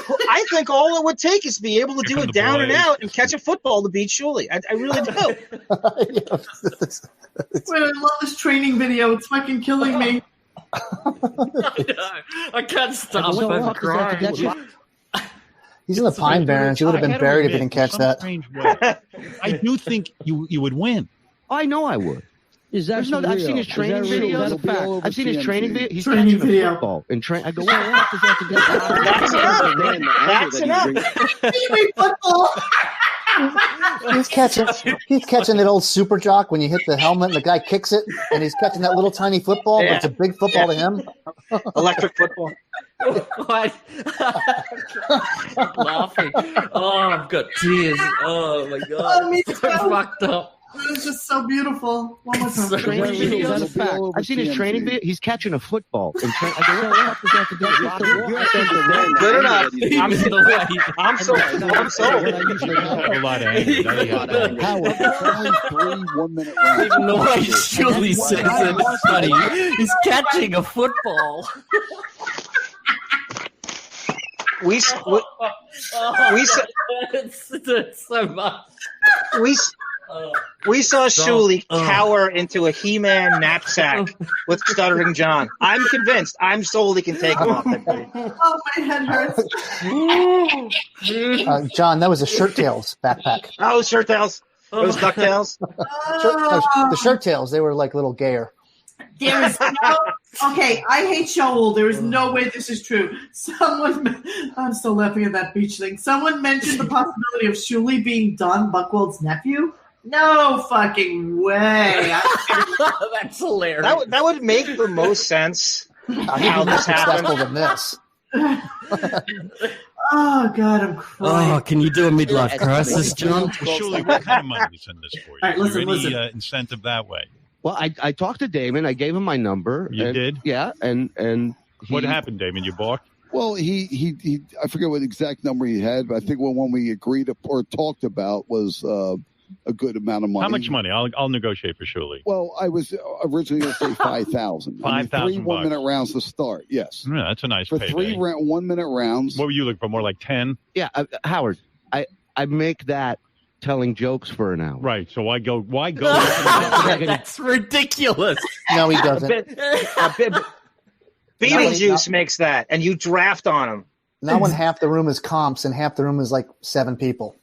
I think all it would take is to be able to do it down and out and catch a football to beat Shuli. I really do. Wait, I love this training video. It's fucking killing me. I can't stop crying. He's in the Pine Barrens. You would have been buried if you didn't catch that. I do think you would win. I know I would. I've seen his training video. I've seen his training video. He's training catching a football and train. I go, what the fuck does that have to do? That's enough. Football. He's catching that old super jock when you hit the helmet and the guy kicks it, and he's catching that little tiny football, but it's a big football to him. Electric football. What? Laughing. Oh, I've got tears. Oh my god. Me so fucked up. It was just so beautiful. One more time. Training video. I've seen his training video. He's catching a football. And I go, what the good enough. I'm sold. A lot of anger. Howard, only 1 minute round. Even the way Shuli says it, funny. He's catching a football. We it's so much. We saw Shuli cower into a He-Man knapsack with Stuttering John. I'm convinced. I'm sold he can take him off that thing. Oh, my head hurts. John, that was a Shirt Tails backpack. Oh, Shirt Tails. Those DuckTales. The Shirt Tails, they were like little gayer. There is no. Okay, I hate Shaul. There is no way this is true. I'm still laughing at that beach thing. Someone mentioned the possibility of Shuli being Don Buchwald's nephew. No fucking way. That's hilarious. That would make the most sense. How this happened. Than this. Oh God, I'm crying. Oh, can you do a midlife crisis, John? Shuli, what kind of money is in this for you? All right, listen, Is there any incentive that way? Well, I talked to Damon. I gave him my number. You did? Yeah, and What happened, Damon? You balked? Well, he I forget what exact number he had, but I think one we agreed or talked about was a good amount of money. How much money? I'll negotiate for Shuli. Well, I was originally going to say 5,000. 5,000 3 1-minute rounds to start. Yes. Yeah, that's a nice for payday. 3 1-minute rounds. What were you looking for? More like 10? Yeah, Howard, I make that telling jokes for an hour. Right. So why go? That's ridiculous. No, he doesn't. Beetlejuice makes that, and you draft on him. Not when half the room is comps and half the room is like 7 people.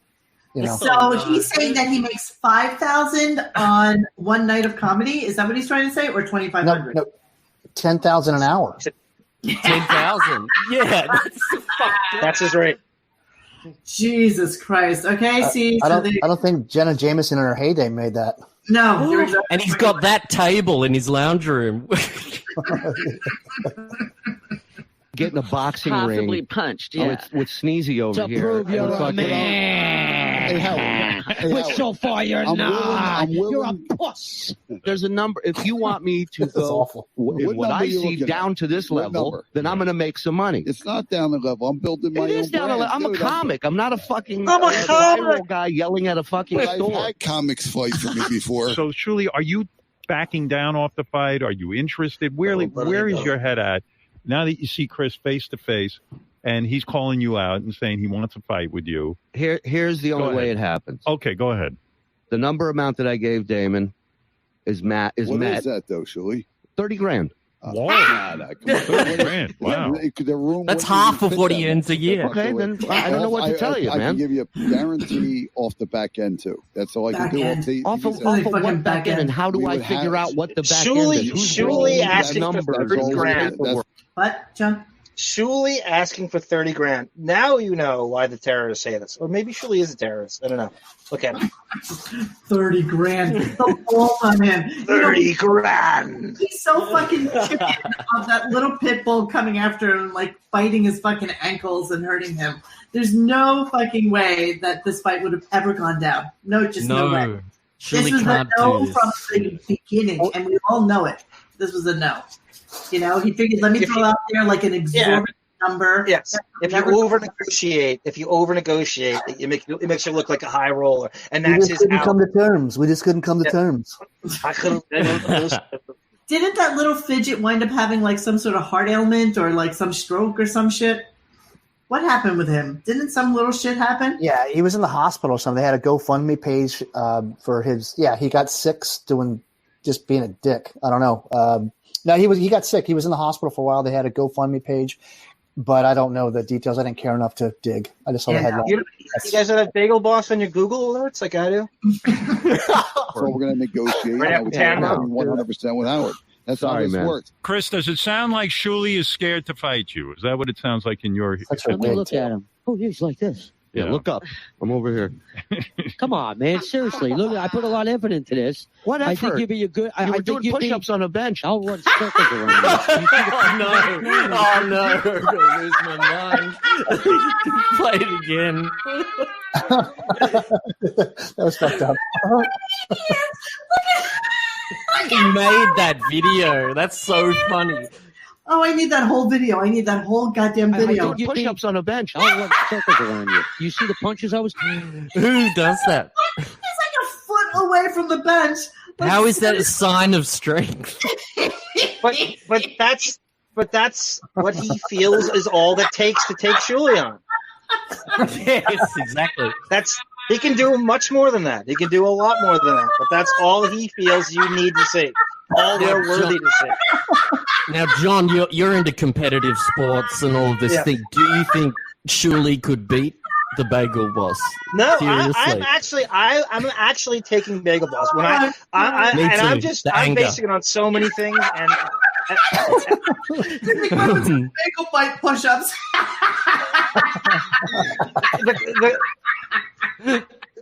You know. So he's saying that he makes 5,000 on one night of comedy. Is that what he's trying to say, or 2,500? No, 10,000 an hour. 10,000. Yeah, that's his rate. Jesus Christ. Okay, see. I don't think Jenna Jameson in her heyday made that. No, you're exactly and he's got that table in his lounge room. Getting a boxing Possibly ring. punched, yeah. With Sneezy over To here. prove you're a man. Hey, Howard. Which so far you're not. I'm willing. You're a puss. There's a number. If you want me to go in what I see down to this level, then I'm going to make some money. It's not down the level. I'm building my It own is down the brand. level. I'm a Dude, comic. I'm not a fucking I'm a comic. viral guy yelling at a fucking I've store. had comics fight for me before. So, Shuli, are you backing down off the fight? Are you interested? Where is your head at now that you see Chris face to face and he's calling you out and saying he wants a fight with you? Here's the only way it happens. Okay, go ahead. The number amount that I gave Damon is met. What is that, though, Shuli? 30 grand. Wow. 30 grand. Wow. That's half of what he earns a year. Okay, then I don't know what to tell you, I man. can give you a guarantee off the back end, too. That's all I can do. Off of what back end, and how do I figure out what the back end is? Shuli asking for 30 grand. What, John? Shuli asking for 30 grand. Now you know why the terrorists say this. Or maybe Shuli is a terrorist. I don't know. Look at him. 30 grand. The balls on him. 30 grand. He's so fucking chicken of that little pit bull coming after him, like biting his fucking ankles and hurting him. There's no fucking way that this fight would have ever gone down. No way. Shuli This was a can't no do this. from the beginning, and we all know it. This was a no. You know, he figured, let me throw out there like an exorbitant number. Yes. If you over-negotiate, it makes you look like a high roller. And that's his out. Come to terms. We just couldn't come to terms. I couldn't. Didn't that little fidget wind up having like some sort of heart ailment or like some stroke or some shit? What happened with him? Didn't some little shit happen? Yeah, he was in the hospital or something. They had a GoFundMe page for his. Yeah, he got sick just being a dick. I don't know. No, he got sick. He was in the hospital for a while. They had a GoFundMe page, but I don't know the details. I didn't care enough to dig. I just saw the headline. You guys have that Bagel Boss on your Google alerts like I do? So we're going to negotiate. Right after 100% with Howard. That's how this works. Chris, does it sound like Shuli is scared to fight you? Is that what it sounds like in your... Let me look at him. Oh, he's like this. Yeah, look up. I'm over here. Come on, man. Seriously. Look, I put a lot of effort into this. What effort? I think you'd be a good... You were doing push-ups on a bench. I'll run circles around you. Oh, no. I'm going to lose my mind. Play it again. That was fucked up. He made that video. That's so funny. Oh, I need that whole video. I need that whole goddamn video. Push-ups on a bench. I'll run circles around you. You see the punches I was... Who does that? He's like a foot away from the bench. Like, how is that a sign of strength? but that's what he feels is all that takes to take Shuli on. Yes, exactly. He can do much more than that. He can do a lot more than that. But that's all he feels you need to see. All they're worthy to see. Now, John, you're into competitive sports and all of this thing. Do you think Shuli could beat the Bagel Boss? No, seriously. I'm actually taking Bagel Boss. When I'm basing it on so many things and bagel bite push-ups.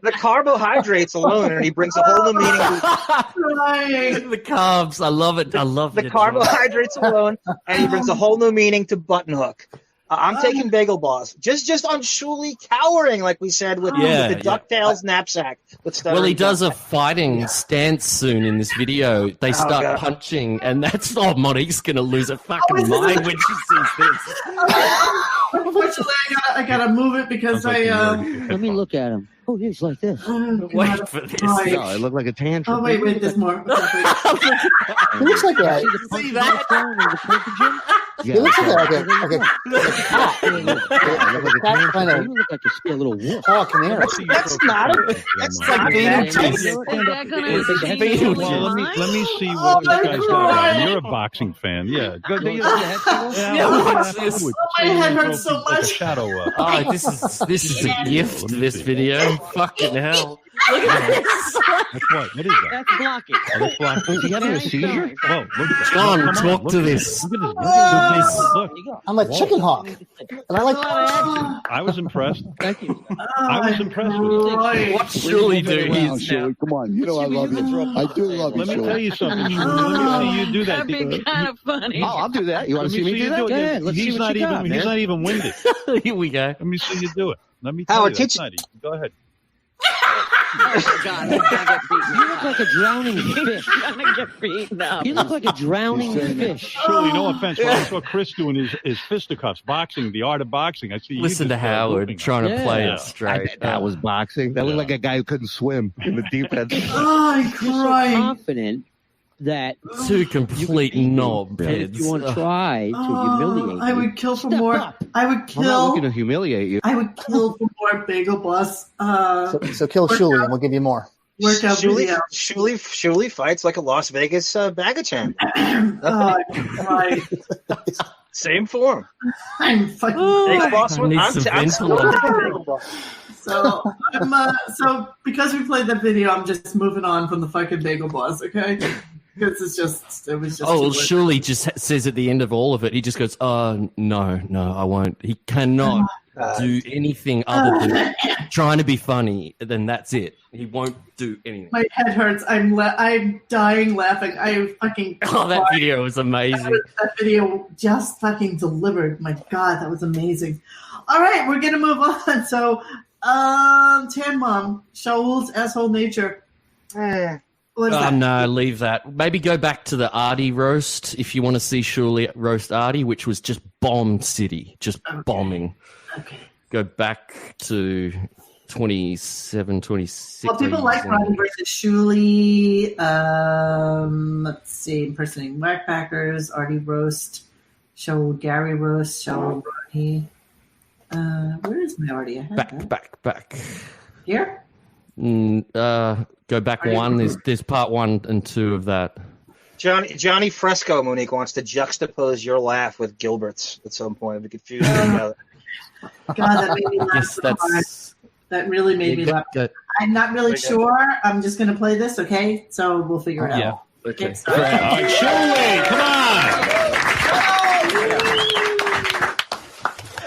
the carbohydrates alone, and he brings a whole new meaning to the carbs. I love it. I love the carbohydrates alone, and he brings a whole new meaning to button hook. I'm taking Bagel Boss. Just on Shuli cowering, like we said, with the DuckTales knapsack. Well, he does a fighting stance soon in this video. They start punching, and that's Monique's going to lose her fucking mind when she sees this. Unfortunately, I gotta move it because Let me look at him. Oh, he's like this. Wait for this. No, it looked like a tantrum. Oh, wait, there's more. It looks like that. See that? It looks like a cat. You look like a little wolf. Oh, canary. That's not a... That's like Beetlejuice. Well, let me see what this guy's got. You're a boxing fan. Yeah. Go, What's this? My head hurts so much. Shadow up. Oh, this is a gift, this video. Fucking hell. Look at this. That's what? What is that? That's blocking. Oh, that's blocking. Is he having a seizure? Whoa, look at that. John, talk to this. Look at this. Look. I'm a chicken hawk. And I like... I was impressed. Thank you. I was impressed with it. What's Shuli doing? Shuli, come on. You know I love you. I do love you, Let me Shuli. tell you something, Shuli. Let me see you do that. That'd be kind of funny. Oh, I'll do that. You want to see me do that? It? Yeah, let's see what you got, man. He's not even winded. Here we go. Let me see you do it. Let me tell Howard, you. That's not easy. Go ahead. God, you look like a drowning fish. Gonna get beaten up. You look like a drowning fish. Shuli, no offense, but I saw Chris doing his fisticuffs, boxing, the art of boxing. I see you Listen to Howard trying to play it straight. That was boxing. That looked like a guy who couldn't swim in the deep end. Oh, I'm crying. So confident that two complete knobheads. You want to try to humiliate me. I would kill for more. I would kill. I'm not looking to humiliate you. I would kill for more Bagel Boss. So kill Shuli, and we'll give you more. Workout video. Shuli fights like a Las Vegas bag of champ. Right. Same form. I'm fucking. Bagel Boss. I'm Bagel Boss. So because we played that video, I'm just moving on from the fucking Bagel Boss. Okay. Because it was just. Oh, Shuli just says at the end of all of it, he just goes, "Oh no, I won't." He cannot do anything other than trying to be funny. Then that's it. He won't do anything. My head hurts. I'm dying laughing. I fucking. Oh, that video was amazing. That video just fucking delivered. My God, that was amazing. All right, we're gonna move on. So, Tan Mom, Shaul's asshole nature. No, leave that. Maybe go back to the Artie roast if you want to see Shuli roast Artie, which was just bomb city, just bombing. Okay. Go back to 27, 26. Well, people like Ronnie versus Shuli. Let's see, impersonating Whackpackers, Artie roast, Shaul Gary roast, Shaul Ronnie. Where is my Artie? Back. Here? Go back one. There's part 1 and 2 of that. Johnny Fresco, Monique, wants to juxtapose your laugh with Gilbert's at some point. We could fuse them together. God, that made me laugh so hard. That really made me laugh. I'm not really sure. I'm just going to play this, okay? So we'll figure it out. Yeah. Okay. All right, Shuli, come on!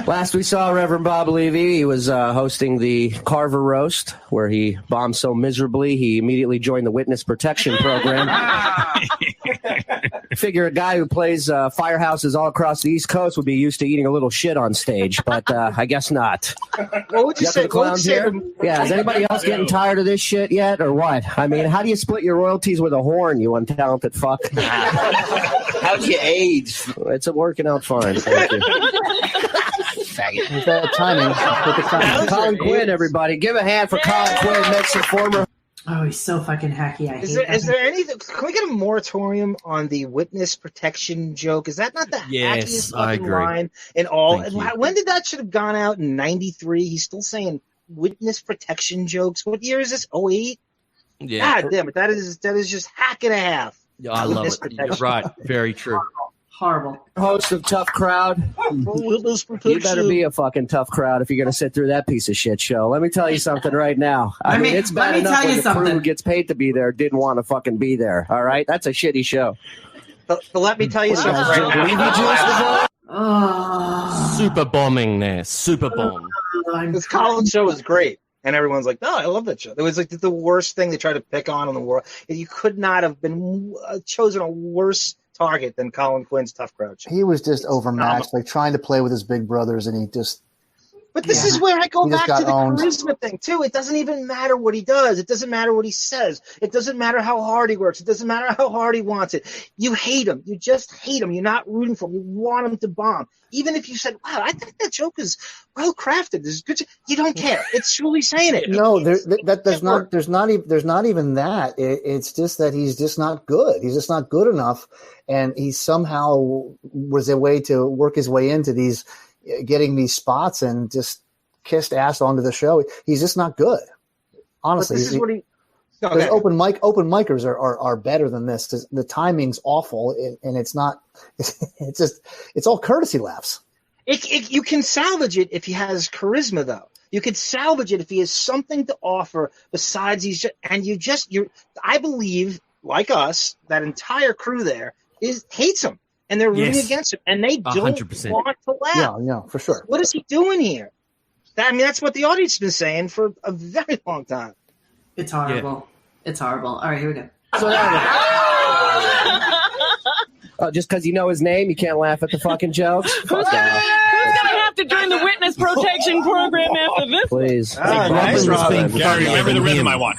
Last we saw Reverend Bob Levy, he was hosting the Carver Roast, where he bombed so miserably he immediately joined the Witness Protection Program. Figure a guy who plays firehouses all across the East Coast would be used to eating a little shit on stage, but I guess not. What would you say? The clowns here? Yeah, is anybody else getting tired of this shit yet, or what? I mean, how do you split your royalties with a horn, you untalented fuck? How'd you age? It's working out fine, thank you. Faggot. Is that timing? Colin Quinn, everybody. Give a hand for Colin Quinn, makes a former. Oh, he's so fucking hacky. Is there anything? Can we get a moratorium on the witness protection joke? Is that not the hackiest fucking line in all? When did that should have gone out in '93? He's still saying witness protection jokes. What year is this? 08? Yeah. God damn it. That is just hack and a half. Yeah, I love it. You're right. Very true. Horrible. Host of Tough Crowd. You better be a fucking tough crowd if you're going to sit through that piece of shit show. Let me tell you something right now. I mean, it's bad enough when the crew who gets paid to be there didn't want to fucking be there. All right? That's a shitty show. But let me tell you something right now. Super bombing there. Super bomb. This Collins show is great. And everyone's like, "Oh, I love that show." It was like the worst thing they tried to pick on in the world. You could not have been chosen a worse target than Colin Quinn's Tough Crowd show. He was just overmatched, like trying to play with his big brothers, and he just. But this is where I go back to the charisma thing too. It doesn't even matter what he does. It doesn't matter what he says. It doesn't matter how hard he works. It doesn't matter how hard he wants it. You hate him. You just hate him. You're not rooting for him. You want him to bomb. Even if you said, "Wow, I think that joke is well crafted. This is good," you don't care. It's Shuli saying it. No, there's not even that. It's just that he's just not good. He's just not good enough, and he somehow was a way to work his way into these. Getting these spots and just kissed ass onto the show. He's just not good. Honestly, this is what open micers are better than this. The timing's awful, and it's not. It's all courtesy laughs. You can salvage it if he has charisma, though. You could salvage it if he has something to offer besides I believe, like us, that entire crew there hates him. And they're rooting against him, and they don't 100%. want to laugh. No, for sure. What is he doing here? That's what the audience has been saying for a very long time. It's horrible. Yeah. It's horrible. All right, here we go. Just because you know his name, you can't laugh at the fucking jokes? Who's going to have to join the witness protection program after this? Please. Nice, Robin. Gary, remember the rhythm I want.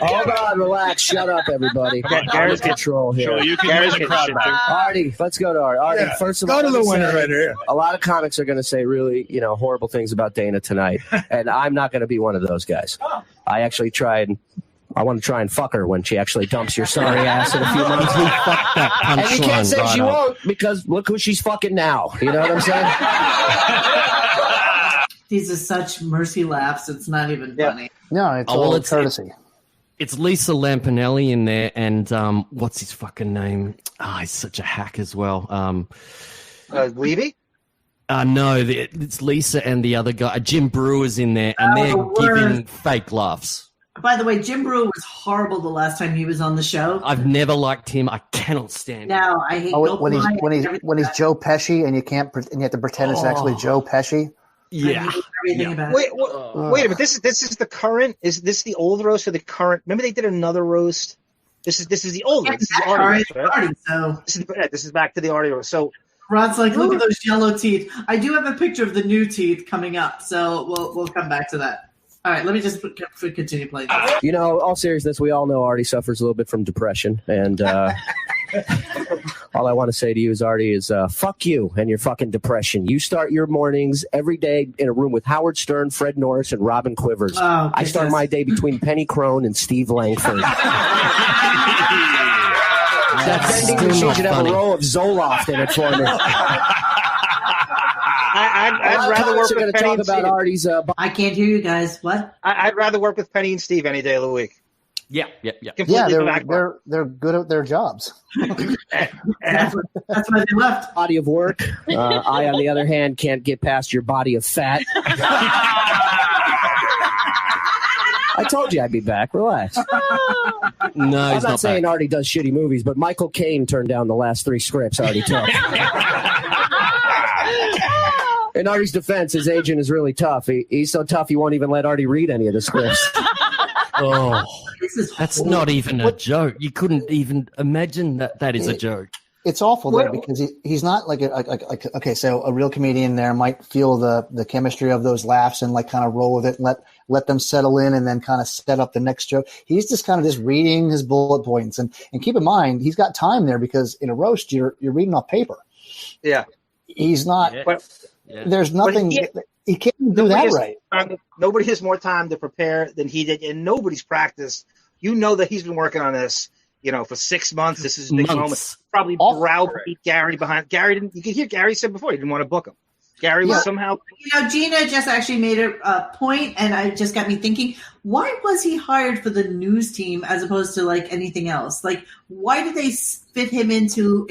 Hold on, relax. Shut up, everybody. Gary's control here. So you can use the crowd back. Artie, let's go to Artie. First of all, go to the winner right here. A lot of comics are going to say really, horrible things about Dana tonight, and I'm not going to be one of those guys. I actually tried. I want to try and fuck her when she actually dumps your sorry ass in a few minutes. And you can't say she won't because look who she's fucking now. You know what I'm saying? These are such mercy laughs. It's not even funny. No, it's all courtesy. It's Lisa Lampanelli in there, and what's his fucking name? He's such a hack as well. Levy? No, it's Lisa and the other guy. Jim Brewer's in there, and they're giving fake laughs. By the way, Jim Brewer was horrible the last time he was on the show. I've never liked him. I cannot stand him. No, I hate when he's Joe Pesci and you have to pretend it's actually Joe Pesci. Yeah. Wait a minute. This is the current. Is this the old roast or the current? Remember they did another roast. This is the old roast. This is the Artie roast, right? This is back to the Artie roast. So Rod's like, look at those yellow teeth. I do have a picture of the new teeth coming up, so we'll come back to that. All right, let me just continue playing this. All seriousness, we all know Artie suffers a little bit from depression, and all I want to say to you is, Artie, is fuck you and your fucking depression. You start your mornings every day in a room with Howard Stern, Fred Norris, and Robin Quivers. I start my day between Penny Crone and Steve Langford. That vending machine should have a row of Zoloft in it for me. I'd rather work with Penny and Steve. Artie's, I can't hear you guys. What? I'd rather work with Penny and Steve any day of the week. Yeah. They're good at their jobs. That's why they left. Body of work. I, on the other hand, can't get past your body of fat. I told you I'd be back. Relax. No, I'm he's not saying back. Artie does shitty movies, but Michael Caine turned down the last 3 scripts Artie took. In Artie's defense, his agent is really tough. He's so tough he won't even let Artie read any of the scripts. That's not even a joke. You couldn't even imagine that is a joke. It's awful though because he's not like okay, so a real comedian there might feel the chemistry of those laughs and like kind of roll with it, and let them settle in, and then kind of set up the next joke. He's just kind of just reading his bullet points, and keep in mind he's got time there because in a roast you're reading off paper. Yeah, he's not. Yeah. There's nothing. He can't do that right. Nobody has more time to prepare than he did, and nobody's practiced. You know that he's been working on this, for 6 months. This is a big moment. Probably browbeat Gary behind. Gary didn't. You could hear Gary said before he didn't want to book him. Gary was somehow. Gina just actually made a point, and it just got me thinking: why was he hired for the news team as opposed to like anything else? Like, why did they fit him into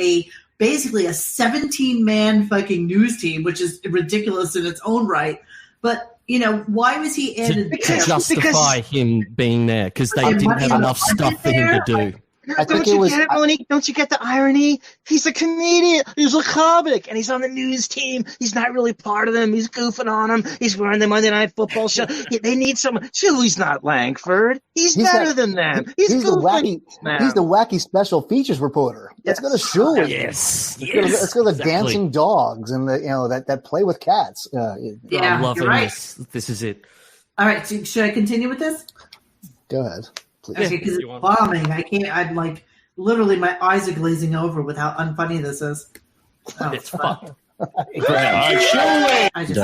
basically a 17-man fucking news team, which is ridiculous in its own right? But why was he added to justify him being there? Because they didn't have enough stuff for him to do. Don't you get it, Monique? Don't you get the irony? He's a comedian. He's a comic, and he's on the news team. He's not really part of them. He's goofing on them. He's wearing the Monday Night Football show. They need someone. Shuli's not Langford. He's better than them. He's the wacky special features reporter. Let's go to Shuli. Yes. Let's go to the dancing dogs and that play with cats. Yeah, I'm loving right. this. This is it. All right, so should I continue with this? Go ahead. Please. Okay, because it's bombing. I can't. I'm like literally, my eyes are glazing over with how unfunny this is. Oh, it's fun. I just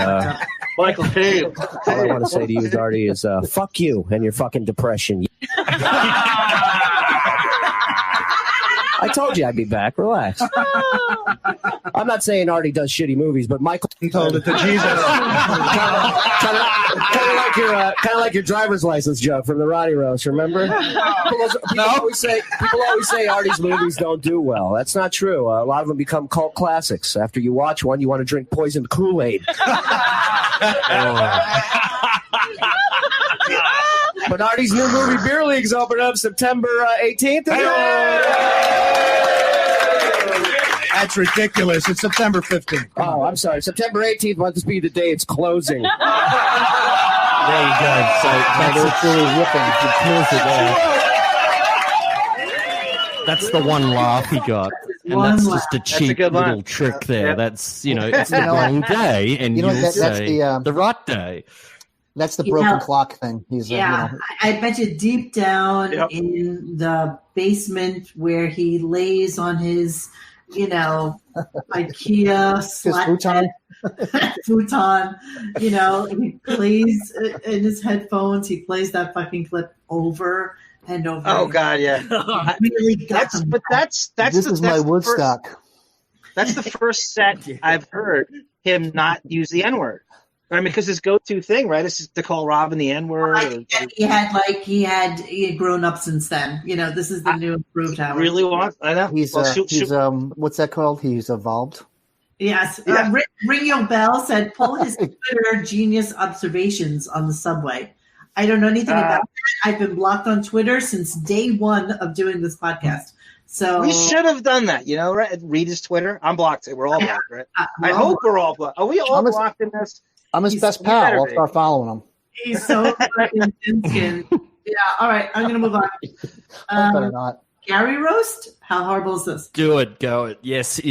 Michael Caine. All I want to say to you, Darty, is fuck you and your fucking depression. I told you I'd be back. Relax. I'm not saying Artie does shitty movies, but Michael told it to Jesus. kind of like your driver's license joke from the Roddy Roast. Remember? People always say Artie's movies don't do well. That's not true. A lot of them become cult classics. After you watch one, you want to drink poisoned Kool-Aid. But Artie's new movie Beer League's opening up September 18th. That's ridiculous. It's September 15th. Oh, I'm sorry. September 18th must be the day it's closing. There you go. So that's really That's the one laugh he got. And that's just a cheap little trick there. That's, it's the wrong day, and you'll say the right day. That's the broken clock thing. I bet you deep down in the basement where he lays on his, IKEA futon, he plays in his headphones. He plays that fucking clip over and over. Oh God, yeah. That's this is my Woodstock. That's the first set I've heard him not use the N-word. I mean, because his go-to thing, right, is to call Robin the N-word. He had grown up since then. This is the new improved Howard. Really want? I know. He's what's that called? He's evolved. Yes. Ring Your Bell said, pull his Twitter genius observations on the subway. I don't know anything about that. I've been blocked on Twitter since day one of doing this podcast. So we should have done that, right? Read his Twitter. I'm blocked. We're all blocked, right? I hope we're all blocked. Are we all blocked in this? I'm his best pal. I'll start following him. He's so fucking thin-skinned. Yeah, all right. I'm going to move on. Better not. Gary roast? How horrible is this? Do it. Go it. Yes.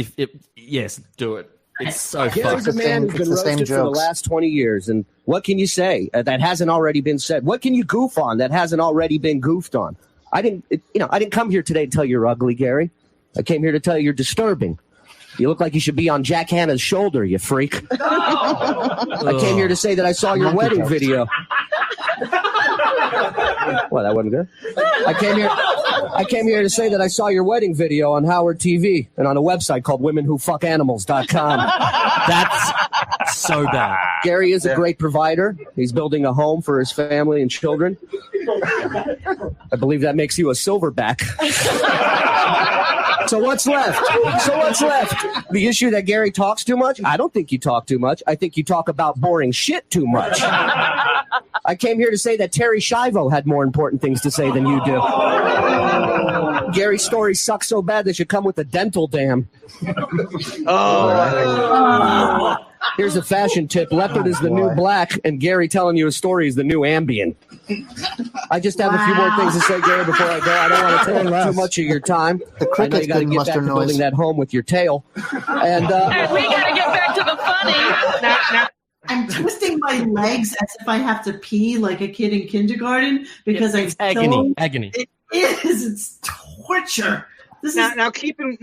Yes, do it. It's so fun. Gary's a man who's been roasted for the last 20 years. And what can you say that hasn't already been said? What can you goof on that hasn't already been goofed on? I didn't come here today to tell you you're ugly, Gary. I came here to tell you you're disturbing. You look like you should be on Jack Hanna's shoulder, you freak. I came here to say that I saw your wedding video. Well, that wasn't good. I came here to say that I saw your wedding video on Howard TV and on a website called womenwhofuckAnimals.com. That's so bad. Gary is a great provider. He's building a home for his family and children. I believe that makes you a silverback. So what's left? The issue that Gary talks too much? I don't think you talk too much. I think you talk about boring shit too much. I came here to say that Terry Schiavo had more important things to say than you do. Gary's stories suck so bad they should come with a dental dam. Here's a fashion tip. Leopard is the new black, and Gary telling you a story is the new Ambien. I just have a few more things to say, Gary, before I go. I don't want to take too much of your time. I know you got to get back to building that home with your tail. And we got to get back to the funny. Now, I'm twisting my legs as if I have to pee like a kid in kindergarten because it's agony. It is. It's torture. Now keep in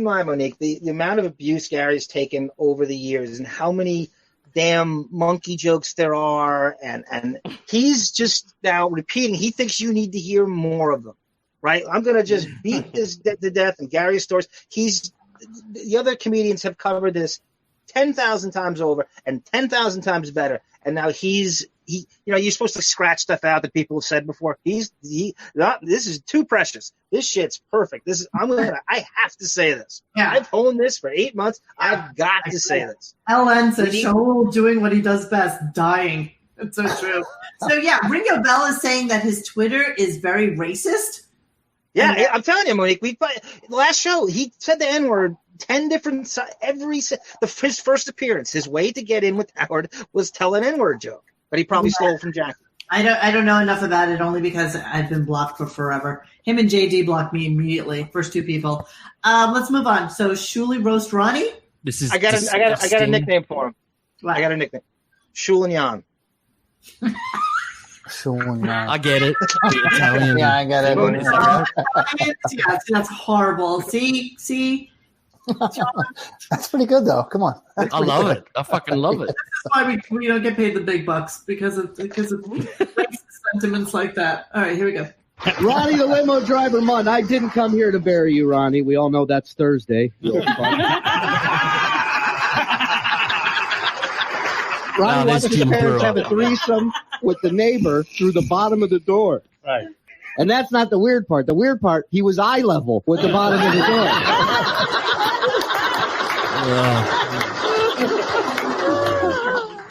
mind, Monique, the amount of abuse Gary's taken over the years and how many damn monkey jokes there are, and he's just now repeating. He thinks you need to hear more of them, right? I'm gonna just beat this to death. And Gary's stories. The other comedians have covered this 10,000 times over and 10,000 times better. And now he's you're supposed to scratch stuff out that people have said before. This is too precious. This shit's perfect. I have to say this. Yeah. I've honed this for 8 months. I've got to say this. LN says Shaul doing what he does best, dying. It's so true. So yeah, Ringo Bell is saying that his Twitter is very racist. Yeah, I'm telling you, Monique. The last show, he said the N-word 10 different his first appearance. His way to get in with Howard was tell an N-word joke, but he probably stole from Jackie. I don't know enough about it only because I've been blocked for forever. Him and JD blocked me immediately. First two people. Let's move on. So Shuli roast Ronnie. This is I got a nickname for him. What? I got a nickname. Shul and Jan. I get it. Italian. Yeah, I get it. Yeah, that's horrible. See? That's pretty good, though. Come on. I love it. I fucking love it. This is why we don't get paid the big bucks because of racist sentiments like that. All right, here we go. Ronnie the limo driver Munn. I didn't come here to bury you, Ronnie. We all know that's Thursday. Ronnie watched his parents have a threesome with the neighbor through the bottom of the door. Right. And that's not the weird part. The weird part, he was eye level with the bottom of the door.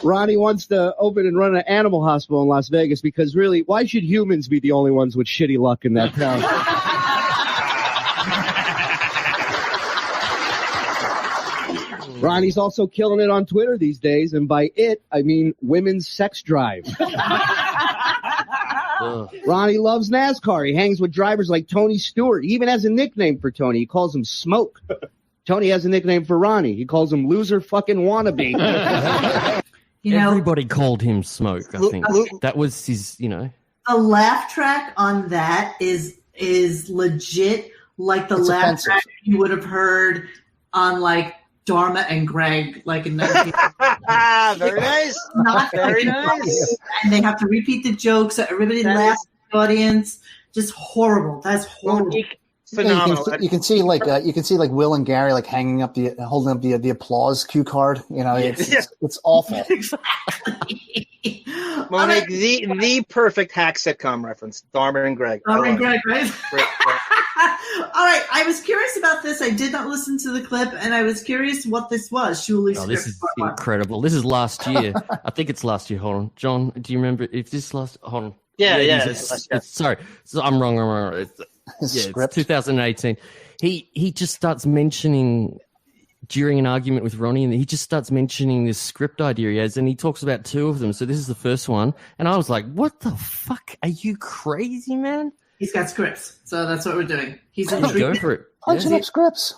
Ronnie wants to open and run an animal hospital in Las Vegas because really, why should humans be the only ones with shitty luck in that town? Ronnie's also killing it on Twitter these days, and by it, I mean women's sex drive. Ronnie loves NASCAR. He hangs with drivers like Tony Stewart. He even has a nickname for Tony. He calls him Smoke. Tony has a nickname for Ronnie. He calls him Loser Fucking Wannabe. Everybody called him Smoke, I think. That was his, The laugh track on that is legit like the laugh offensive. track you would have heard on like Dharma and Greg, like in 19. Very nice. Not Very fucking funny. nice. And they have to repeat the jokes so everybody laughs in the audience. Just horrible. That's horrible. Phenomenal. You can see like Will and Gary like holding up the applause cue card. It's awful. Monique, the perfect hack sitcom reference. Dharma and Greg. Dharma and Greg, right? All right. I was curious about this. I did not listen to the clip, and I was curious what this was. Shuli's script. This is incredible. This is last year. I think it's last year. Hold on, John. Do you remember if this last? Hold on. Yeah. It's sorry, so I'm wrong. It's 2018. He just starts mentioning during an argument with Ronnie, and he just starts mentioning this script idea he has, and he talks about two of them. So this is the first one, and I was like, "What the fuck? Are you crazy, man?" He's got scripts, so that's what we're doing. He's go for it. Punching up scripts.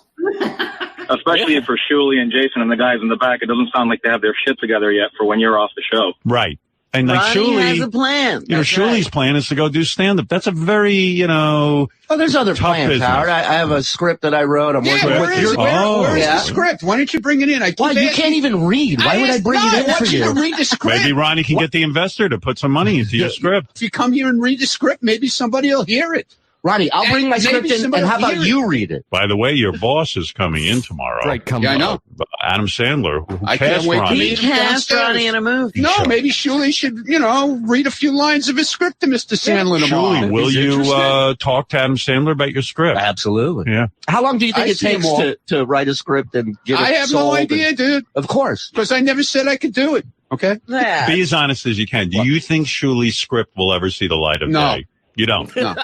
Especially for Shuli and Jason and the guys in the back, it doesn't sound like they have their shit together yet for when you're off the show. Right. And like Ronnie Shuli has a plan. Shuli's plan is to go do stand-up. That's a very, Oh, there's other tough plans, business. Howard. I have a script that I wrote. I'm working with you. Where is the script? Why don't you bring it in? You can't even read. Why would I bring it in for you? To read the script. Maybe Ronnie can get the investor to put some money into your script. If you come here and read the script, maybe somebody will hear it. Ronnie, I'll bring my script in, and how about you read it? By the way, your boss is coming in tomorrow. Right, I know. Adam Sandler, who I cast can't wait to Ronnie. meet him downstairs. Ronnie in a movie. No, maybe Shuli should, read a few lines of his script to Mr. Sandler tomorrow. Shuli, will you talk to Adam Sandler about your script? Absolutely. Yeah. How long do you think it takes to write a script and get it I have sold no idea, dude. Of course. Because I never said I could do it. Okay? Yeah. Be as honest as you can. Do you think Shuli's script will ever see the light of day? You don't? No.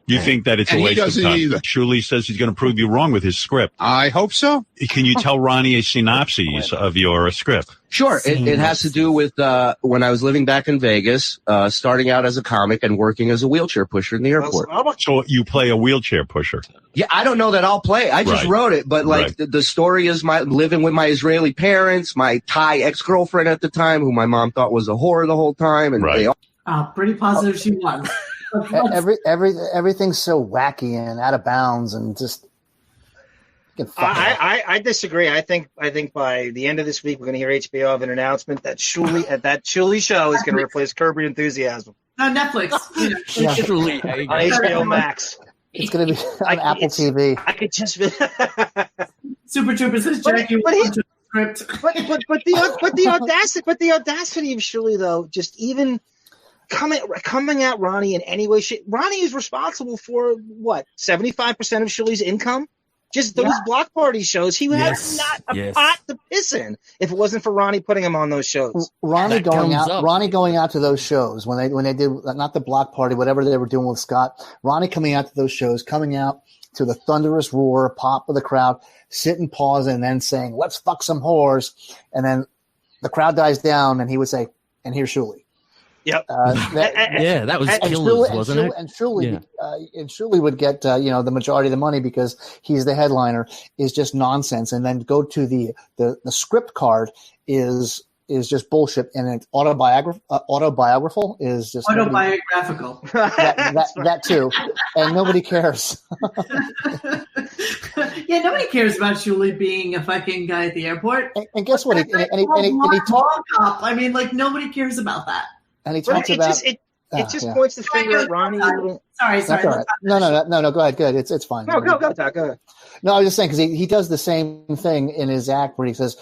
You think that it's a And he waste of doesn't time? either. Shuli says he's going to prove you wrong with his script. I hope so. Can you tell Ronnie a synopsis of your script? Sure. It has to do with when I was living back in Vegas, starting out as a comic and working as a wheelchair pusher in the airport. So you play a wheelchair pusher. Yeah, I don't know that I'll play. I just wrote it, but the story is my living with my Israeli parents, my Thai ex-girlfriend at the time, who my mom thought was a whore the whole time, and they all. Pretty positive she was. Everything's so wacky and out of bounds and just. I disagree. I think by the end of this week we're going to hear HBO have an announcement that Shuli show is going to replace Curb Your Enthusiasm. No, Netflix. Shuli on HBO Max. It's going to be on Apple TV. I could just. Super Trooper says Jack, you want to script. But the audacity of Shuli though, just even coming at Ronnie in any way. Ronnie is responsible for what 75% of Shuli's income. Just those block party shows. He has not a pot to piss in if it wasn't for Ronnie putting him on those shows. Ronnie going out to those shows when they did not the block party, whatever they were doing with Scott. Ronnie coming out to those shows, coming out to the thunderous roar, pop of the crowd, sitting, pausing, and then saying, "Let's fuck some whores," and then the crowd dies down, and he would say, "And here's Shuli." Yep. That was killers, wasn't it? And Shuli would get the majority of the money because he's the headliner. Is just nonsense, and then go to the script card is just bullshit, and it's autobiographical is just autobiographical. That too, and nobody cares. Yeah, nobody cares about Shuli being a fucking guy at the airport. And guess what? He talks. I mean, like nobody cares about that. And he talks about it just points the finger at Ronnie. Sorry. Right. No. Go ahead. Good. It's fine. No, go, Doc. Go ahead. No, I was just saying because he does the same thing in his act where he says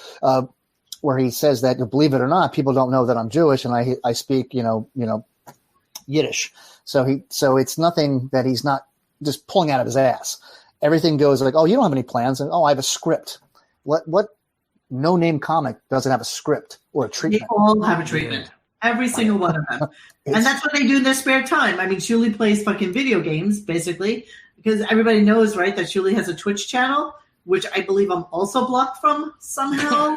that, believe it or not, people don't know that I'm Jewish and I speak Yiddish. So it's nothing that he's not just pulling out of his ass. Everything goes like, oh, you don't have any plans, and I have a script. What no-name comic doesn't have a script or a treatment? They all have a treatment. Every single one of them. And that's what they do in their spare time. I mean, Shuli plays fucking video games, basically, because everybody knows, right, that Shuli has a Twitch channel, which I believe I'm also blocked from somehow.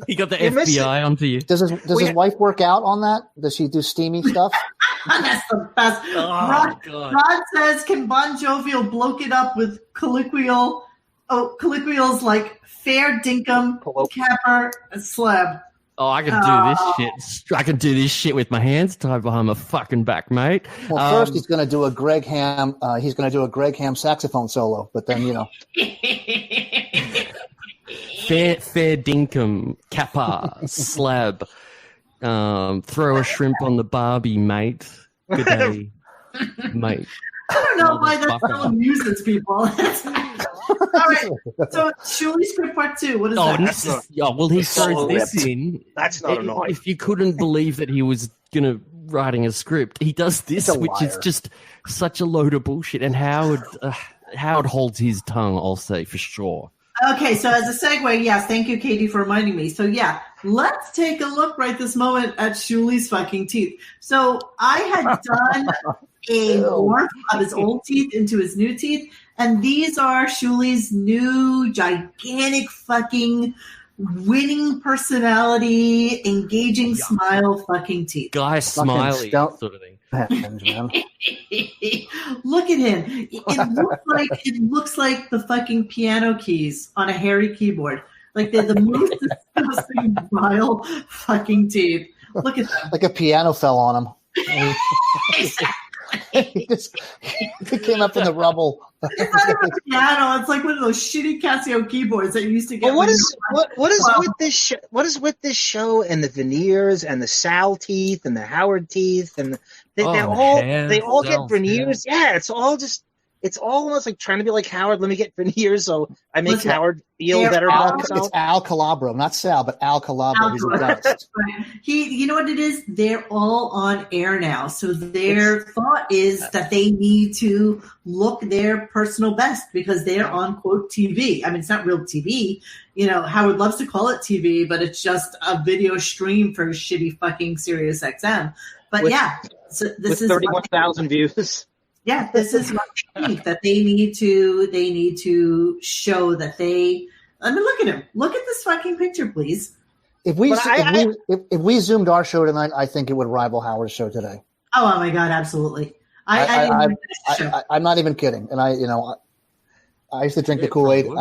He got the FBI onto you. Does his wife work out on that? Does she do steamy stuff? That's the best. Rod says, can Bon Jovial bloke it up with colloquials like fair dinkum, capper, and slab? Oh, I can do this shit. I can do this shit with my hands tied behind my fucking back, mate. Well, first he's going to do a Greg Ham. He's going to do a Greg Ham saxophone solo, but then fair dinkum, kappa, slab. Throw a shrimp on the Barbie, mate. Good day, mate. I don't know why that so amuses people. All right, so Shuli script part 2. What is that? He throws this in. That's not annoying. If you couldn't believe that he was writing a script, he does this, which is just such a load of bullshit. And Howard holds his tongue, I'll say for sure. Okay, so as a segue, yes, thank you, Katie, for reminding me. So yeah, let's take a look right this moment at Shuli's fucking teeth. So I had done a morph of his old teeth into his new teeth, and these are Shuli's new gigantic fucking winning personality, engaging smile fucking teeth. Guy smiley sort of thing. Look at him. It looks like the fucking piano keys on a hairy keyboard. Like they're the most disgusting, vile fucking teeth. Look at them. Like a piano fell on him. He came up in the rubble. It's not even a piano. It's like one of those shitty Casio keyboards that you used to get. What is with this show and the veneers and the Sal teeth and the Howard teeth and they all get veneers. Yeah, it's all almost like trying to be like Howard. Let me get veneers so I make Howard feel better about himself. It's Al Calabro, not Sal, but Al Calabro. He's a dentist. You know what it is? They're all on air now, so their thought is that they need to look their personal best because they're on quote TV. I mean, it's not real TV. Howard loves to call it TV, but it's just a video stream for shitty fucking Sirius XM. But so this is 31,000 views. Yeah, this is what I think that they need to show that they. I mean, look at him. Look at this fucking picture, please. If we zoomed our show tonight, I think it would rival Howard's show today. Oh my god, absolutely. I'm not even kidding. And I used to drink the Kool-Aid, and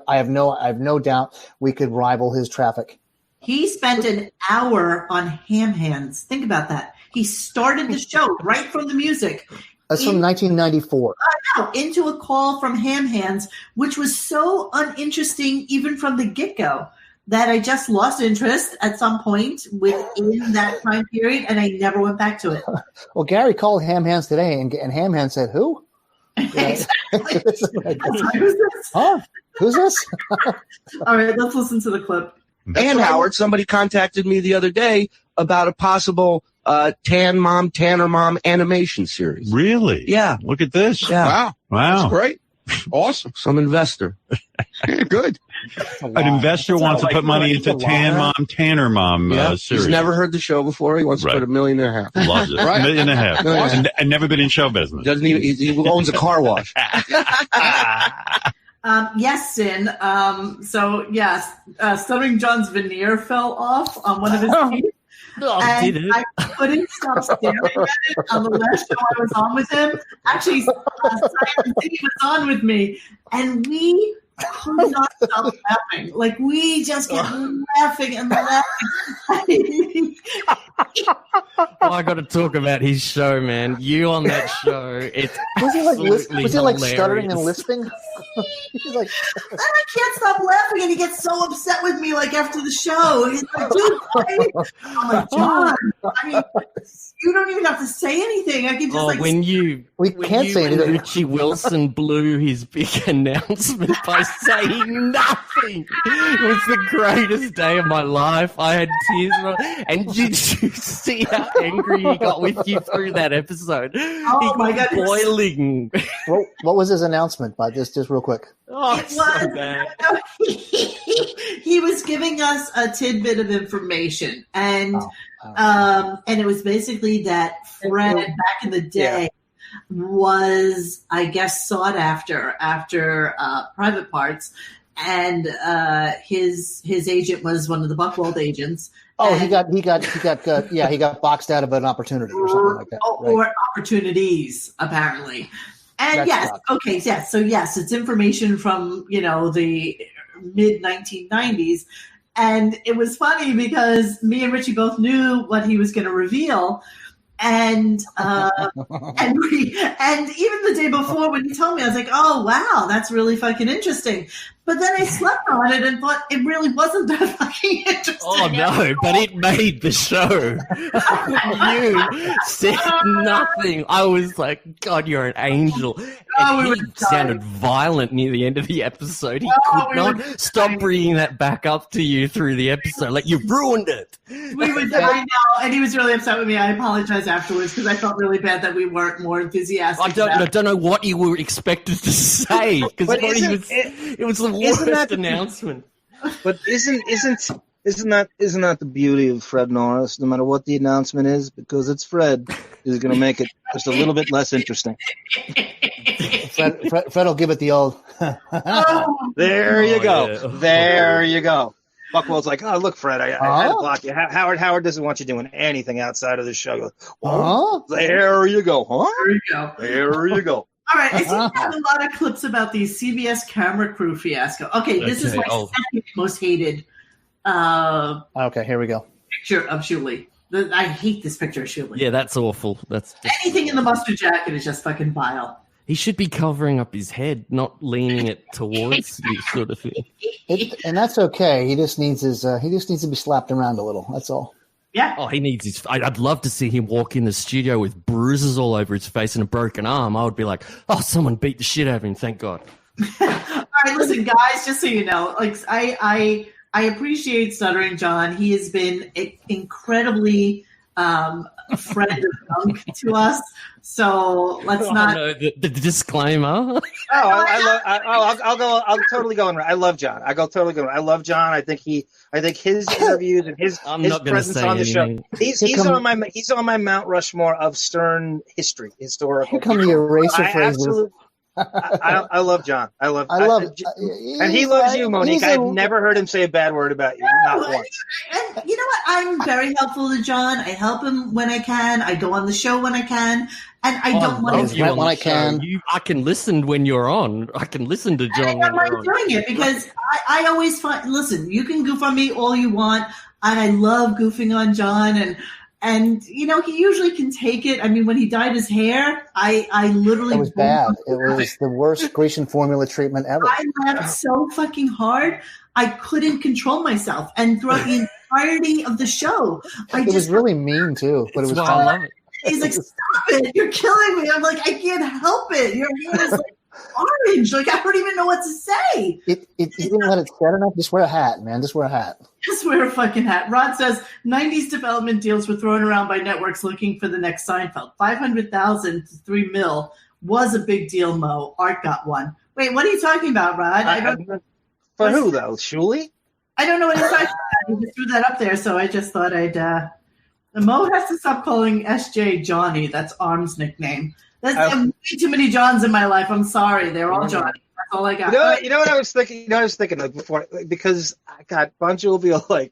I have no doubt we could rival his traffic. He spent an hour on Ham Hands. Think about that. He started the show right from the music. That's from 1994. I know, into a call from Ham Hands, which was so uninteresting even from the get-go that I just lost interest at some point within that time period, and I never went back to it. Well, Gary called Ham Hands today, and Ham Hands said, who? Exactly. Who's this? Huh? Who's this? All right, let's listen to the clip. And Howard, somebody contacted me the other day about a possible Tanner Mom animation series. Really? Yeah. Look at this. Yeah. Wow. That's great. Awesome. Some investor. Good. An investor wants to put money into Tanner Mom series. He's never heard the show before. He wants to put $1.5 million. Loves it. Right? $1.5 million. Awesome. And never been in show business. Doesn't he owns a car wash. Yes, Sin. So, yes, Stuttering John's veneer fell off on one of his teeth. And did it? I couldn't stop staring at it on the last show I was on with him. Actually, Simon City was on with me, and we could not stop laughing. Like, we just kept laughing and laughing. Oh, I got to talk about his show, man. You on that show, it's was he like stuttering and hilarious. lisping? He's like, And I can't stop laughing, and he gets so upset with me, like, after the show. He's like, dude, why? I'm like, John, I mean, you don't even have to say anything. I can just, when you say anything. Richie Wilson blew his big announcement by saying nothing. It was the greatest day of my life. I had tears, and did you see how angry he got with you through that episode? Oh my God, boiling. What was his announcement? By just real quick. Oh, it was, he was giving us a tidbit of information, and it was basically that Fred back in the day was, I guess, sought after Private Parts, and his agent was one of the Buchwald agents. Oh, he got boxed out of an opportunity or something like that. Or opportunities, apparently. And so it's information from, the mid 1990s. And it was funny because me and Richie both knew what he was going to reveal. And and even the day before when he told me, I was like, oh, wow, that's really fucking interesting. But then I slept on it and thought it really wasn't that fucking interesting. Oh, no, but it made the show. You said nothing. I was like, God, you're an angel. And he sounded violent near the end of the episode. He could not stop bringing that back up to you through the episode. Like, you've ruined it. We would die now, and he was really upset with me. I apologized afterwards because I felt really bad that we weren't more enthusiastic. I don't know what you were expected to say because it was the worst announcement. But isn't that the beauty of Fred Norris? No matter what the announcement is, because it's Fred, is going to make it just a little bit less interesting. Fred will give it the old. There you go. Yeah. There you go. Buchwald's like, oh, look, Fred, I had to block you. Howard doesn't want you doing anything outside of the show. There you go. Huh? There you go. There you go. All right, I see you have a lot of clips about the CBS camera crew fiasco. Okay, this is my second most hated okay, here we go. picture of Shuli. I hate this picture of Shuli. Yeah, that's awful. That's anything in the mustard jacket is just fucking vile. He should be covering up his head, not leaning it towards you, sort of thing. And that's okay. He just needs to be slapped around a little. That's all. Yeah. Oh, he needs his. I'd love to see him walk in the studio with bruises all over his face and a broken arm. I would be like, oh, someone beat the shit out of him. Thank God. All right, listen, guys. Just so you know, like I appreciate Stuttering John. He has been incredibly a friend of Gunk to us. So let's not. No, the disclaimer. I'll totally go in. I love John. I love John. I think his interviews and his presence on the show. He's on my Mount Rushmore of Stern historical. Here come the eraser phrases. I love John. And he loves you, Monique. I've never heard him say a bad word about you, not once. And you know what? I'm very helpful to John. I help him when I can. I go on the show when I can. And I don't want to. When I can. I can listen when you're on. I can listen to John. I don't mind doing it because I always find. Listen, you can goof on me all you want, and I love goofing on John. And he usually can take it. I mean, when he dyed his hair, I literally. It was bad. It was the worst Grecian formula treatment ever. I laughed so fucking hard, I couldn't control myself. And throughout the entirety of the show, it was really mean too. But it was I love it. He's like, stop. it. You're killing me. I'm like, I can't help it. Your hair is like orange. Like, I don't even know what to say. You didn't let it set enough. Just wear a hat, man. Just wear a hat. Just wear a fucking hat. Rod says 90s development deals were thrown around by networks looking for the next Seinfeld. 500,000 to $3 million was a big deal, Mo. Art got one. Wait, what are you talking about, Rod? For who, though? Shuli? I don't know what he's talking about. He just threw that up there, so I just thought I'd... Mo has to stop calling SJ Johnny. That's Arm's nickname. There's way too many Johns in my life. I'm sorry. They're all Johnny. That's all I got. You know what I was thinking? You know what I was thinking of before? Because I got Bon Jovi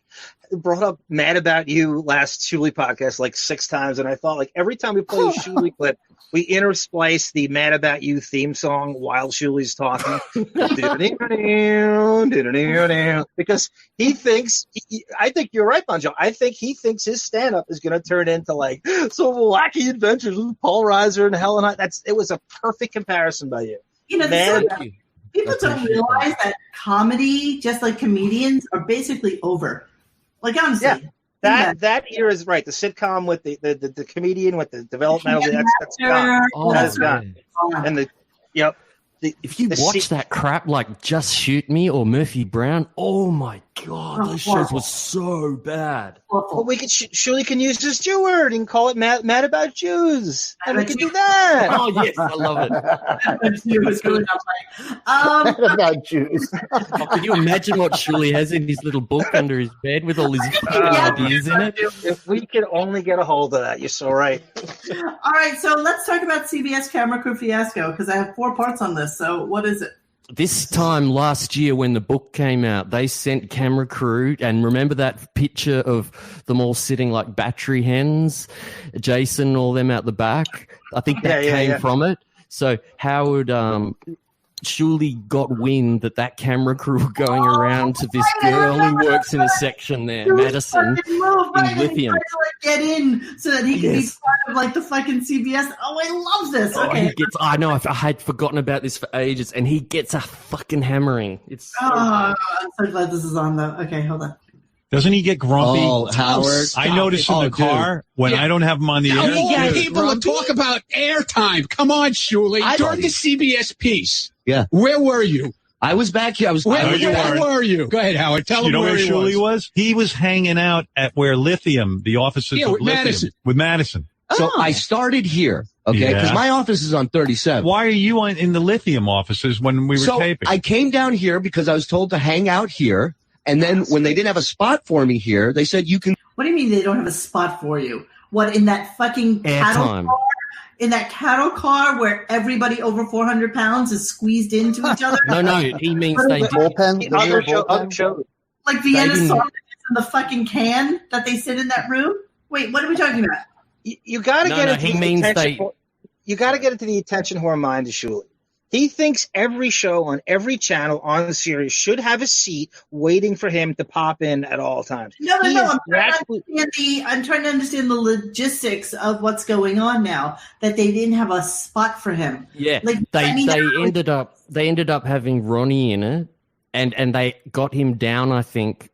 brought up Mad About You last Shuli podcast like 6 times, and I thought like every time we play a Shuli clip, we intersplice the Mad About You theme song while Shuli's talking. Because he thinks, I think you're right, Bon Jovi. I think he thinks his stand-up is going to turn into like some wacky adventures with Paul Reiser and Helen Hunt. It was a perfect comparison by you. You know, people don't realize that comedy, just like comedians, are basically over. Like, honestly. Yeah. That era is right. The sitcom with the comedian with the developmental, that's gone. That is gone. And if you watch that crap like Just Shoot Me or Murphy Brown, oh my God, those shows were so bad. Well, we could Shuli can use his Jew word and call it Mad About Jews, and we can do that. Oh yes, I love it. Mad About Jews. Can you imagine what Shuli has in his little book under his bed with all his ideas in it? If we could only get a hold of that, you're so right. All right, so let's talk about CBS camera crew fiasco because I have 4 parts on this. So what is it? This time last year when the book came out, they sent camera crew, and remember that picture of them all sitting like battery hens, Jason and all them out the back? I think that came from it. So Howard Shuli got wind that camera crew were going around to this girl who works in a section there, Madison, in Lithium. Get in so that he can be part of like the fucking CBS. Oh, I love this. Okay. I know, I had forgotten about this for ages, and he gets a fucking hammering. It's so I'm so glad this is on though. Okay, hold on. Doesn't he get grumpy? Oh, Howard. I notice in the car when I don't have him on the air. Yeah, people to talk about airtime. Come on, Shuli. During the CBS piece. Yeah. Where were you? I was back here. Where were you? Go ahead, Howard. Tell him where Shuli was. He was hanging out at where Lithium, the offices of Lithium. With Madison. So I started here, okay, because my office is on 37. Why are you in the Lithium offices when we were taping? I came down here because I was told to hang out here, and then when they didn't have a spot for me here, they said you can. What do you mean they don't have a spot for you? What, in that fucking cattle car? In that cattle car where everybody over 400 pounds is squeezed into each other? No, he means they do. Bullpen. Like Vienna sausages in the fucking can that they sit in that room? Wait, what are we talking about? You got to get it. You got to get into the attention whore mind of Shuli. He thinks every show on every channel on the series should have a seat waiting for him to pop in at all times. No. I'm trying to understand the logistics of what's going on now. That they didn't have a spot for him. Yeah, they ended up having Ronnie in it, and they got him down, I think,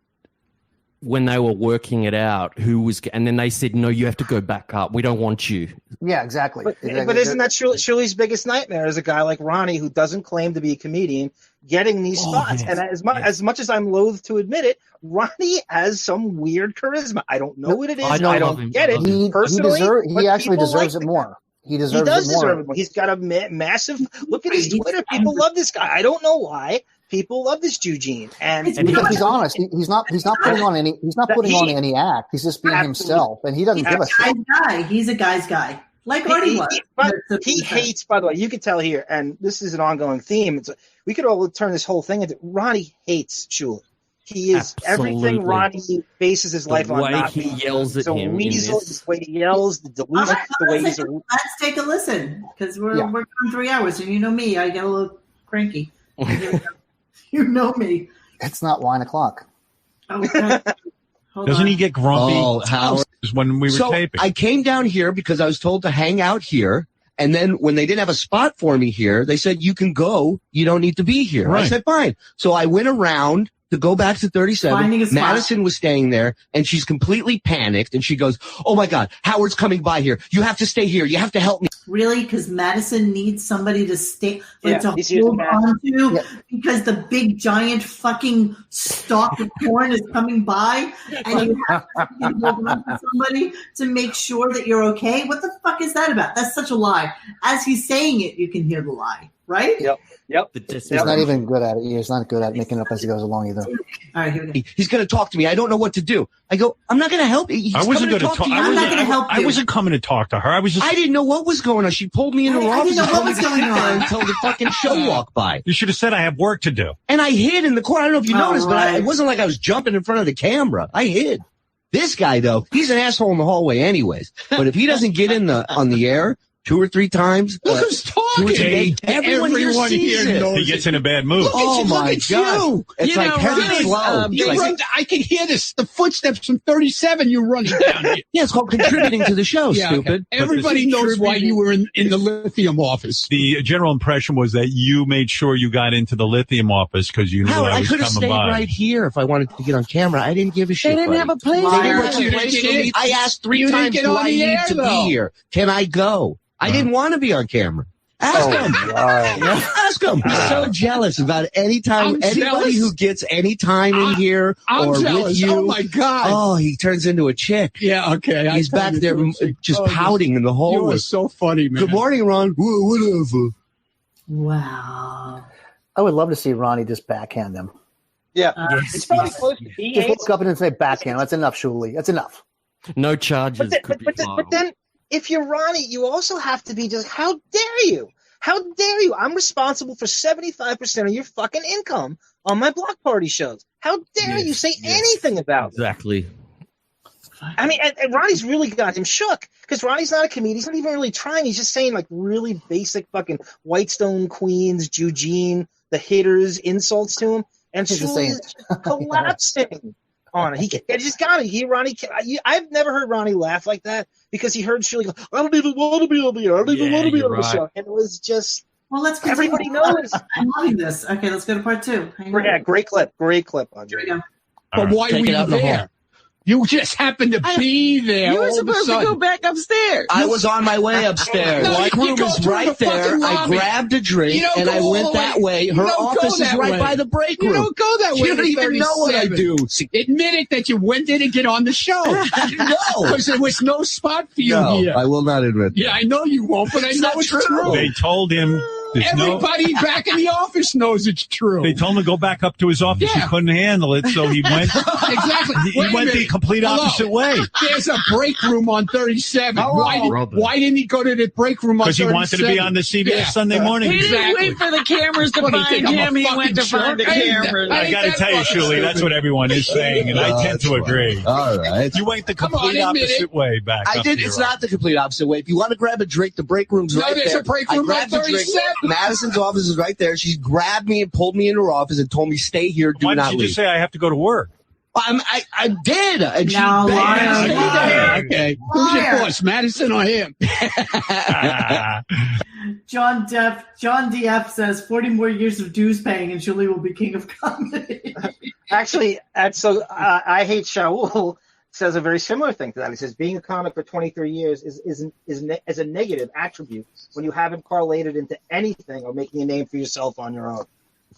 when they were working it out, and then they said, no, you have to go back up. We don't want you. Yeah, exactly. But isn't that Shuli's biggest nightmare is a guy like Ronnie who doesn't claim to be a comedian getting these spots. Yes. And as much as I'm loath to admit it, Ronnie has some weird charisma. I don't know what it is. I don't get it. Personally, he actually deserves it more. He deserves it more. He's got a massive look at his Twitter. People love this guy. I don't know why. People love this Eugene, and because he's honest. He's not putting on any. He's not putting on any act. He's just being himself, and he doesn't give a shit. He's a guy's guy, like Artie was. But he hates. By the way, you can tell here, and this is an ongoing theme. We could all turn this whole thing into Ronnie hates Shuli. He is everything Ronnie bases his life on. The way he yells at him. The way he yells, the delusion, the way he's. Let's take a listen because we're going 3 hours, and you know me, I get a little cranky. You know me. It's not 1 o'clock. Oh, God. Doesn't he get grumpy? Howard. When we were taping. I came down here because I was told to hang out here. And then when they didn't have a spot for me here, they said, you can go. You don't need to be here. Right. I said, fine. So I went around to go back to 37. Finding a spot. Madison was staying there, and she's completely panicked, and she goes, "Oh my God, Howard's coming by here. You have to stay here. You have to help me." Really? Because Madison needs somebody to stay, Yeah, to he's using hold on to, because the big giant fucking stalk of corn is coming by, and you have to hold on to somebody to make sure that you're okay. What the fuck is that about? That's such a lie. As he's saying it, you can hear the lie, right? Yep. He's not even good at it. He's not good at making it up as he goes along either. All right, here we go. He's going to talk to me. I don't know what to do. I go, "I'm not going to help you." He's I wasn't going going to talk to you. I'm not going to help you. I wasn't coming to talk to her. I was just. I didn't know what was going on. She pulled me in her I office didn't know and what told me was to going sit there on. until the fucking show walked by. You should have said I have work to do. And I hid in the corner. I don't know if you Oh, noticed, but right. it wasn't like I was jumping in front of the camera. I hid. This guy, though, he's an asshole in the hallway anyways. But if he doesn't get on the air 2 or 3 times, Look who's talking. everyone here sees it. knows He gets in a bad mood. Look at Oh you, my look at God. you. It's like heavy Ronnie, flow. It's you like- run, I can hear the footsteps from 37 you running down here. Yeah, it's called contributing to the show, Yeah, stupid. okay. Everybody knows why you were in the lithium office. The general impression was that you made sure you got into the lithium office because you knew Howard, I I was could have coming stayed by. right here if I wanted to get on camera. I didn't give a shit. They didn't buddy. have a place. They didn't have a You place didn't for get me. in. I asked 3 You didn't times, get "Do on I the need air, to though." be here? Can I go?" I didn't want to be on camera. Ask him. Ask him. He's so jealous about any time. I'm Anybody jealous. who gets any time in here I'm or jealous. with you. Oh my God. Oh, he turns into a chick. Yeah, okay. He's back there just pouting in the You hallway. are so funny, man. Good morning, Ron. Whatever. Wow. I would love to see Ronnie just backhand him. Yeah. Yes, It's probably yes. close to B8. Just look up and say backhand. That's enough, Shuli. That's enough. No charges But could be filed. but then, if you're Ronnie, you also have to be just, how dare you? How dare you? I'm responsible for 75% of your fucking income on my block party shows. How dare you say anything about it? Exactly. I mean, and Ronnie's really got him shook because Ronnie's not a comedian. He's not even really trying. He's just saying like really basic fucking Whitestone Queens, Eugene, the hitters, insults to him. And He's just Shuli saying- is collapsing on it. He just got it. I've never heard Ronnie laugh like that because he heard Shuli go, "I don't even want to be on the air. I don't even want to be on the show." And it was just, Well, let's continue. everybody knows. I'm loving this. Okay, let's go to part 2. Hang on. Yeah, great clip. Great clip. Here we go. But why Take were it you out in the hall. there? You just happened to be there. You were all of a supposed to sudden. go back upstairs. I was on my way upstairs. No, My you room go is through right the there. fucking I lobby. grabbed a drink You don't and go I all went the that way. way. You Her don't go office is that right way. by the break You room. don't go that way. You don't to even know what I 37. do. Admit it that you went there to get on the show. No. Because there was no spot for you No, here. I will not admit that. Yeah, I know you won't, but I know it's true. They told him there's no. Everybody back in the office knows it's true. They told him to go back up to his office. He Yeah. couldn't handle it, so he went. Exactly. He Wait a went the minute. complete Hello. opposite way There's a break room on 37. Why didn't he go to the break room on because he 37? wanted to be on the CBS Sunday morning. He didn't wait for the cameras to What, do you find think I'm a him. He went to fucking find the jerk? cameras. I got to tell you, Shuli, that's what everyone is saying, and I tend to agree. All right. You went the Come on, complete admit opposite it. way back. I up did. to It's your not the complete opposite way. If you want to grab a drink, the break room's No, right there's there. a break I room grabbed on the drink. 37. Madison's office is right there. She grabbed me and pulled me into her office and told me, "Stay here. Do Why not didn't you leave." just say I have to go to work? I did. And she Now, begged me to liar. stay Liar. there. Okay. Who's your Liar. boss, Madison or him? John DF says 40 more years of dues paying and Shuli will be king of comedy. Actually, I Hate Shaul says a very similar thing to that. He says being a comic for 23 years is a negative attribute when you haven't correlated into anything or making a name for yourself on your own.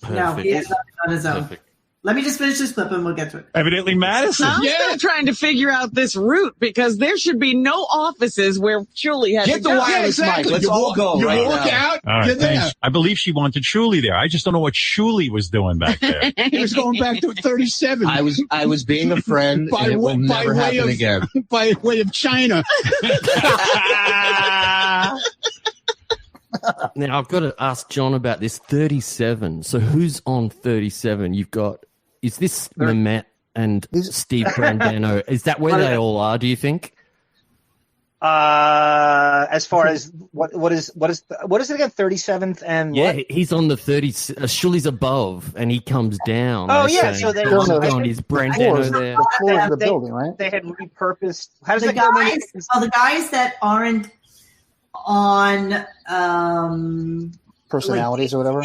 No, he is not on his own. Perfect. Let me just finish this clip and we'll get to it. Evidently, Madison. I'm still trying to figure out this route because there should be no offices where Shuli has Get to the go. wireless mic. Let's all go You right walk now. out, All right, you're there. thanks. I believe she wanted Shuli there. I just don't know what Shuli was doing back there. He was going back to 37. I was being a friend, and it will never happen again. By way of China. Now, I've got to ask John about this 37. So who's on 37? You've got, is this Mamet and Steve Brandano? Is that where they all are, do you think? As far as what is it again? 37th and Yeah, what? he's on the 30. Shuli's above, and he comes down. Oh, They're yeah, saying, so they- "What's I going on? think- Is Brandano there? The floor of the They- building, right? They had repurposed. How does The that go? guys that aren't on Personalities or whatever.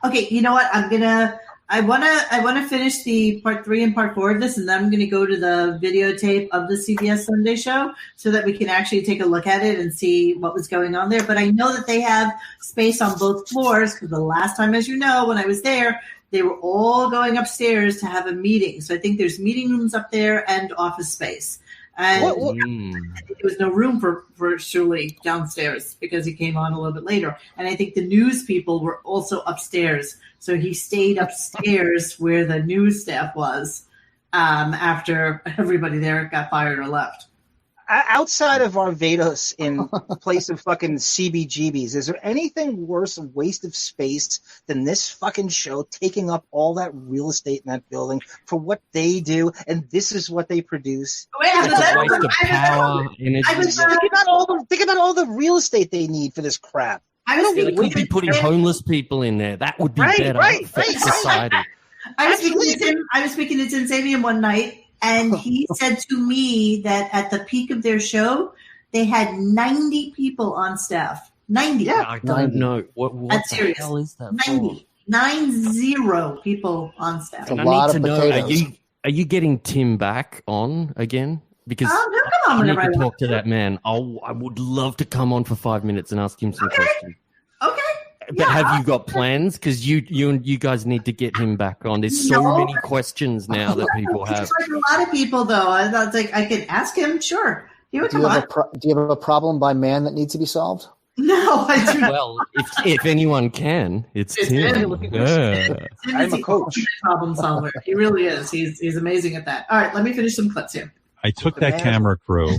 okay, you know what? I'm gonna I wanna finish the part 3 and part 4 of this, and then I'm gonna go to the videotape of the CBS Sunday show so that we can actually take a look at it and see what was going on there. But I know that they have space on both floors because the last time, as you know, when I was there, they were all going upstairs to have a meeting. So I think there's meeting rooms up there and office space. And there was no room for Shuli downstairs because he came on a little bit later. And I think the news people were also upstairs. So he stayed upstairs where the news staff was after everybody there got fired or left. Outside of Barbados in place of fucking CBGBs, is there anything worse, a waste of space than this fucking show taking up all that real estate in that building for what they do, and this is what they produce? It's a waste of power, energy. Think about all the real estate they need for this crap. They could be putting homeless people in there. That would be better for society. I was speaking to Tim Sabian one night, and he said to me that at the peak of their show, they had 90 people on staff. 90. Yeah, I don't know. What the hell is that 90. 90 people on staff. And I need to know, are you getting Tim back on again? Because I need to talk to that man. I would love to come on for 5 minutes and ask him some questions. Okay. But have you got plans? Because you guys need to get him back on. There's so many questions now that people have. Like a lot of people, though. I thought I could ask him. Sure, he would come on. Do you have a problem by man that needs to be solved? No, I do not. Well, if anyone can, it's Tim. I'm a coach. Problem solver. He really is. He's amazing at that. All right, let me finish some clips here. I took that camera crew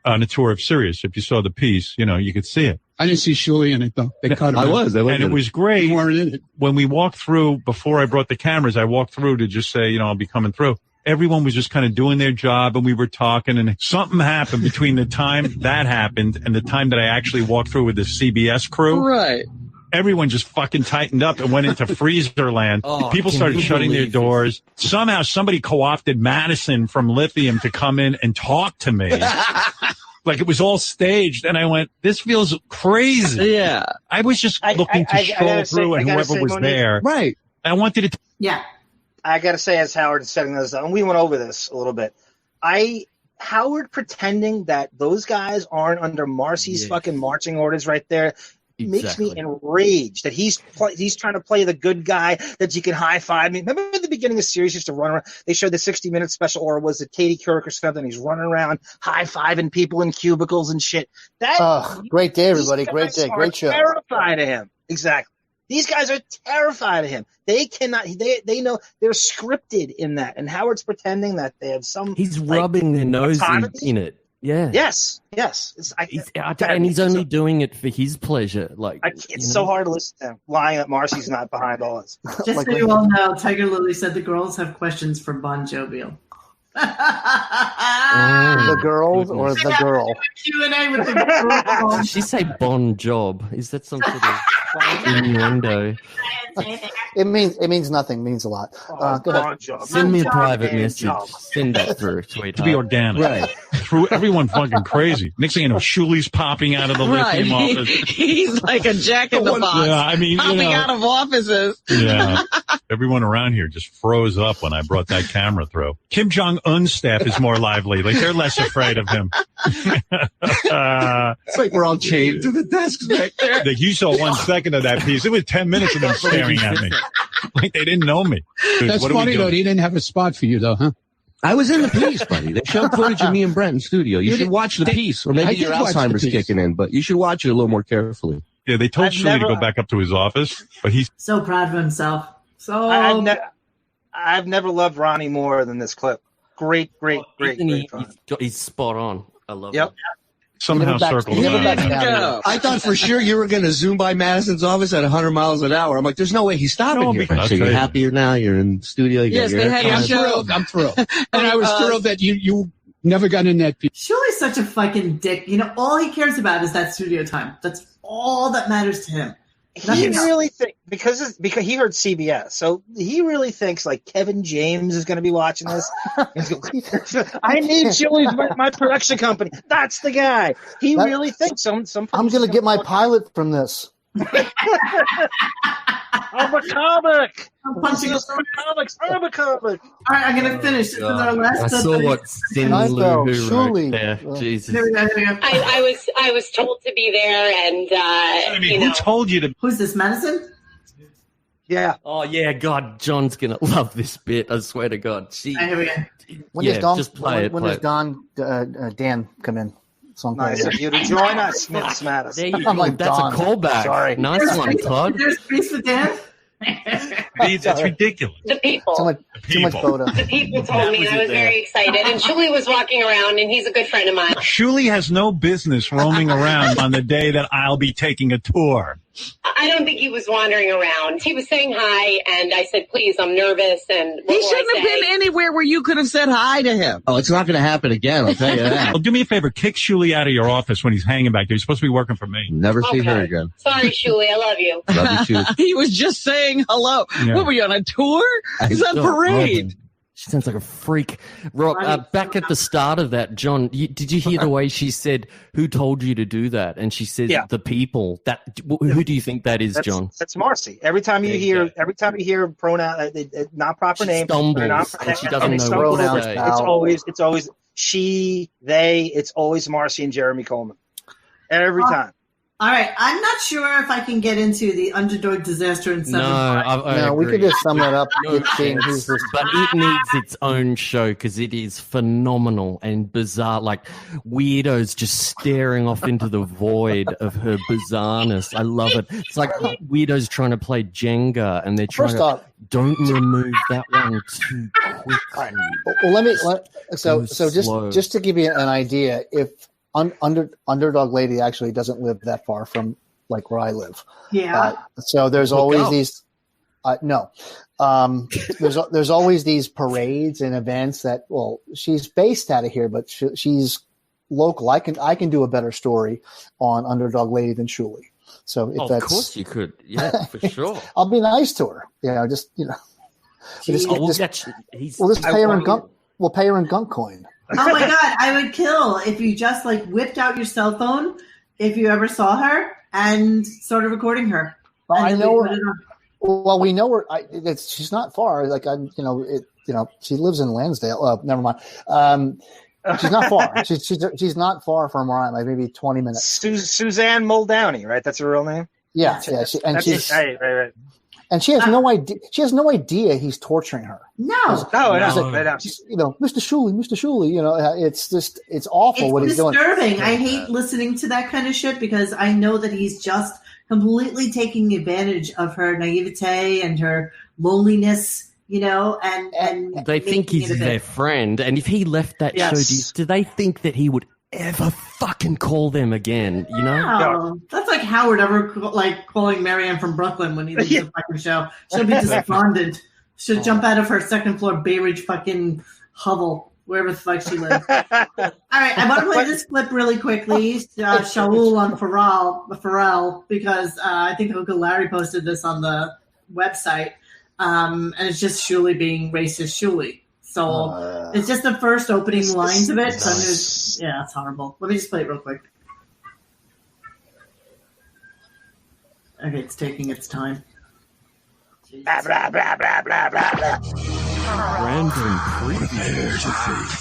on a tour of Sirius. If you saw the piece, you could see it. I didn't see Shuli in it, though. They cut him out. And it was great. You weren't in it. When we walked through, before I brought the cameras, I walked through to just say, I'll be coming through. Everyone was just kind of doing their job, and we were talking, and something happened between the time that happened and the time that I actually walked through with the CBS crew. Right. Everyone just fucking tightened up and went into freezer land. People started shutting their doors. Somehow somebody co-opted Madison from Lithium to come in and talk to me. Like it was all staged. And I went, this feels crazy. Yeah. I was just looking to stroll through and whoever was there. Right. I wanted to. Yeah. I got to say, as Howard is setting this up, and we went over this a little bit, Howard pretending that those guys aren't under Marcy's fucking marching orders right there makes me enraged that he's trying to play the good guy that you can high five me. Remember at the beginning of the series, used to run around. They showed the 60-minute special, or was it Katie Couric or something? He's running around high fiving people in cubicles and shit. Great day, everybody! Great day, great show. Terrified of him. Exactly. These guys are terrified of him. They cannot. They know they're scripted in that, and Howard's pretending that they have some. He's rubbing their nose in it. Yeah. Yes. And he's only doing it for his pleasure. It's so hard to listen to him lying that Marcy's not behind all this. Just so you all know, Tiger Lily said the girls have questions for Bon Jovial. The girls or the girl? Q&A with the girls. Did she say Bon Job? Is that some sort of innuendo? It means nothing. It means a lot. Go ahead. Send me a private message. Send that through, sweetheart. To be organic. Right. Threw everyone fucking crazy. Next thing you know, Shuli's popping out of the lithium office. He's like a jack in the box. Yeah, I mean, popping out of offices. Yeah. Everyone around here just froze up when I brought that camera through. Kim Jong-un's staff is more lively. Like, they're less afraid of him. It's like we're all chained to the desks back there. Like, you saw 1 second of that piece. It was 10 minutes of them staring at me. Like they didn't know me. Dude, that's funny, though. He didn't have a spot for you, though, huh? I was in the piece, buddy. They showed footage of me and Brent in studio. You should watch the piece, or maybe your Alzheimer's kicking in, but you should watch it a little more carefully. Yeah, they told Shuli to go back up to his office, but he's so proud of himself. I've never loved Ronnie more than this clip. Great. He's spot on. I love it. Somehow circled around. I thought for sure you were going to zoom by Madison's office at 100 miles an hour. I'm like, there's no way he's stopping here. So you're happier now. You're in studio. Yes, they had your show. I'm thrilled. And I was thrilled that you never got in that piece. Shuli's such a fucking dick. All he cares about is that studio time. That's all that matters to him. He really think because he heard CBS, so he really thinks like Kevin James is going to be watching this. I need Shuli's my production company. That's the guy. He really thinks some. I'm going to get my pilot from this. I'm a comic. I'm punching This is for comics. I'm a comic. All right, I'm going to finish. This is our last. I saw what Sin Lu who wrote there. Jesus. There we go. I was told to be there, and who told you to? Who's this, Madison? Yeah. Oh yeah, God, John's gonna love this bit. I swear to God. Here we go. When does Don? just play it. When does Dan come in? Nice of you to join us, Miss Madison. There you go. That's Don. a callback. Sorry. Nice one, Todd. There's space for Dan. That's ridiculous. The people. Too much photo. The people told me, and I was very excited. And Shuli was walking around, and he's a good friend of mine. Shuli has no business roaming around on the day that I'll be taking a tour. I don't think he was wandering around. He was saying hi, and I said, please, I'm nervous. And what He will shouldn't I have say? been anywhere where you could have said hi to him. Oh, it's not going to happen again. I'll tell you that. Well, do me a favor. Kick Shuli out of your office when he's hanging back there. He's supposed to be working for me. Never see her Okay. again. Sorry, Shuli, I love you. Love you, Shuli. He was just saying hello. Yeah. What were you on a tour? He's on Oh, parade. She sounds like a freak. Rob, back at the start of that, John, did you hear the way she said, "Who told you to do that?" And she says, Yeah. "The people." Who do you think that is, John? That's Marcy. Every time you hear pronoun, not proper name, stumbles, and she doesn't know what to say. It's always she, they. It's always Marcy and Jeremy Coleman. Every time. All right, I'm not sure if I can get into the underdog disaster in 7 parts. I we could agree. just sum that up. With seeing who's this. But it needs its own show because it is phenomenal and bizarre. Like weirdos just staring off into the void of her bizarreness. I love it. It's like weirdos trying to play Jenga and they're trying First to off- don't remove that one too quickly. Well, Go slow. just to give you an idea, if Underdog Lady actually doesn't live that far from like where I live. Yeah. So there's Look always up. these. No. There's always these parades and events that. Well, she's based out of here, but she's local. I can do a better story on Underdog Lady than Shuli. So if Of course you could. Yeah, for sure. I'll be nice to her. Just We'll just pay her in Gunk. We'll pay her in Gunk coin. Oh my God, I would kill if you just like whipped out your cell phone if you ever saw her and started recording her. Well, And I then know we her. put it on. Well, we know her. She's not far. Like she lives in Lansdale. Never mind. She's not far. She's not far from where I am. Like maybe 20 minutes. Suzanne Muldowney, right? That's her real name. Yeah. Right. And she has no idea. She has no idea he's torturing her. No. She's like, Mr. Shuli. It's awful what he's doing. It's disturbing. I hate listening to that kind of shit because I know that he's just completely taking advantage of her naivete and her loneliness, and They think he's their friend, and if he left that show, do they think that he would ever fucking call them again? No. That's like Howard ever calling Marianne from Brooklyn when he leaves the fucking show. She'll be despondent. She'll jump out of her second floor Bay Ridge fucking hovel, wherever the fuck she lives. All right, I want to play this clip really quickly. Shaul on Pharrell, because I think Uncle Larry posted this on the website. And it's just Shuli being racist Shuli. So it's just the first opening lines of it. So it's horrible. Let me just play it real quick. Okay, it's taking its time. Blah, blah, blah, blah, blah, blah, blah. Random preview.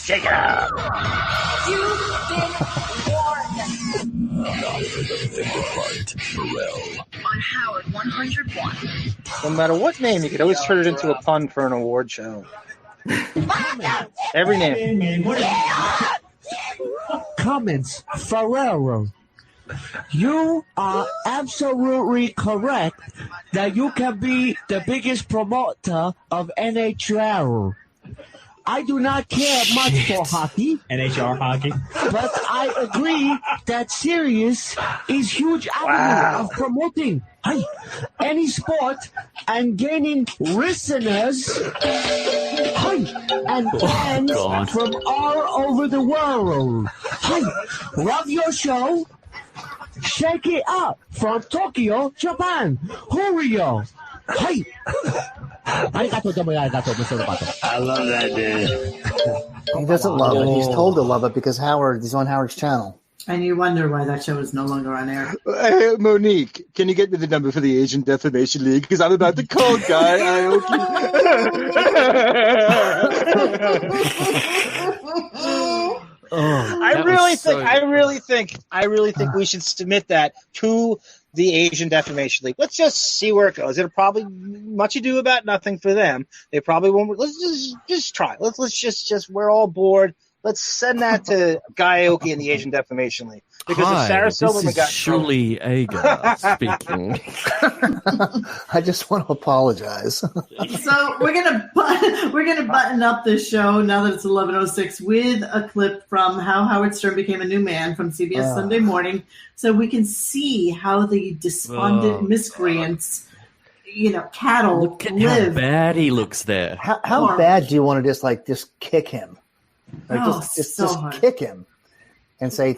Shake it up. On Howard 101. No matter what name, you could always turn it into a pun for an award show. Every name. Comments, Ferrero. You are absolutely correct that you can be the biggest promoter of NHL. I do not care much for hockey. NHL hockey. But I agree that Sirius is huge avenue of promoting any sport and gaining listeners and fans from all over the world. Love your show. Shake it up from Tokyo, Japan. Hurry-o. I love that, dude. He doesn't love it. He's told to love it because he's on Howard's channel. And you wonder why that show is no longer on air. Hey, Monique, can you get me the number for the Asian Defamation League? Because I'm about to call Guy Aoki. I really think we should submit that to the Asian Defamation League. Let's just see where it goes. It'll probably much ado about nothing for them. They probably won't. Let's just try. Let's just we're all bored. Let's send that to Guy Aoki and the Asian Defamation League. Because if Sarah Silverman got Shuli Egar speaking. I just want to apologize. So we're gonna button up this show now that it's 11:06 with a clip from How Howard Stern Became a New Man from CBS Sunday Morning, so we can see how the despondent miscreants, cattle Look at live. how bad he looks there. How bad do you want to just kick him? Like just kick him and say,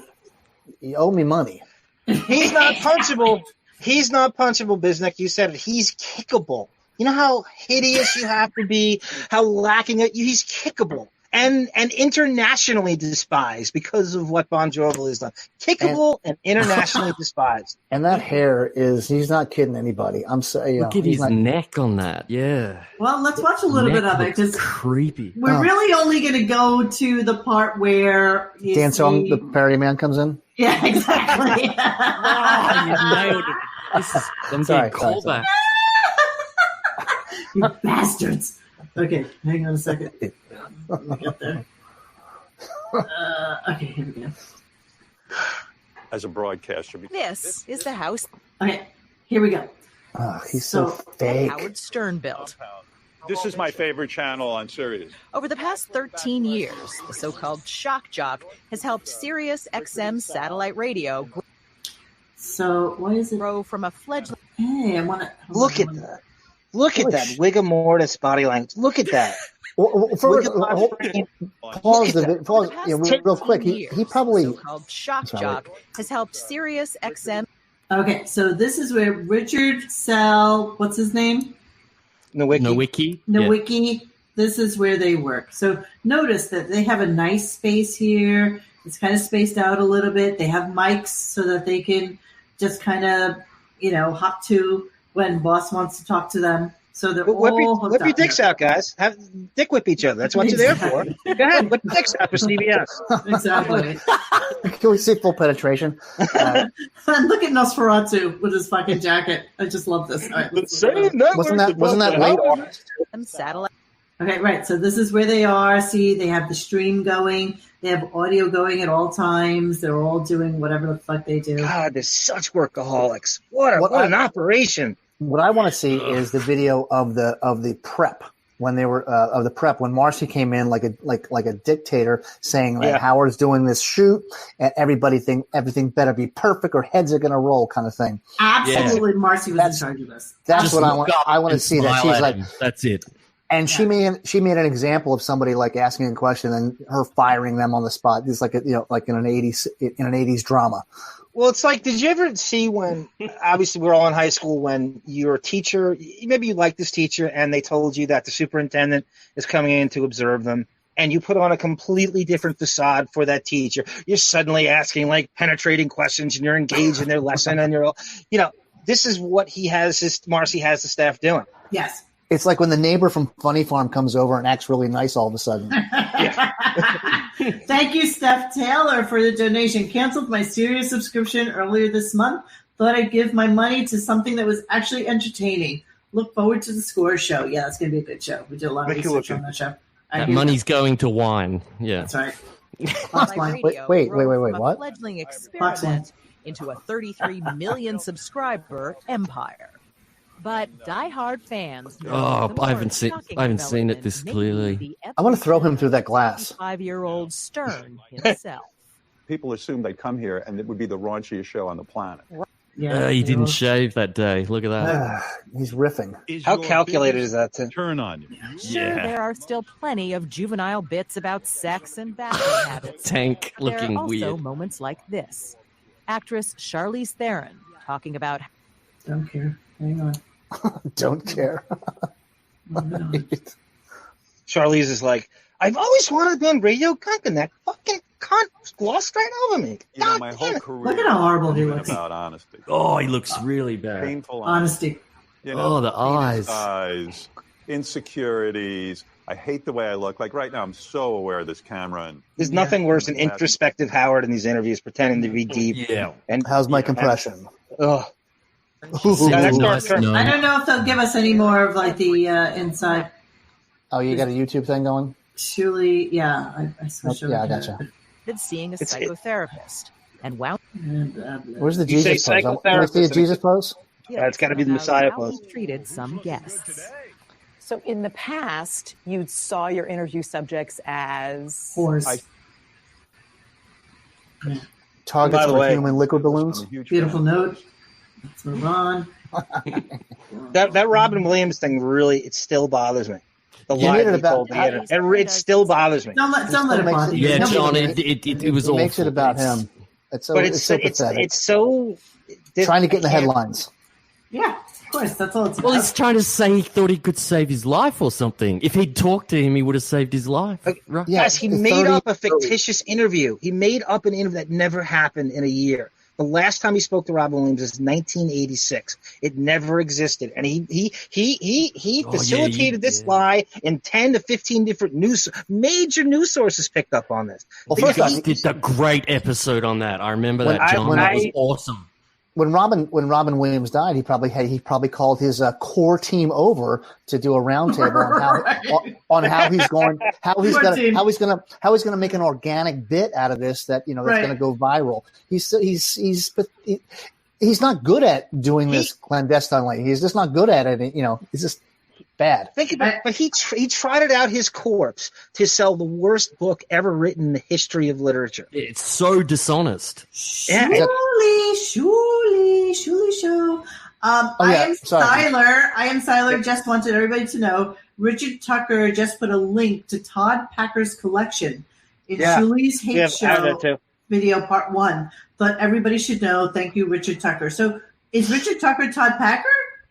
"You owe me money." He's not punchable. He's not punchable, Bisnick. You said it. He's kickable. You know how hideous you have to be, how lacking it. He's kickable and internationally despised because of what Bon Jovi has done. Kickable and internationally despised. And that hair he's not kidding anybody. I'm saying, look at his neck on that. Yeah. Well, let's watch a little bit of it because creepy. We're really only going to go to the part where Dan Song, the parody man, comes in. Yeah, exactly. You nailed it. This is some callback. You bastards. Okay, hang on a second. Let me get there. Okay, here we go. As a broadcaster. This is the house. Okay, here we go. Oh, he's so fake. Howard Stern built. This is my favorite channel on Sirius. Over the past 13 years, the so-called shock jock has helped Sirius XM satellite radio So why is it grow from a fledgling? Hey, I want to look at that. Look at that rigor mortis body language. Look at that. Pause real quick. He probably so-called shock jock has helped Sirius XM. Okay, so this is where Richard Sell, what's his name? Nowicki. Yeah. This is where they work. So notice that they have a nice space here. It's kind of spaced out a little bit. They have mics so that they can just kind of, hop to when boss wants to talk to them. So they're all whip your dicks out, guys. Have dick whip each other. That's what you're there for. Go ahead, whip your dicks out for CBS. Exactly. Can we see full penetration? And look at Nosferatu with his fucking jacket. I just love this. All right, wasn't that late August? Satellite. Okay, right. So this is where they are. See, they have the stream going. They have audio going at all times. They're all doing whatever the fuck they do. God, they're such workaholics. What an operation. What I want to see is the video of the prep when they were when Marcy came in like a dictator saying Howard's doing this shoot and everything better be perfect or heads are going to roll kind of thing. Absolutely, Marcy was in charge of this. That's what I want. I want to see that she's like, that's it. And she made an example of somebody like asking a question and her firing them on the spot. It's like like in an 80s drama. Well, it's like, did you ever see when, obviously we're all in high school, when your teacher, maybe you like this teacher and they told you that the superintendent is coming in to observe them and you put on a completely different facade for that teacher. You're suddenly asking like penetrating questions and you're engaged in their lesson and you're all, this is what Marcy has the staff doing. Yes. It's like when the neighbor from Funny Farm comes over and acts really nice all of a sudden. Thank you, Steph Taylor, for the donation. Canceled my Sirius subscription earlier this month. Thought I'd give my money to something that was actually entertaining. Look forward to the Score show. Yeah, that's going to be a good show. We did a lot of research on that show. That money's going to wine. Yeah. That's right. Wait, what? Fledgling experiment into a 33 million subscriber empire. But diehard fans. I haven't seen it this clearly. I want to throw him through that glass. 5-year-old Stern himself. People assume they'd come here and it would be the raunchiest show on the planet. Yeah, he didn't shave that day. Look at that. He's riffing. How calculated is that? Turn on you. Sure, there are still plenty of juvenile bits about sex and bathroom habits. Tank looking there are also weird. moments like this. Actress Charlize Theron talking about. Don't care. Hang on. Don't care. Charlize is like, I've always wanted to be on Radio Gunk, and that fucking cunt glossed right over me. You know, my whole career. Look at how horrible he looks. About honesty. Oh, he looks really bad. Painful honesty. You know, Oh, the eyes. Eyes, insecurities. I hate the way I look. Like right now, I'm so aware of this camera. And there's nothing worse than introspective Howard in these interviews, pretending to be deep. Yeah. And how's my compression? Ugh. I don't know if they'll give us any more of like the inside. Oh, you got a YouTube thing going? Shuli, yeah. I switched over. Yeah, I gotcha. Seeing a psychotherapist and wound. Where's the Jesus pose? Can we see a Jesus pose? Yeah, it's got to be the Messiah pose. Treated some guests. So in the past, you saw your interview subjects as whores. Targets for human liquid balloons. Beautiful note. Let's move on. that Robin Williams thing really, it still bothers me. The lie that he told the internet. It still bothers me. Don't let it bother you. Yeah, John, it was awful. Makes it about him. It's so pathetic. It's so trying to get in the headlines. Yeah, of course. That's all it's about. Well, he's trying to say he thought he could save his life or something. If he'd talked to him, he would have saved his life. Right? Yes, he made up a fictitious interview. He made up an interview that never happened in a year. The last time he spoke to Robin Williams is 1986. It never existed, and he facilitated this lie, and 10 to 15 different major news sources picked up on this. Well, first off, he did a great episode on that. I remember that, John. That was awesome. When Robin Williams died, he probably called his core team over to do a roundtable on how he's going to make an organic bit out of this that's going to go viral. He's not good at doing this clandestinely. He's just not good at it. He's just bad. Think about it, but he trotted out his corpse to sell the worst book ever written in the history of literature. It's so dishonest. Yeah. Shuli show. I am Siler. Just wanted everybody to know Richard Tucker just put a link to Todd Packer's collection in Shuli's Hate Show video part 1. But everybody should know. Thank you, Richard Tucker. So is Richard Tucker Todd Packer?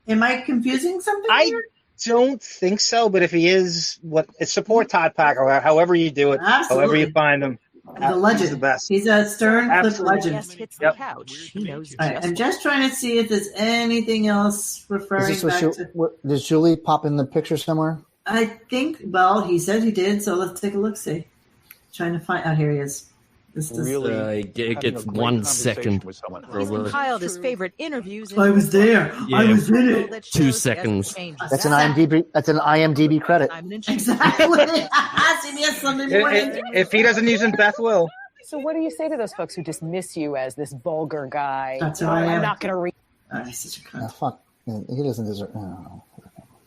Am I confusing something here? Don't think so, but if he is, support Todd Packer, however you do it, however you find him. The legend. He's the best. He's a Stern clip legend. Hits the couch. He knows I'm just trying to see if there's anything else referring back to. Does Julie pop in the picture somewhere? I think, he said he did, so let's take a look-see. Trying to find out. Here he is. Really? It gets 1 second. He's compiled his favorite interviews. I was there. Yeah. I was in it. 2 seconds. That's an IMDb credit. Exactly. CBS Sunday morning. If he doesn't use him, Beth will. So what do you say to those folks who dismiss you as this vulgar guy? That's who I am. I'm not going to read. He's such a cunt. Fuck. He doesn't deserve.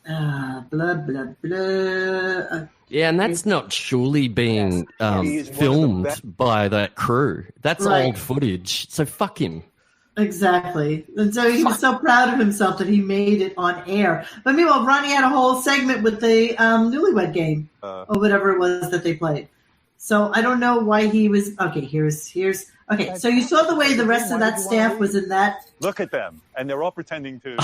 Blah, blah, blah. Yeah, and that's not surely being filmed by that crew. That's old footage. So fuck him. Exactly. And so he was so proud of himself that he made it on air. But meanwhile, Ronnie had a whole segment with the Newlywed Game or whatever it was that they played. So I don't know why he was. Okay, here's. Okay, so you saw the way the rest of that staff was in that. Look at them, and they're all pretending to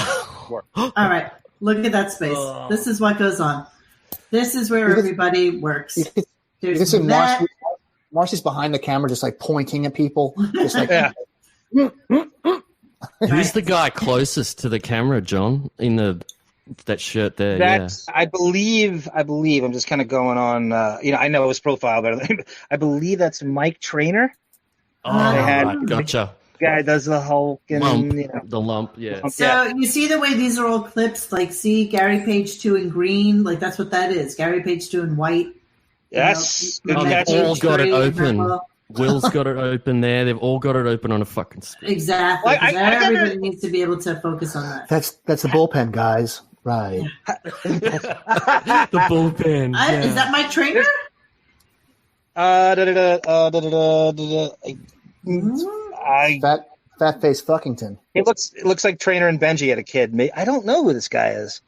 work. All right, look at that space. This is what goes on. This is where everybody works. You can see Marcy's behind the camera, just like pointing at people, just like. Who's the guy closest to the camera, John? In that shirt there. That's I believe. I'm just kind of going on. I know his profile better. I believe that's Mike Trainer. Oh, gotcha. Guy does the Hulk and lump, the lump, yeah. So you see the way these are all clips, like see Gary Page 2 in green, like that's what that is. Gary Page 2 in white. Yes, they've all got it open. Will's got it open there. They've all got it open on a fucking screen. Exactly. Everybody needs to be able to focus on that. That's the bullpen, guys. Right. The bullpen. Is that Mike Trainer? Fat face Fuckington. It looks like Trainer and Benji had a kid. I don't know who this guy is.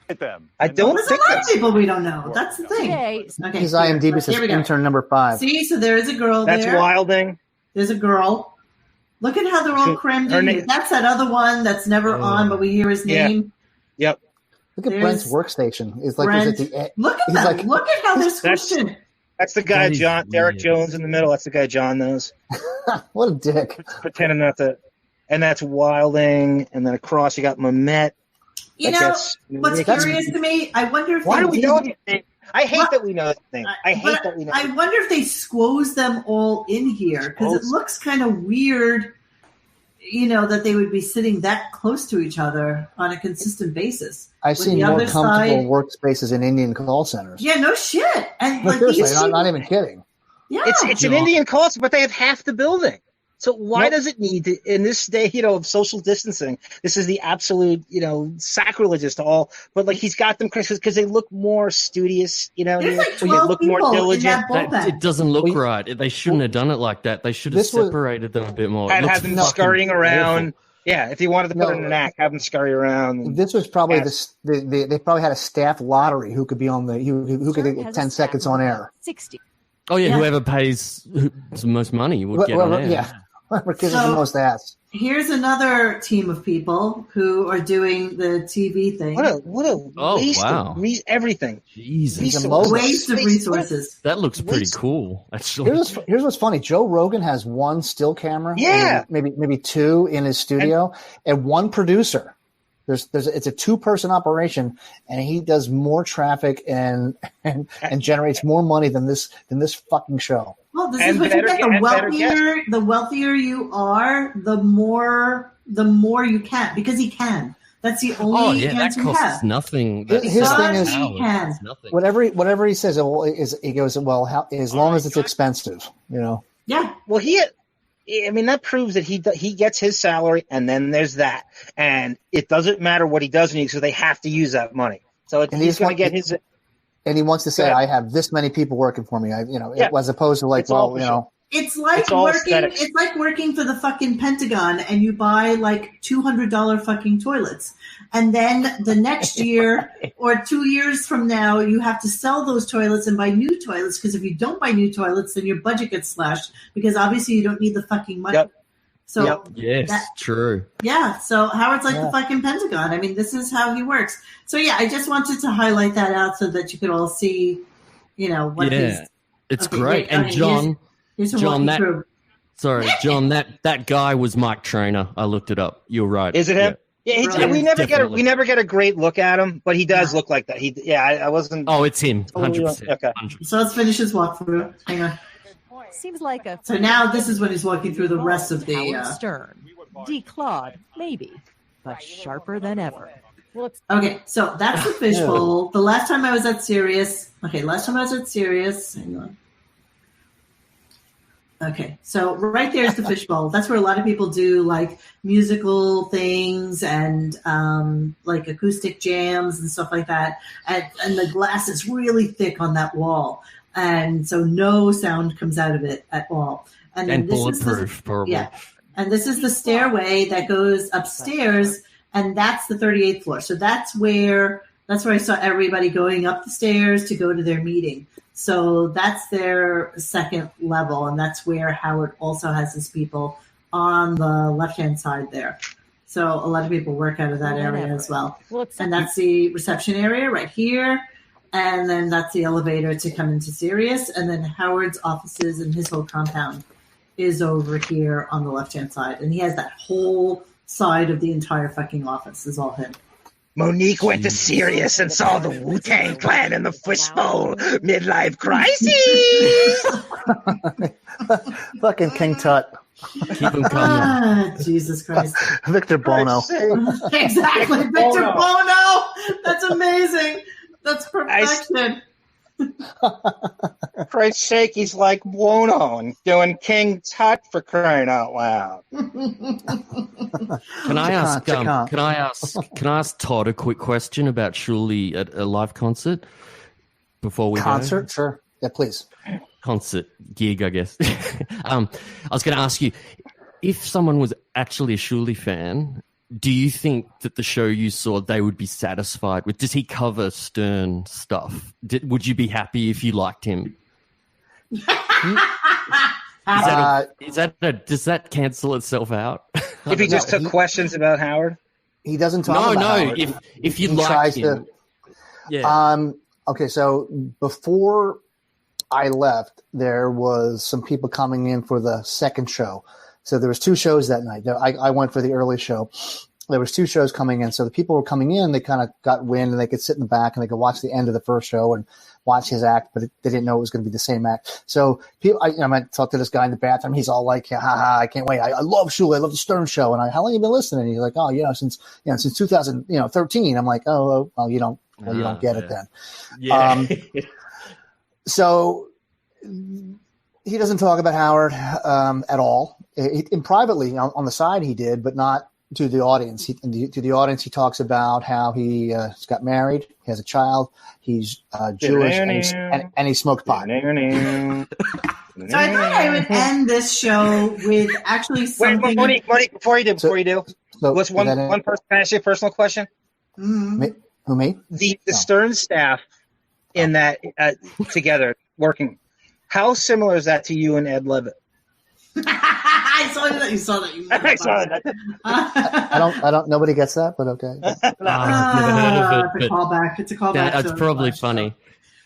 Them. I don't There's think a lot of people we don't know. That's the thing. Okay, his IMDb says intern number 5. See, so there is a girl there. That's Wilding. There's a girl. Look at how they're all crammed in here. That's that other one that's never on, but we hear his name. Yeah. Yep. Look at Brent's workstation. It's like Brent. Look at that. Look at how they're squished in. That's the guy, That is John. Derek weird. Jones in the middle. That's the guy John knows. What a dick. Pretending not to. And that's Wilding. And then across you got Mamet. You know, what's curious to me, I wonder if Why they do we did- know anything? I hate that we know anything. I hate that we know. I wonder if they squoze them all in here because it looks kind of weird, you know, that they would be sitting that close to each other on a consistent basis. I've With seen the more other comfortable side- workspaces in Indian call centers. Yeah, no shit. And No, like seriously, these not even kidding. Yeah. It's an Indian culture, but they have half the building. So why does it need to, in this day, you know, of social distancing, this is the absolute, you know, sacrilegious to all, but like he's got them because they look more studious, you know, There's like you 12 look more people in diligent. that bullpen. It doesn't look right. They shouldn't have done it like that. They should have This was- separated them a bit more. It And looks have them fucking scurrying around. awful. Yeah, if you wanted to put it in an act, have them scurry around. This was probably Yes. they probably had a staff lottery who could be on the who could get 10 seconds on air. 60. Oh yeah, Yeah. whoever pays the most money would get on air. Yeah, whoever gives us the most ass. Here's another team of people who are doing the TV thing. What a Oh, waste wow. of everything. Jesus. Waste of resources. That looks pretty Waste. cool, actually. Here's what's funny. Joe Rogan has one still camera, Yeah. maybe two in his studio, and one producer. It's a 2-person operation, and he does more traffic and generates more money than this fucking show. Well, this And is what you better get. get- The wealthier you are, the more you can, because he can. That's the only Oh yeah, that answer you costs have. nothing. His thing is- he can. nothing. Whatever he says, he goes, well, as long as it's expensive, you know. Yeah. Well, I mean, that proves that he gets his salary, and then there's that, and it doesn't matter what he does, so they have to use that money. So And he's going to get his. And he wants to say, Go ahead. I have this many people working for me. Yeah. As opposed to like, It's all well, for you know. It's like It's all working. aesthetics. It's like working for the fucking Pentagon, and you buy like $200 fucking toilets, and then the next year or 2 years from now, you have to sell those toilets and buy new toilets. Because if you don't buy new toilets, then your budget gets slashed. Because obviously you don't need the fucking money. Yep. So Yes, true. yeah, so Howard's like the fucking Pentagon. I mean, this is how he works. So yeah, I just wanted to highlight that out so that you could all see, you know, what Yeah, he's. it's Okay, great. I And mean, John, here's him John, walking through. John, that guy was Mike Trainer. I looked it up. You're right. Is it him? Yeah, Brilliant. we never Definitely. get a great look at him, but he does look like that. I wasn't. Oh, it's him. totally 100%. Okay. So let's finish his walkthrough. Hang on. Seems like a. So now this is when he's walking through the rest of the. Howard Stern. Declawed, maybe, but sharper than ever. Okay, so that's the fishbowl. The last time I was at Sirius. Okay, Hang on. Okay, so right there is the fishbowl. That's where a lot of people do like musical things and like acoustic jams and stuff like that. And the glass is really thick on that wall, and so no sound comes out of it at all. And then And this is bulletproof, probably. yeah, and this is the stairway that goes upstairs, and that's the 38th floor. So that's where I saw everybody going up the stairs to go to their meeting. So that's their second level, and that's where Howard also has his people on the left-hand side there. So a lot of people work out of that area as well. And that's the reception area right here, and then that's the elevator to come into Sirius, and then Howard's offices and his whole compound is over here on the left-hand side, and he has that whole side of the entire fucking office is all him. Monique went to Sirius and saw the Wu-Tang Clan in the fishbowl. Midlife crisis. Fucking King Tut. Keep him coming. Ah, Jesus Christ. Victor Bono. Exactly, Victor Bono. That's amazing. That's perfection. For Christ's sake, he's like Buono and doing King Tut for crying out loud. Can I ask Todd a quick question about Shuli at a live concert before we Concert? go? Sure. Yeah, please. Concert gig, I guess. I was going to ask you, if someone was actually a Shuli fan, do you think that the show you saw they would be satisfied with? Does he cover Stern stuff? Would you be happy if you liked him? Does that cancel itself out? If he just took questions about Howard? He doesn't talk about Howard. If you he liked tries him. to. Okay, so before I left, there was some people coming in for the second show. So there was 2 shows that night. I went for the early show. There was 2 shows coming in. So the people were coming in, they kind of got wind and they could sit in the back and they could watch the end of the first show and watch his act, but they didn't know it was going to be the same act. So people, I talked to this guy in the bathroom. He's all like, I can't wait. I love Shuli. I love the Stern Show. And how long have you been listening? And he's like, since 2013. I'm like, well, you don't get it then. Yeah. So he doesn't talk about Howard at all. And privately on the side he did, but not to the audience. To the audience, he talks about how he's got married, he has a child, he's Jewish, and he smokes pot. So I thought I would end this show with actually something. Wait, Monique, before you do, what's one person? Can I ask you a personal question? Mm-hmm. Who, me? The Stern staff in that together working. How similar is that to you and Ed Levitt? I saw that. You saw that. I saw that. I don't. Nobody gets that, but okay. I've never heard of it. It's a callback. It's a callback. That's probably funny.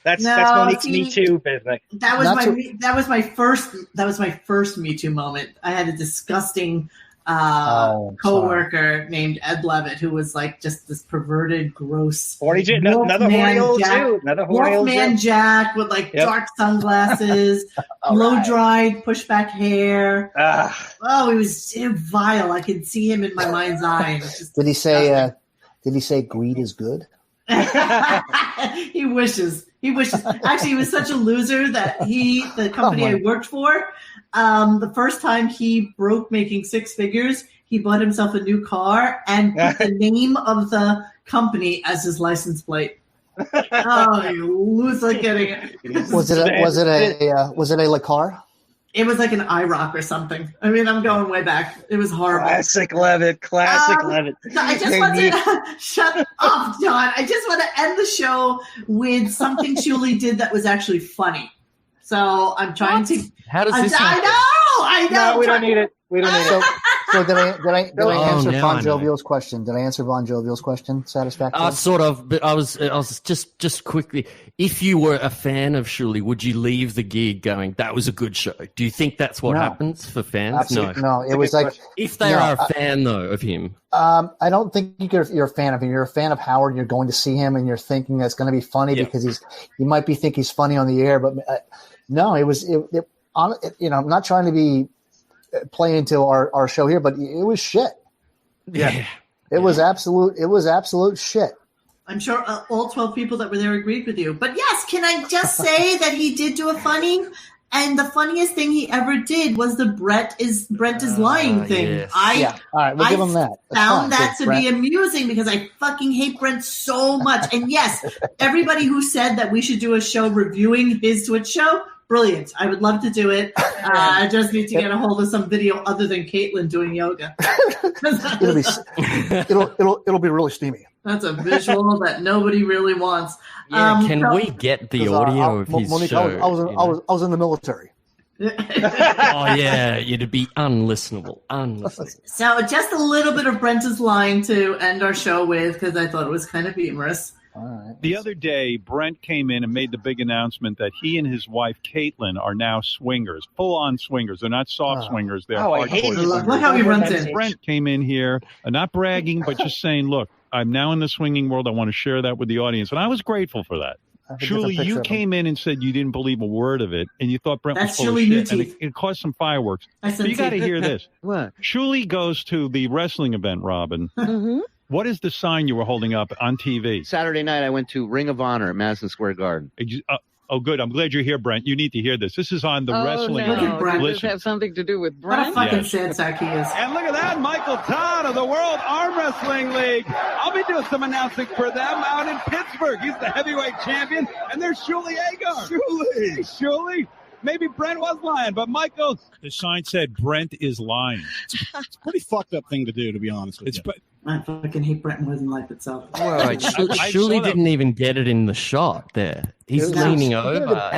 That's Monique's Me Too business. That was my first Me Too moment. I had a disgusting coworker named Ed Levitt who was like just this perverted, gross. Another horny old Jew. Wolfman Jack with like dark sunglasses, blow dried, pushback hair. He was vile. I could see him in my mind's eye. Did he say? Did he say greed is good? He wishes. Actually, he was such a loser that the company I worked for, the first time he broke making 6 figures, he bought himself a new car and put the name of the company as his license plate. You loser getting it. Was it a Le Car? It was like an IROC or something. I mean, I'm going way back. It was horrible. Classic Levitt. Levitt. I just want to shut up, John. I just want to end the show with something Shuli did that was actually funny. So I'm trying to. How does this happen? I know. No, we don't need it. So did I answer Bon Jovial's question? Did I answer Bon Jovial's question satisfactorily? Sort of, but I was just quickly. If you were a fan of Shuli, would you leave the gig going, "That was a good show"? Do you think that's what happens for fans? Absolutely. No. It was like if they are a fan though of him. I don't think you're a fan of him. You're a fan of Howard, and you're going to see him, and you're thinking that's going to be funny because you might think he's funny on the air, but no, it was. I'm not trying to be play into our show here, but it was shit. Yeah. It was absolute shit. I'm sure all 12 people that were there agreed with you. But yes, can I just say that he did do a funny, and the funniest thing he ever did was the Brent is lying thing. Yes. All right, we'll give him that. Found that to be amusing because I fucking hate Brent so much. And yes, everybody who said that we should do a show reviewing his Twitch show, brilliant. I would love to do it. I just need to get a hold of some video other than Caitlin doing yoga. It'll be really steamy. That's a visual that nobody really wants. Yeah, can we get the audio of his Monique, show? I was in the military. Oh yeah, you'd be unlistenable. So just a little bit of Brent is lying to end our show with because I thought it was kind of humorous. All right. The other day, Brent came in and made the big announcement that he and his wife, Caitlin, are now swingers, full-on swingers. They're not soft swingers. They're I hate it. swingers. Look how he runs in. Brent came in here, not bragging, but just saying, look, I'm now in the swinging world. I want to share that with the audience. And I was grateful for that. Shuli, you came in and said you didn't believe a word of it, and you thought Brent was full of shit, and it caused some fireworks. But you got to hear this. What? Shuli goes to the wrestling event, Robin. Mm-hmm. What is the sign you were holding up on TV? Saturday night, I went to Ring of Honor at Madison Square Garden. Oh, good. I'm glad you're here, Brent. You need to hear this. This is on the wrestling. Look at Brent. Does this have something to do with What a Brent? fucking sad sack he is. And look at that, Michael Todd of the World Arm Wrestling League. I'll be doing some announcing for them out in Pittsburgh. He's the heavyweight champion. And there's Shuli Egar. Shuli. Hey, Shuli. Maybe Brent was lying, but Michael. The sign said Brent is lying. It's a pretty fucked up thing to do, to be honest with you. I fucking hate Brent more than life itself. Right. Shuli didn't even get it in the shot there. He's leaning over.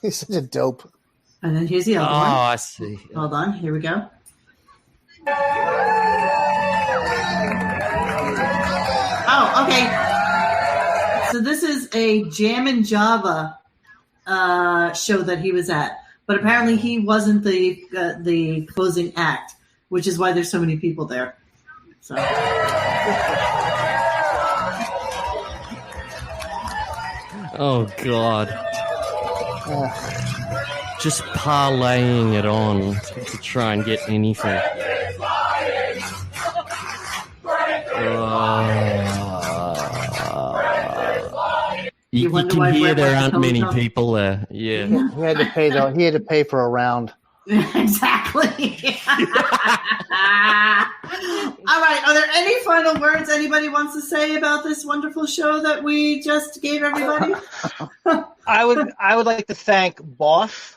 He's such a dope. And then here's the other one. Oh, I see. Hold on. Here we go. Oh, okay. So this is a Jam and Java show that he was at. But apparently he wasn't the closing act, which is why there's so many people there. So. Oh, God. Just parlaying it on to try and get anything. You can hear there aren't many people there. Yeah. He had to pay though. He had to pay for a round. Exactly. All right. Are there any final words anybody wants to say about this wonderful show that we just gave everybody? I would like to thank Boff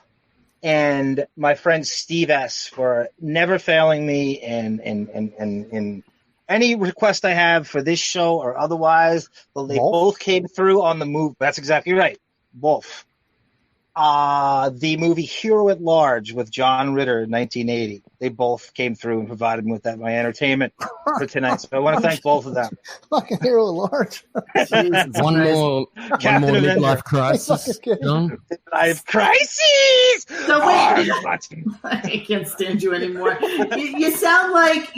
and my friend Steve S for never failing me in any request I have for this show or otherwise. They both came through on the move. That's exactly right. Both. The movie Hero at Large with John Ritter in 1980. They both came through and provided me with my entertainment for tonight. So I want to thank both of them. Fucking Hero at Large. One more midlife crisis. Midlife crisis. So wait, I can't stand you anymore. You sound like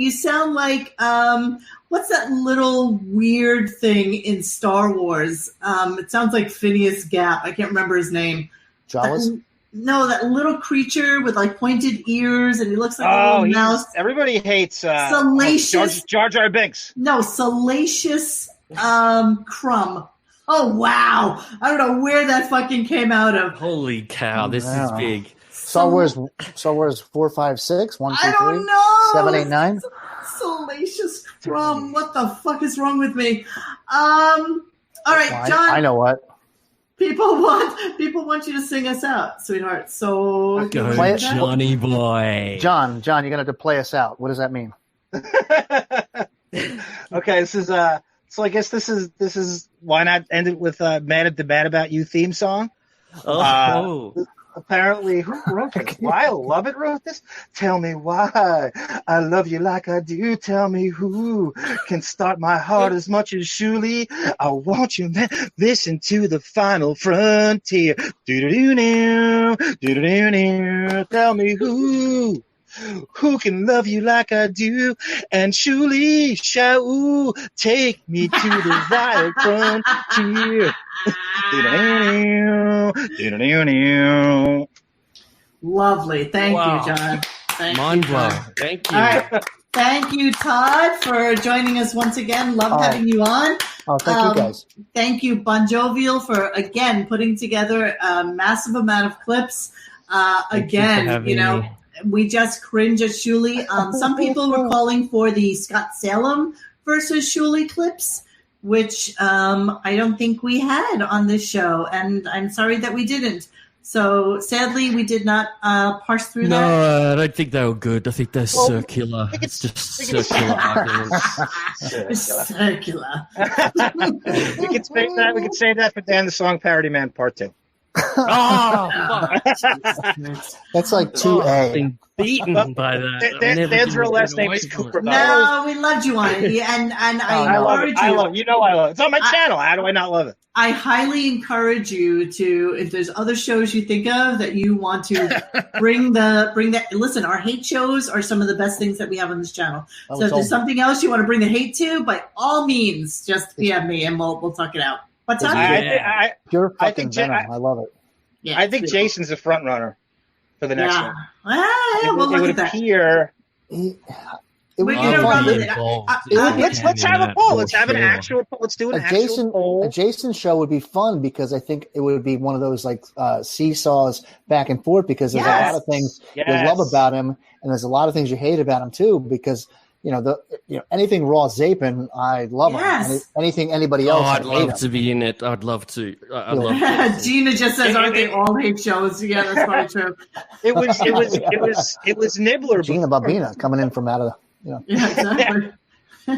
what's that little weird thing in Star Wars? It sounds like Phineas Gap. I can't remember his name. Jawas? No, that little creature with like pointed ears, and he looks like a little mouse. Everybody hates Salacious Jar Jar Binks. No, Salacious Crumb. Oh wow! I don't know where that fucking came out of. Holy cow! This is big. Star Wars 4, 5, 6, 1, 2, 3, I don't know. 7, 8, 9. Salacious Crumb. What the fuck is wrong with me? All right, John. I know what. People want you to sing us out, sweetheart. So go, Johnny boy. John, you're gonna have to play us out. What does that mean? Okay, this is so I guess this is why not end it with Mad at the Bad About You theme song? Apparently, who wrote this? Why Love It wrote this? Tell me why I love you like I do. Tell me who can start my heart as much as Shuli. I want you to listen to the final frontier. Do-do-do-do, do-do-do-do. Tell me who can love you like I do. And Shuli, shall take me to the wild frontier. Lovely. Thank you, John. Mind blowing. Thank you. All right. Thank you, Todd, for joining us once again. Loved having you on. Oh, thank you guys. Thank you, Bon Jovial, for again putting together a massive amount of clips. We just cringe at Shuli. Some people were calling for the Scott Salem versus Shuli clips, which I don't think we had on this show, and I'm sorry that we didn't. So sadly, we did not parse through that. No, I don't think they were good. I think they're circular. It's just circular arguments. Circular. We could save that. We could save that for Dan the Song Parody Man Part 2. That's like 2A. Been beaten by that. Dan's real last name is Cooper. No, we loved you on it, and I encourage you. I love it. You know I love it. It's on my channel. How do I not love it? I highly encourage you to, if there's other shows you think of that you want to bring that. Listen, our hate shows are some of the best things that we have on this channel. So if there's something else you want to bring the hate to, by all means, just PM me and we'll talk it out. What's up? Pure fucking venom. I love it. Yeah, I think Jason's a front runner for the next one. We'll look at that. Appear. We're gonna run with it. Let's have a poll. Let's have an actual poll. Let's do an actual poll. A Jason show would be fun because I think it would be one of those like seesaws back and forth because there's a lot of things you love about him and there's a lot of things you hate about him too because anything Raw Zapin, I love him. Anything anybody else, I'd love to be in it. I'd love to. Gina just says, "Aren't they all hate shows?" Yeah, that's probably true. It was Nibbler. Gina Babina coming in from out of Yeah, exactly.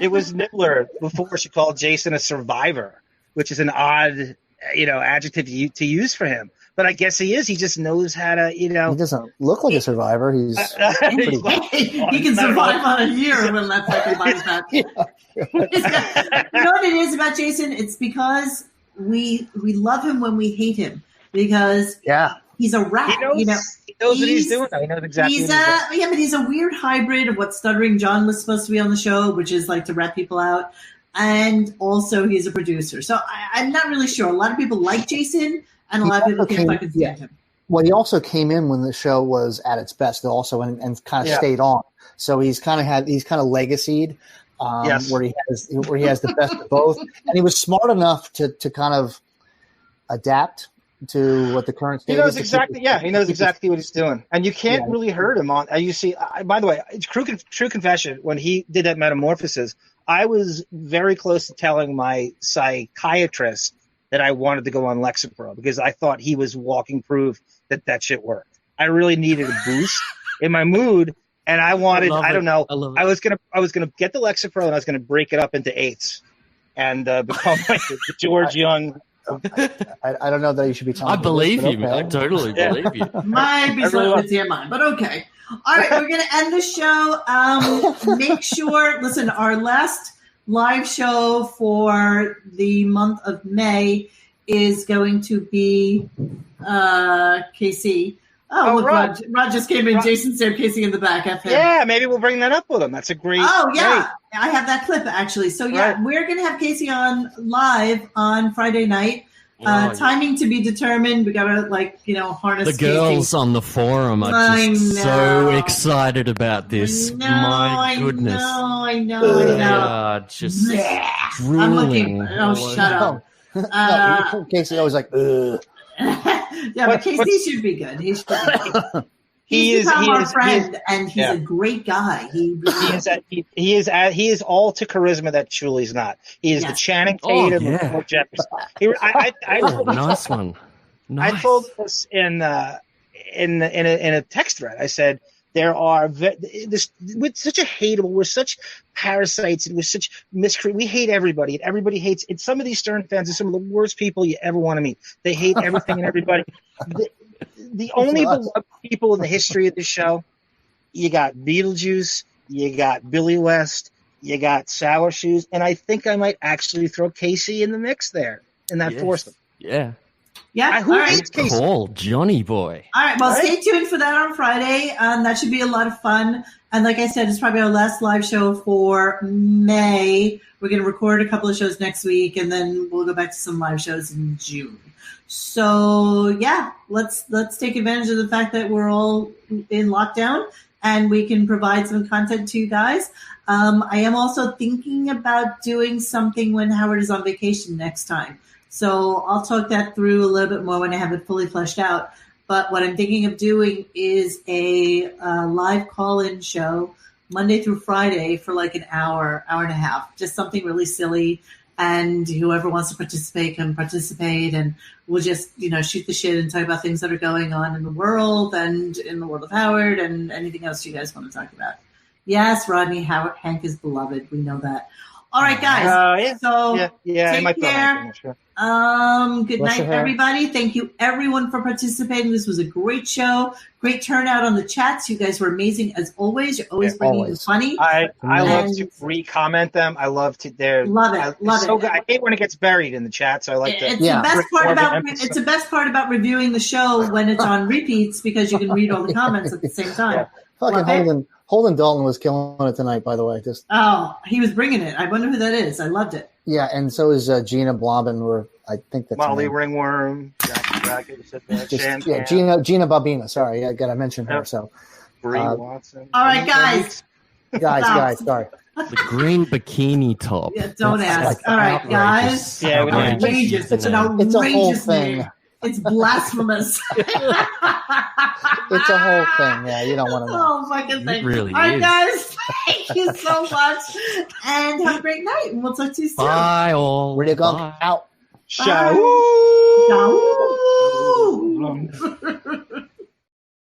It was Nibbler before she called Jason a survivor, which is an odd, adjective to use for him. But I guess he is. He just knows how to, He doesn't look like a survivor. He's pretty. He can survive on a year when that's like that. You know what it is about Jason? It's because we love him when we hate him. because he's a rat. He knows, he knows what he's doing. He knows exactly what he's doing. Yeah, but he's a weird hybrid of what Stuttering John was supposed to be on the show, which is like to rat people out. And also he's a producer. So I'm not really sure. A lot of people like Jason, and a lot of people can't fucking stand him. Well, he also came in when the show was at its best also and kind of stayed on. So he's kind of legacied where he has the best of both. And he was smart enough to kind of adapt to what the current state is. He knows exactly. He knows exactly what he's doing, and you can't really hurt him on. You see, by the way, it's true confession. When he did that metamorphosis, I was very close to telling my psychiatrist that I wanted to go on Lexapro because I thought he was walking proof that shit worked. I really needed a boost in my mood, and I wanted. I don't know. I was gonna get the Lexapro, and I was gonna break it up into 8s and become like the George Young. I don't know that you should be telling. I believe you, man. I totally believe you. Might be something with TMI, but okay. All right, we're going to end the show. Make sure, listen, our last live show for the month of May is going to be KC. Oh, look, Rod just came in. Jason said Casey in the back. Yeah, maybe we'll bring that up with him. That's a great. Oh, yeah. I have that clip, actually. So, we're going to have Casey on live on Friday night. Timing to be determined. We got to, harness the girls Casey. On the forum are just so excited about this. My goodness. I know. They are just drooling. Shut up. Casey always like, ugh. But Casey should be good. He should be good. He's become our friend, and he's a great guy. He is all to charisma that Shuli's not. He is the Channing Tatum of Jefferson. Nice one. Nice. I told this in a text thread. I said there are we're such a hateable. We're such parasites, and we're such we hate everybody, and everybody hates. And some of these Stern fans are some of the worst people you ever want to meet. They hate everything and everybody. The only beloved people in the history of this show, you got Beetlejuice, you got Billy West, you got Sour Shoes, and I think I might actually throw Casey in the mix there in that foursome. Yeah. Yeah. Who hates Casey? Cool, Johnny boy. All right. Well, stay tuned for that on Friday. That should be a lot of fun. And like I said, it's probably our last live show for May. We're going to record a couple of shows next week, and then we'll go back to some live shows in June. So let's take advantage of the fact that we're all in lockdown and we can provide some content to you guys. I am also thinking about doing something when Howard is on vacation next time. So I'll talk that through a little bit more when I have it fully fleshed out. But what I'm thinking of doing is a live call-in show Monday through Friday for like an hour and a half, just something really silly. And whoever wants to participate can participate, and we'll just, shoot the shit and talk about things that are going on in the world and in the world of Howard and anything else you guys want to talk about. Yes, Rodney, Hank is beloved. We know that. All right, guys. Take care. Good night, everybody. Thank you, everyone, for participating. This was a great show. Great turnout on the chats. You guys were amazing as always. You're always bringing it funny. I love to re-comment them. I love to. Love it. Good. I hate when it gets buried in the chat, so I like to. It's the best part about reviewing the show when it's on repeats because you can read all the comments at the same time. Holden Dalton was killing it tonight, by the way. He was bringing it. I wonder who that is. I loved it. Yeah, and so is Gina Blobin. I think that's Molly Ringworm, Gina Babina. Sorry, I got to mention her. So, Bree Watson. All right, guys. Guys, sorry. The green bikini top. Yeah, don't ask. All right, guys. Yeah, outrageous. It's an outrageous thing. name. It's blasphemous. It's a whole thing. Yeah, you don't want to know. Oh, fucking thing. It really All right, is. guys. Thank you so much. And have a great night. And we'll talk to you soon. Bye, all. Ready to go out. Ciao. Ciao.